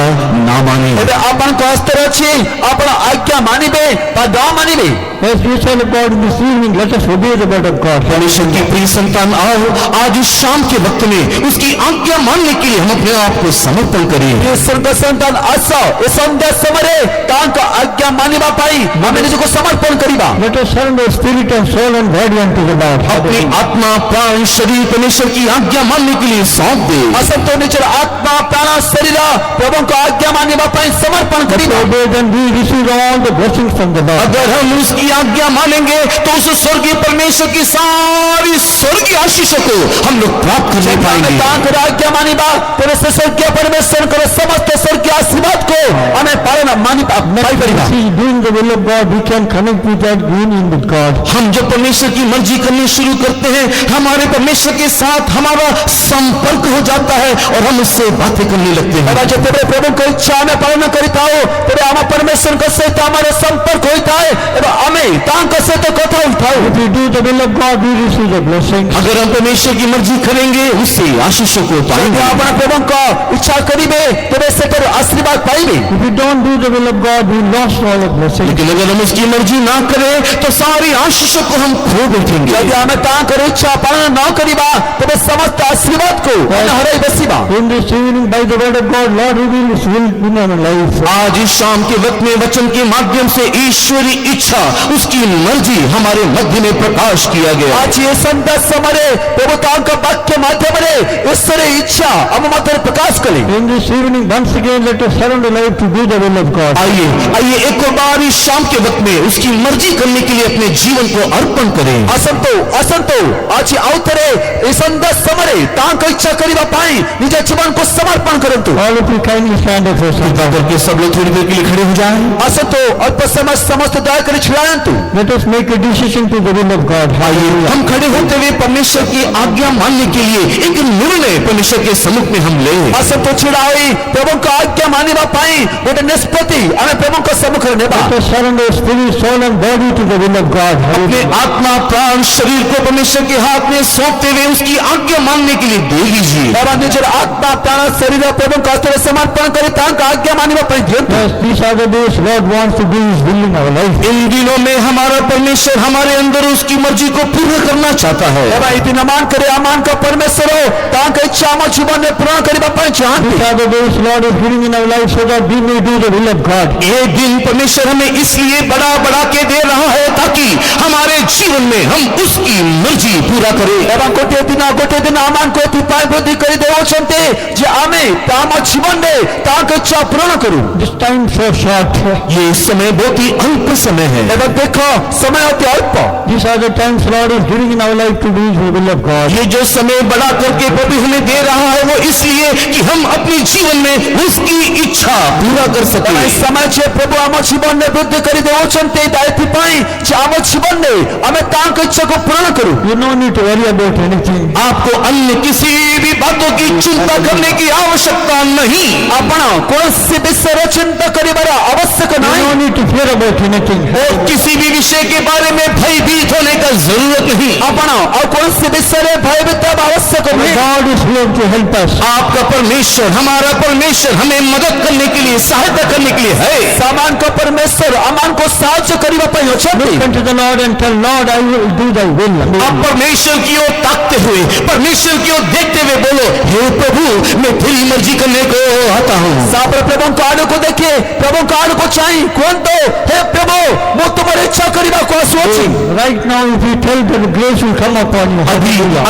ना माने। एबे आपण को हस्ते अछि आपण आज्ञा मानिबे बा ना मानिबे। As we shall God in this evening, let us obey the word of God. परमेश्वर की प्रिय संतान आओ आज इस शाम के वक्त में उसकी आज्ञा मानने के लिए हम अपने आप को समर्पण करें। ईश्वर का संतान आसा ए संध्या समय तांक आज्ञा मानिबा पाई हमें निजको समर्पण करिबा। Let us surrender spirit and soul and body unto the Lord. अपनी आत्मा प्राण शरीर परमेश्वर की आज्ञा मानने के लिए सौंप दे। असंतो निचर आत्मा प्राण शरीर प्रभु को आज्ञा मानिबा पाई समर्पण करिबा। Obey, then we receive all the blessings from the Lord. अगर हम उसकी आज्ञा मानेंगे तो उस स्वर्गीय परमेश्वर की सारी स्वर्गीय आशीषों को हम लोग प्राप्त कर पाएंगे। तांकर आज्ञा मानिबा तेरे से स्वर्गीय परमेश्वर को समस्त स्वर्गीय आशीर्वाद को हमें पालन मानिबा पाई परिबा। See, doing the will of God, we can connect with that union with God. हम जब परमेश्वर की मर्जी करनी शुरू करते हैं, हमारे परमेश्वर के साथ हमारा संपर्क हो जाता है और हम उससे बातें करने लगते हैं। ଯେତେବେଳେ ପ୍ରଭୁଙ୍କ ଇଚ୍ଛା ଆମେ ପାଳନ କରିଥାଉ ତେବେ ଆମ ପରମେଶ୍ୱରଙ୍କ ସହିତ ଆମର ସମ୍ପର୍କ ହୋଇଥାଏ ଏବଂ ଆମେ ତାଙ୍କ ସହିତ କଥା ହୋଇଥାଉ। If we do the will of God, we receive the blessing. अगर हम परमेश्वर की मर्जी करेंगे, उससे आशीषों को ଯଦି पाएंगे। ଆପଣ ପ୍ରଭୁଙ୍କ ଇଚ୍ଛା କରିବେ ତେବେ ସେଠାରୁ ଆଶୀର୍ବାଦ ପାଇବେ। If we don't do the will of God, we lost all the blessing. लेकिन अगर हम उसकी मर्जी ना करें तो सारी आशीषों को हम खो बैठेंगे। ଯଦି ଆମେ ତାଙ୍କର ଇଚ୍ଛା ପାଳନ ନ କରିବା ତେବେ ସମସ୍ତ ଆଶୀର୍ବାଦକୁ ଆମେ ହରାଇ ବସିବା। In this evening, by the word of God, Lord reveal His will in our life. आज इस शाम के वक्त में वचन के माध्यम से ईश्वरी इच्छा, उसकी मर्जी हमारे मध्य में प्रकाश किया गया। ଆଜି ଏ ସନ୍ଧ୍ୟା ସମୟରେ ପ୍ରଭୁ ତାଙ୍କ ବାକ୍ୟ ମାଧ୍ୟମରେ ଈଶ୍ୱର ଇଚ୍ଛା ଆମ ମଧ୍ୟରେ ପ୍ରକାଶ କଲେ। In this evening, once again, let us surrender life to do the will of God. आइए एक और बार इस शाम के वक्त में उसकी मर्जी करने के लिए अपने जीवन को अर्पण करें। ଆସନ୍ତୁ ଆଜି ଆଉ ଥରେ ଏ ସନ୍ଧ୍ୟା ସମୟରେ ତାଙ୍କ ଇଚ୍ଛା କରିବା ପାଇଁ ନିଜ ଜୀବନକୁ ସମର୍ପଣ କରନ୍ତୁ। All of you kindly stand up for some कृपा करके सब लोग थोड़ी देर के लिए खड़े हो जाएं। ଆସନ୍ତୁ ଅଳ୍ପ ସମୟ ସମସ୍ତେ ଦୟାକରି ଛିଡ଼ା ହୁଅନ୍ତୁ। Let us make a decision to the will of God. आइए हम खड़े होते हुए परमेश्वर की आज्ञा मानने के लिए एक निर्णय परमेश्वर के सम्मुख में हम लें। ଆସନ୍ତୁ ଛିଡ଼ା ହୋଇ ପ୍ରଭୁଙ୍କ ଆଜ୍ଞା ମାନିବା ପାଇଁ ଗୋଟେ ନିଷ୍ପତ୍ତି ଆମେ ପ୍ରଭୁଙ୍କ ସମ୍ମୁଖରେ ନେବା। Let us surrender spirit, soul and body to the will of God. अपने आत्मा प्राण शरीर को परमेश्वर के हाथ में सौंपते हुए उसकी आज्ञा मानने के लिए दे दीजिए। ଏବଂ ନିଜର ଆତ୍ମା ପ୍ରାଣ ଶରୀର ପ୍ରଭୁଙ୍କ ହସ୍ତରେ ସମର୍ପଣ କରି ତାଙ୍କ ଆଜ୍ଞା ମାନିବା ପାଇଁ ଦିଅନ୍ତୁ। Yes, these are the days Lord wants to do His will in our life. इन दिनों में हमारा परमेश्वर हमारे अंदर उसकी मर्जी को पूरा करना चाहता है। ଏବଂ ଏହି ଦିନ ମାନଙ୍କରେ ଆମମାନଙ୍କ ପରମେଶ୍ୱର ତାଙ୍କ ଇଚ୍ଛା ଆମ ଜୀବନରେ ପୂରଣ କରିବା ପାଇଁ ଚାହାନ୍ତି। These are the days Lord is giving in our life so that we may do the will of God. ये दिन परमेश्वर हमें इसलिए बढ़ा के दे रहा है ताकि हमारे जीवन में हम उसकी मर्जी पूरा करें। ଏବଂ ଗୋଟିଏ ଦିନ ଆମମାନଙ୍କୁ ଏଥିପାଇଁ ବୃଦ୍ଧି କରି ଦେଉଛନ୍ତି ଯେ ଆମେ ଆମ ଜୀବନରେ ତାଙ୍କ ଇଚ୍ଛା ପୂରଣ କରୁ। This time so short. ये समय बहुत ही अल्प समय है। ଏବଂ ଦେଖ ସମୟ ଅତି ଅଳ୍ପ। These are the times Lord is giving in our life to do the will of God. ये जो समय बढ़ा करके प्रभु हमें दे रहा है वो इसलिए कि हम अपने जीवन में उसकी इच्छा पूरा कर सकें। ଏହି ସମୟ ଯେ ପ୍ରଭୁ ଆମ ଜୀବନରେ ବୃଦ୍ଧି କରି ଦେଉଛନ୍ତି ତା ଏଥିପାଇଁ ଯେ ଆମ ଜୀବନରେ ଆମେ ତାଙ୍କ ଇଚ୍ଛାକୁ ପୂରଣ କରୁ। You no need to worry about anything. आपको अन्य किसी भी बातों की चिंता करने की आवश्यकता नहीं। ଆପଣ କୌଣସି ବିଷୟରେ ଚିନ୍ତା କରିବାର ଆବଶ୍ୟକ You ନାହିଁ। no need to fear about anything. और किसी भी विषय के बारे में भयभीत होने का जरूरत नहीं। ଆପଣ ଆଉ କୌଣସି ବିଷୟରେ ଭୟଭୀତ ହେବା ଆବଶ୍ୟକ ନୁହେଁ। God is here to help us. आपका परमेश्वर हमारा परमेश्वर हमें मदद करने के लिए सहायता करने के लिए है। ସମାନଙ୍କ ପରମେଶ୍ୱର ଆମମାନଙ୍କୁ ସାହାଯ୍ୟ କରିବା ପାଇଁ ଅଛନ୍ତି। Look unto the Lord and tell, Lord, I will do thy will. आप परमेश्वर की ओर ताकते हुए परमेश्वर की ओर देखते हुए बोलो, हे प्रभु मैं तेरी मर्जी करने को आता हूँ। ସାପରେ ପ୍ରଭୁଙ୍କ ଆଡ଼କୁ ଦେଖି ପ୍ରଭୁଙ୍କ ଆଡ଼କୁ ଚାହିଁ କୁହନ୍ତୁ, ହେ ପ୍ରଭୁ ମୁଁ ତୁମର ଇଚ୍ଛା କରିବାକୁ ଆସୁଅଛି। Right now, if you tell that grace will come upon you.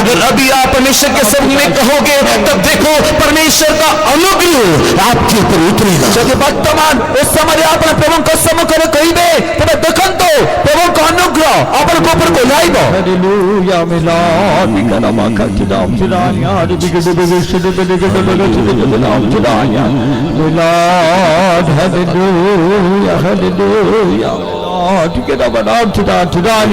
अगर अभी आप परमेश्वर के सम्मुख में कहोगे तब देखो परमेश्वर का अनुग्रह आपके ऊपर उतरेगा। ଯଦି ବର୍ତ୍ତମାନ ଏ ସମୟରେ ଆପଣ ପ୍ରଭୁଙ୍କ ସମ୍ମୁଖରେ କହିବେ ତେବେ ଦେଖନ୍ତୁ ପ୍ରଭୁଙ୍କ ଅନୁଗ୍ରହ ଆପଣଙ୍କ ଉପରକୁ ଓହ୍ଲାଇବ। Hallelujah, my Lord. We can have a kingdom to the Lord. We can do the wish to the Lord. My Lord, hallelujah, hallelujah. Lord, we can have a Lord to the Lord.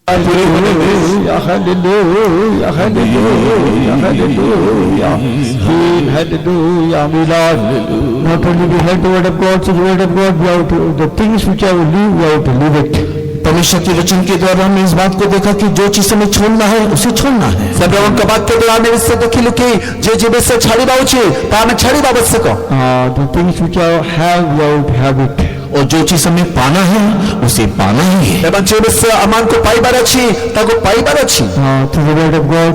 Hallelujah, hallelujah, hallelujah, hallelujah. Hallelujah, my Lord. Not only we have the word of God, so the word of God, we have to, the things which I will leave, we have to leave it. परमेश्वर के वचन के द्वारा हमने इस बात को देखा कि जो चीज हमें छोड़ना है उसे छोड़ना है। ସେ ପ୍ରଭୁଙ୍କ ବାକ୍ୟ ଦ୍ୱାରା ଆମେ ବିଷୟ ଦେଖିଲୁ କି ଯେ ବିଷୟ ଛାଡ଼ିବା ଉଚିତ ତାହା ଆମେ ଛାଡ଼ିବା ଆବଶ୍ୟକ। The things which I have, we have to have it. और जो चीज हमें पाना है उसे पाना ही है। ଏବଂ ଯେ ବିଷୟ ଆମମାନଙ୍କୁ ପାଇବାର ଅଛି ତାକୁ ପାଇବାର ଅଛି। To the word of God,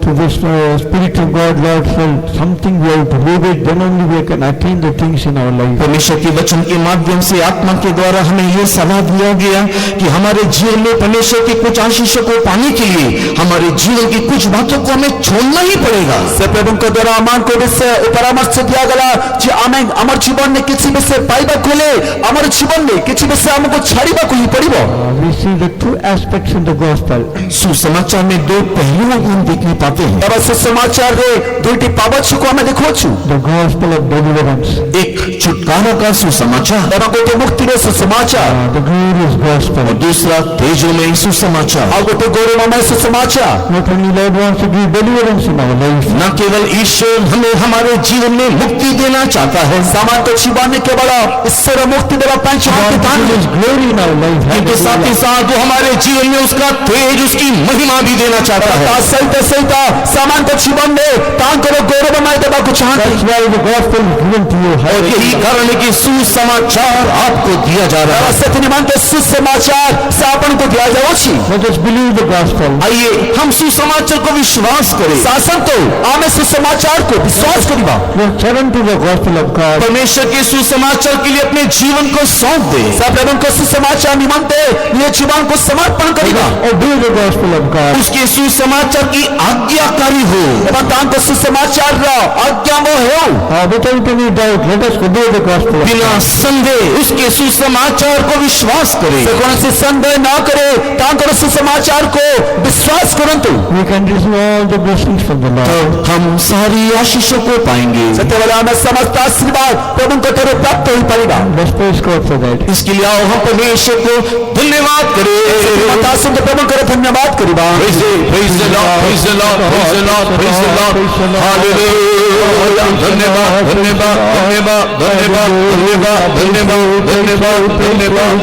to this Spirit of God, Lord, said something we have to leave it, then only we can attain the things in our life. परमेश्वर के वचन के माध्यम से आत्मा के द्वारा हमें यह सलाह दिया गया कि हमारे जीवन में परमेश्वर की कुछ आशीषों को पाने के लिए हमारे जीवन की कुछ बातों को हमें छोड़ना ही पड़ेगा। ସେ ପ୍ରଭୁଙ୍କ ଦ୍ୱାରା ଆମମାନଙ୍କୁ ବିଷୟ ପରାମର୍ଶ ଦିଆଗଲା ଯେ ଆମେ ଆମର ଜୀବନରେ କିଛି ବିଷୟ ପାଇବାକୁ ହେଲେ ଆମର ଜୀବନରେ କିଛି ବିଷୟ ଆମକୁ ଛାଡ଼ିବାକୁ ହିଁ ପଡ଼ିବ। We see the two aspects in the gospel. सुसमाचार में दो पहलुओं को हम देखने पाते दिखाते हैं। अब सुसमाचार रे दुईटी पावछ को हमें देखोछु the gospel of deliverance, एक छुटकारा का सुसमाचार और गोटे मुक्ति रे सुसमाचार, the glorious gospel. और दूसरा तेजोमय सुसमाचार। और गोटे गौरवमय सुसमाचार। Not only Lord wants to give deliverance in our life, न केवल ईश्वर हमें हमारे जीवन में मुक्ति देना चाहता है, सामान तो जीवन के बड़ा ईश्वर मुक्ति देवा God चाहते gives His glory in our life. किंतु साथ ही साथ वो हमारे जीवन में उसका तेज, उसकी महिमा भी देना चाहता है। सहित सहित सामान तो जीवन में तांकर गौरवमय देवा को चाहते। That's why the gospel is given to you. और यही कारण है कि सुसमाचार आपको दिया जा रहा है। सत्य निमंत सुसमाचार से आपन को दिया जाओ छी। Let us believe the gospel. आइए हम सुसमाचार को विश्वास करें। शासन तो आमे सुसमाचार को विश्वास करिबा। We are servant to the gospel of God. परमेश्वर के सुसमाचार के लिए अपने जीवन को सौंप दे। सब एवं को सुसमाचार निमंत ये जीवन को समर्पण करिबा। Obey the gospel of God. उसके सुसमाचार की आज्ञाकारी हो। एवं तां को सुसमाचार रा आज्ञा मो हो। Without any doubt, let us obey the gospel of बिना God. संदेह उसके सुसमाचार को विश्वास करें। से कौन सी संदेह ना करे तां को सुसमाचार को विश्वास करंतु। We can receive all the blessings from the तो Lord. हम सारी आशीषों को पाएंगे। सत्य वाला हमें समस्त आशीर्वाद प्रभु को तेरे प्राप्त हो पाएगा। Let's praise God for that. इसके लिए आओ हम परमेश्वर को धन्यवाद करें। माता सुन प्रभु को धन्यवाद करिबा। Praise the Lord, praise the Lord, praise the Lord, praise the Lord, Hallelujah. धन्यवाद, धन्यवाद, धन्यवाद, धन्यवाद, धन्यवाद, धन्यवाद, धन्यवाद, धन्यवाद।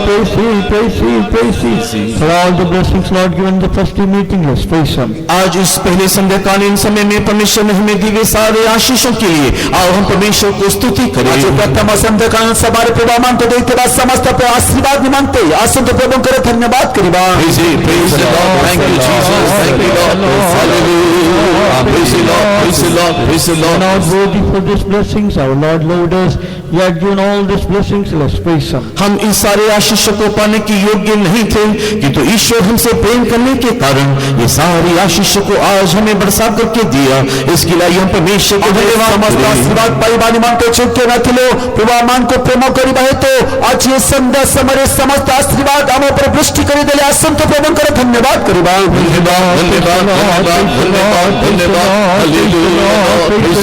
Praise Him. For all the blessings Lord given in the first day meeting, let's praise Him. आज इस पहले संध्याकालीन समय में परमेश्वर ने हमें दिए सारे आशीषों के लिए आओ हम परमेश्वर को स्तुति करें। आज प्रथम संध्याकालीन सभारे प्रभामान तो देते बा समस्त पे आशीर्वाद निमंते आसन तो प्रभु को धन्यवाद करिबा। Praise the Lord, thank you Jesus, thank you Lord, hallelujah, praise the Lord, praise the Lord, praise the Lord. Not worthy for these blessings, our Lord loved us. He had given all these blessings, let's praise Him. हम इन सारे आशीषों को पाने के योग्य नहीं थे, किंतु ईश्वर हमसे प्रेम करने के कारण ये सारी आशीषों को आज हमें बरसा करके दिया। इसके लिए हम परमेश्वर को धन्यवाद समस्त आशीर्वाद पाइबा निमंते चुके न थिलो प्रभामान को प्रेम करिबा हेतु आज ये संध्या समरे समस्त आशीर्वाद हम पर वृष्टि करि देले आसन तो प्रभु को धन्यवाद करिबा। धन्यवाद, धन्यवाद, धन्यवाद, धन्यवाद, धन्यवाद, hallelujah, praise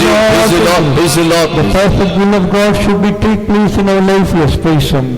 the Lord, praise the Lord. The perfect will of God should be take place in our life, let's praise Him.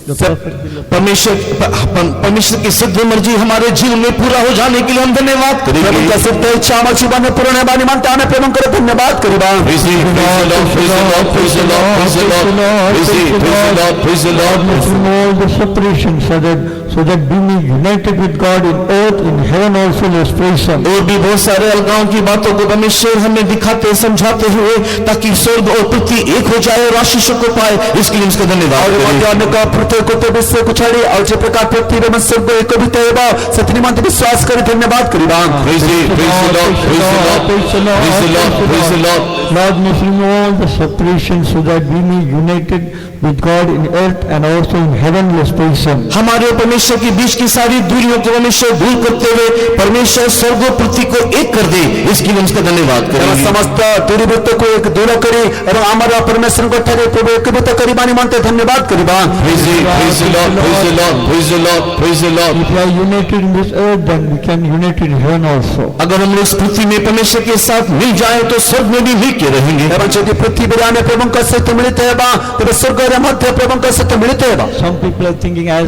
The perfect will of परमेश्वर की सिद्ध मर्जी हमारे जीवन में पूरा हो जाने के लिए हम धन्यवाद प्रभु करेंगे। का सिद्ध इच्छा हम जीवन में पूर्ण होने निमंते हमें प्रभु को धन्यवाद करिबा। Praise the Lord, praise the Lord, praise the Lord, praise the Lord, praise the Lord, praise the Lord. remove all the separation so that being united with God in earth, in heaven also, let's praise Him. और भी बहुत सारे अलगाव की बातों को परमेश्वर हमें दिखाते समझाते हुए ताकि स्वर्ग और पृथ्वी एक हो जाए और आशीषों को पाए, इसके लिए उसका धन्यवाद और करें। मध्याह्न का पृथ्वी को तो विश्व को छाड़ी और जे प्रकार पृथ्वी में स्वर्ग एक भी तेबा सतनिमंत विश्वास करे धन्यवाद करिबा। Praise the Lord, praise the Lord, praise the Lord, praise the Lord, praise the Lord. Lord, may remove all the separation so that we may be united with God in earth and also in heaven, let's praise Him. हमारे और परमेश्वर के बीच की सारी दूरियों को परमेश्वर दूर करते हुए परमेश्वर स्वर्ग और पृथ्वी को एक कर दे, इसके लिए उसका धन्यवाद करेंगे। समस्त दूरीवृत्त को एक दूर करी और हमारा परमेश्वर को ठहरे प्रभु एकभूत करिबा निमंते धन्यवाद करिबा। Praise the Lord, praise the Lord, praise the Lord, praise the Lord. If we are united in this earth, then we can unite in heaven also. अगर हम लोग इस पृथ्वी में परमेश्वर के साथ मिल जाए तो स्वर्ग में भी मिल के रहेंगे। एवं यदि पृथ्वी पर आने प्रभु का सत्य मिलित हेबा तब स्वर्ग रे मध्य प्रभु का सत्य मिलित हेबा। Some people are thinking as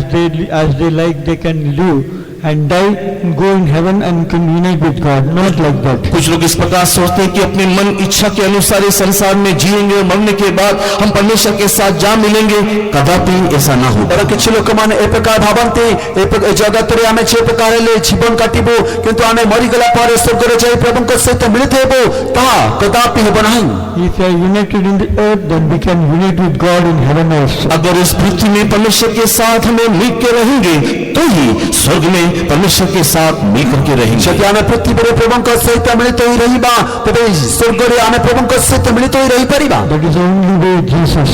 they like they can live and die and go in heaven and can unite with God. Not like that. कुछ लोग इस प्रकार सोचते हैं कि अपने मन इच्छा के अनुसार इस संसार में जिएंगे और मरने के बाद हम परमेश्वर के साथ जा मिलेंगे, कदापि ऐसा ना हो। और किछ लोक माने ए प्रकार भावन्ते ए जगत रे हमें जे प्रकार ले जीवन काटिबो किंतु हमें मरि गला पर स्वर्ग रे जाई प्रभु को सहित मिलित हेबो ता कदापि हेबो नहीं। If we are united in the earth, then we can unite with God in heaven also. अगर इस पृथ्वी में परमेश्वर के साथ हमें मिल के रहेंगे तो ही स्वर्ग में परमेश्वर के साथ मिल करके रहेंगे। यदि हमें पृथ्वी पर प्रभु को सहित मिलित ही रहिबा तबे स्वर्ग रे हमें प्रभु को सहित मिलित ही रही परिबा। That is the only way, Jesus.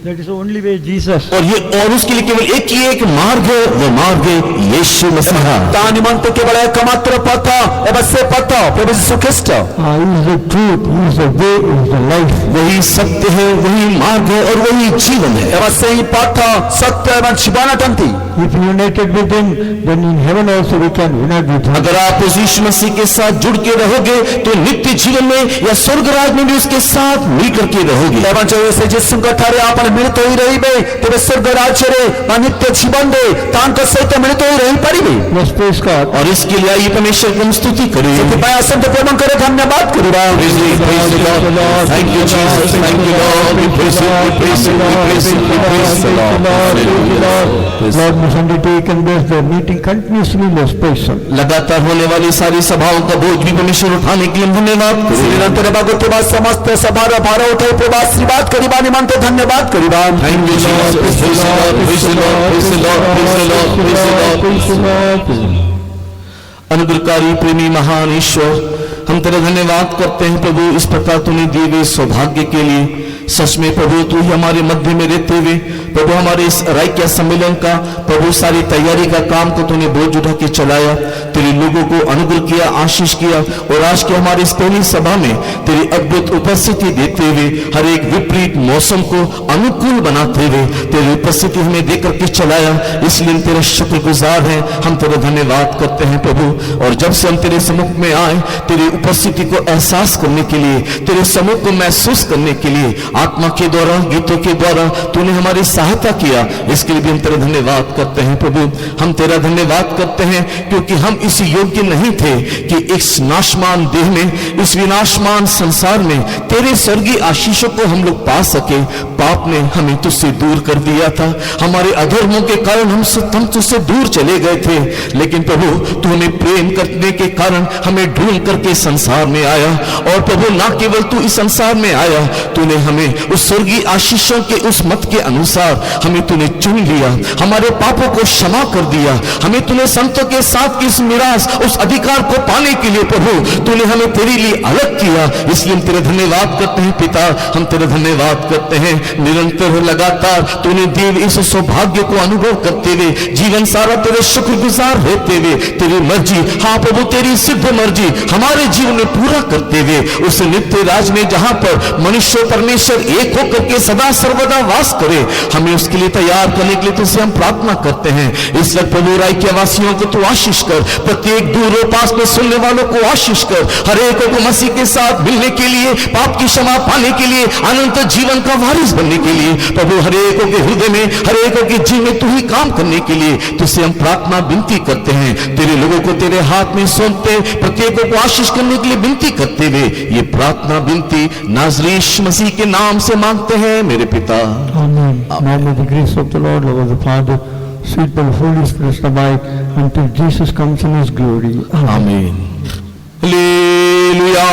That is the only way, Jesus. और उसके लिए केवल एक ही एक मार्ग है, वो मार्ग है यीशु मसीह। ता निमंते केवल एकमात्र पथ एवं से पथ प्रभु यीशु Christ. He is the truth, He is the way, He is the life. वही सत्य है, वही मार्ग है और वही जीवन है। एवं से ही पथ सत्य एवं जीवन अटंती। If you united with Him, then in heaven also we can unite with Him. अगर आप उस यीशु मसीह के साथ जुड़ के रहोगे तो नित्य जीवन में या स्वर्ग राज में भी उसके साथ मिल करके रहोगे। एवं जो से जिस ठारे आप मिलित हो रही तेरे स्वर्ग राज्य रे नित्य जीवन दे तांक सहित मिलित हो रही परिबे। Let's praise God. और इसके लिए आइए परमेश्वर की हम स्तुति करें। मैं असंत प्रेम करे धन्यवाद करूंगा। Thank you Jesus, thank you Lord, we praise you, we praise you, we praise you, we praise the Lord. Lord must undertake and bless the meeting continuously. Let's praise Him. लगातार होने वाली सारी सभाओं का बोझ भी परमेश्वर उठाने के लिए धन्यवाद। निरंतर भागवत के बाद समस्त सभा भार उठाई प्रभा आशीर्वाद करीबा निमंते धन्यवाद करीबा। Thank you Jesus, praise the Lord, praise the Lord, praise the Lord, praise the Lord, praise the Lord, praise the Lord। अनुग्रहकारी प्रेमी महान ईश्वर, हम तेरा धन्यवाद करते हैं प्रभु इस प्रकार तूने दिए हुए सौभाग्य के लिए। सच में प्रभु तू ही हमारे मध्य में रहते हुए प्रभु हमारे इस राइक्य सम्मेलन का प्रभु सारी तैयारी का काम को तूने बोझ उठा के चलाया। तेरे लोगों को अनुग्रह किया, आशीष किया और आज के हमारे इस पहली सभा में तेरी अद्भुत उपस्थिति देते हुए हर एक विपरीत मौसम को अनुकूल बनाते हुए तेरी उपस्थिति हमें देकर के चलाया। इसलिए हम तेरे शुक्रगुजार हैं, हम तेरा धन्यवाद करते हैं प्रभु। और जब से हम तेरे सम्मुख में आए तेरी उपस्थिति को एहसास करने के लिए, तेरे सम्मुख को महसूस करने के लिए आत्मा के द्वारा, गीतों के द्वारा तूने हमारी सहायता किया, इसके लिए भी हम तेरा धन्यवाद करते हैं प्रभु। हम तेरा धन्यवाद करते हैं क्योंकि हम इस योग्य नहीं थे कि इस नाशमान देह में, इस विनाशमान संसार में तेरे स्वर्गीय आशीषों को हम लोग पा सके। पाप ने हमें तुझसे दूर कर दिया था, हमारे अधर्मों के कारण हम तुझसे दूर चले गए थे, लेकिन प्रभु तूने प्रेम करने के कारण हमें ढूंढ करके संसार में आया। और प्रभु ना केवल तू इस संसार में आया, तूने हमें उस स्वर्गीय आशीषों के उस मत के अनुसार हमें तूने चुन लिया, हमारे पापों को क्षमा कर दिया। हमें तूने संतों के साथ की उस मिरास, उस अधिकार को पाने के लिए प्रभु तूने हमें तेरे लिए अलग किया। इसलिए हम तेरा धन्यवाद करते हैं पिता, हम तेरा धन्यवाद करते हैं। निरंतर लगातार तूने दिए इस सौभाग्य को अनुभव करते हुए जीवन सारा तेरे शुक्रगुजार रहते हुए तेरी मर्जी, हाँ प्रभु तेरी सिद्ध मर्जी हमारे जीवन में पूरा करते हुए उस नित्य राज में जहां पर मनुष्य परमेश्वर एक होकर के सदा सर्वदा वास करे, हमें उसके लिए तैयार करने के लिए तुझसे हम प्रार्थना करते हैं। इसलिए प्रभु राइक्य वासियों को तू आशीष कर, प्रत्येक दूर और पास में सुनने वालों को आशीष कर, हर एक को मसीह के साथ मिलने के लिए, पाप की क्षमा पाने के लिए, अनंत जीवन का वारिस बनने के लिए प्रभु हर एक के हृदय में, हर एक के जीवन में तू ही काम करने के लिए तुझसे हम प्रार्थना विनती करते हैं। तेरे लोगों को तेरे हाथ में सौंपते, प्रत्येक को आशीष करने के लिए विनती करते हुए ये प्रार्थना विनती नाज़रेयन मसीह के नाम से मांगते हैं मेरे पिता। Amen. Now may the grace of the Lord, Lord of the Father, sweet and Holy Spirit abide until Jesus comes in His glory. आमीन। हालेलुया।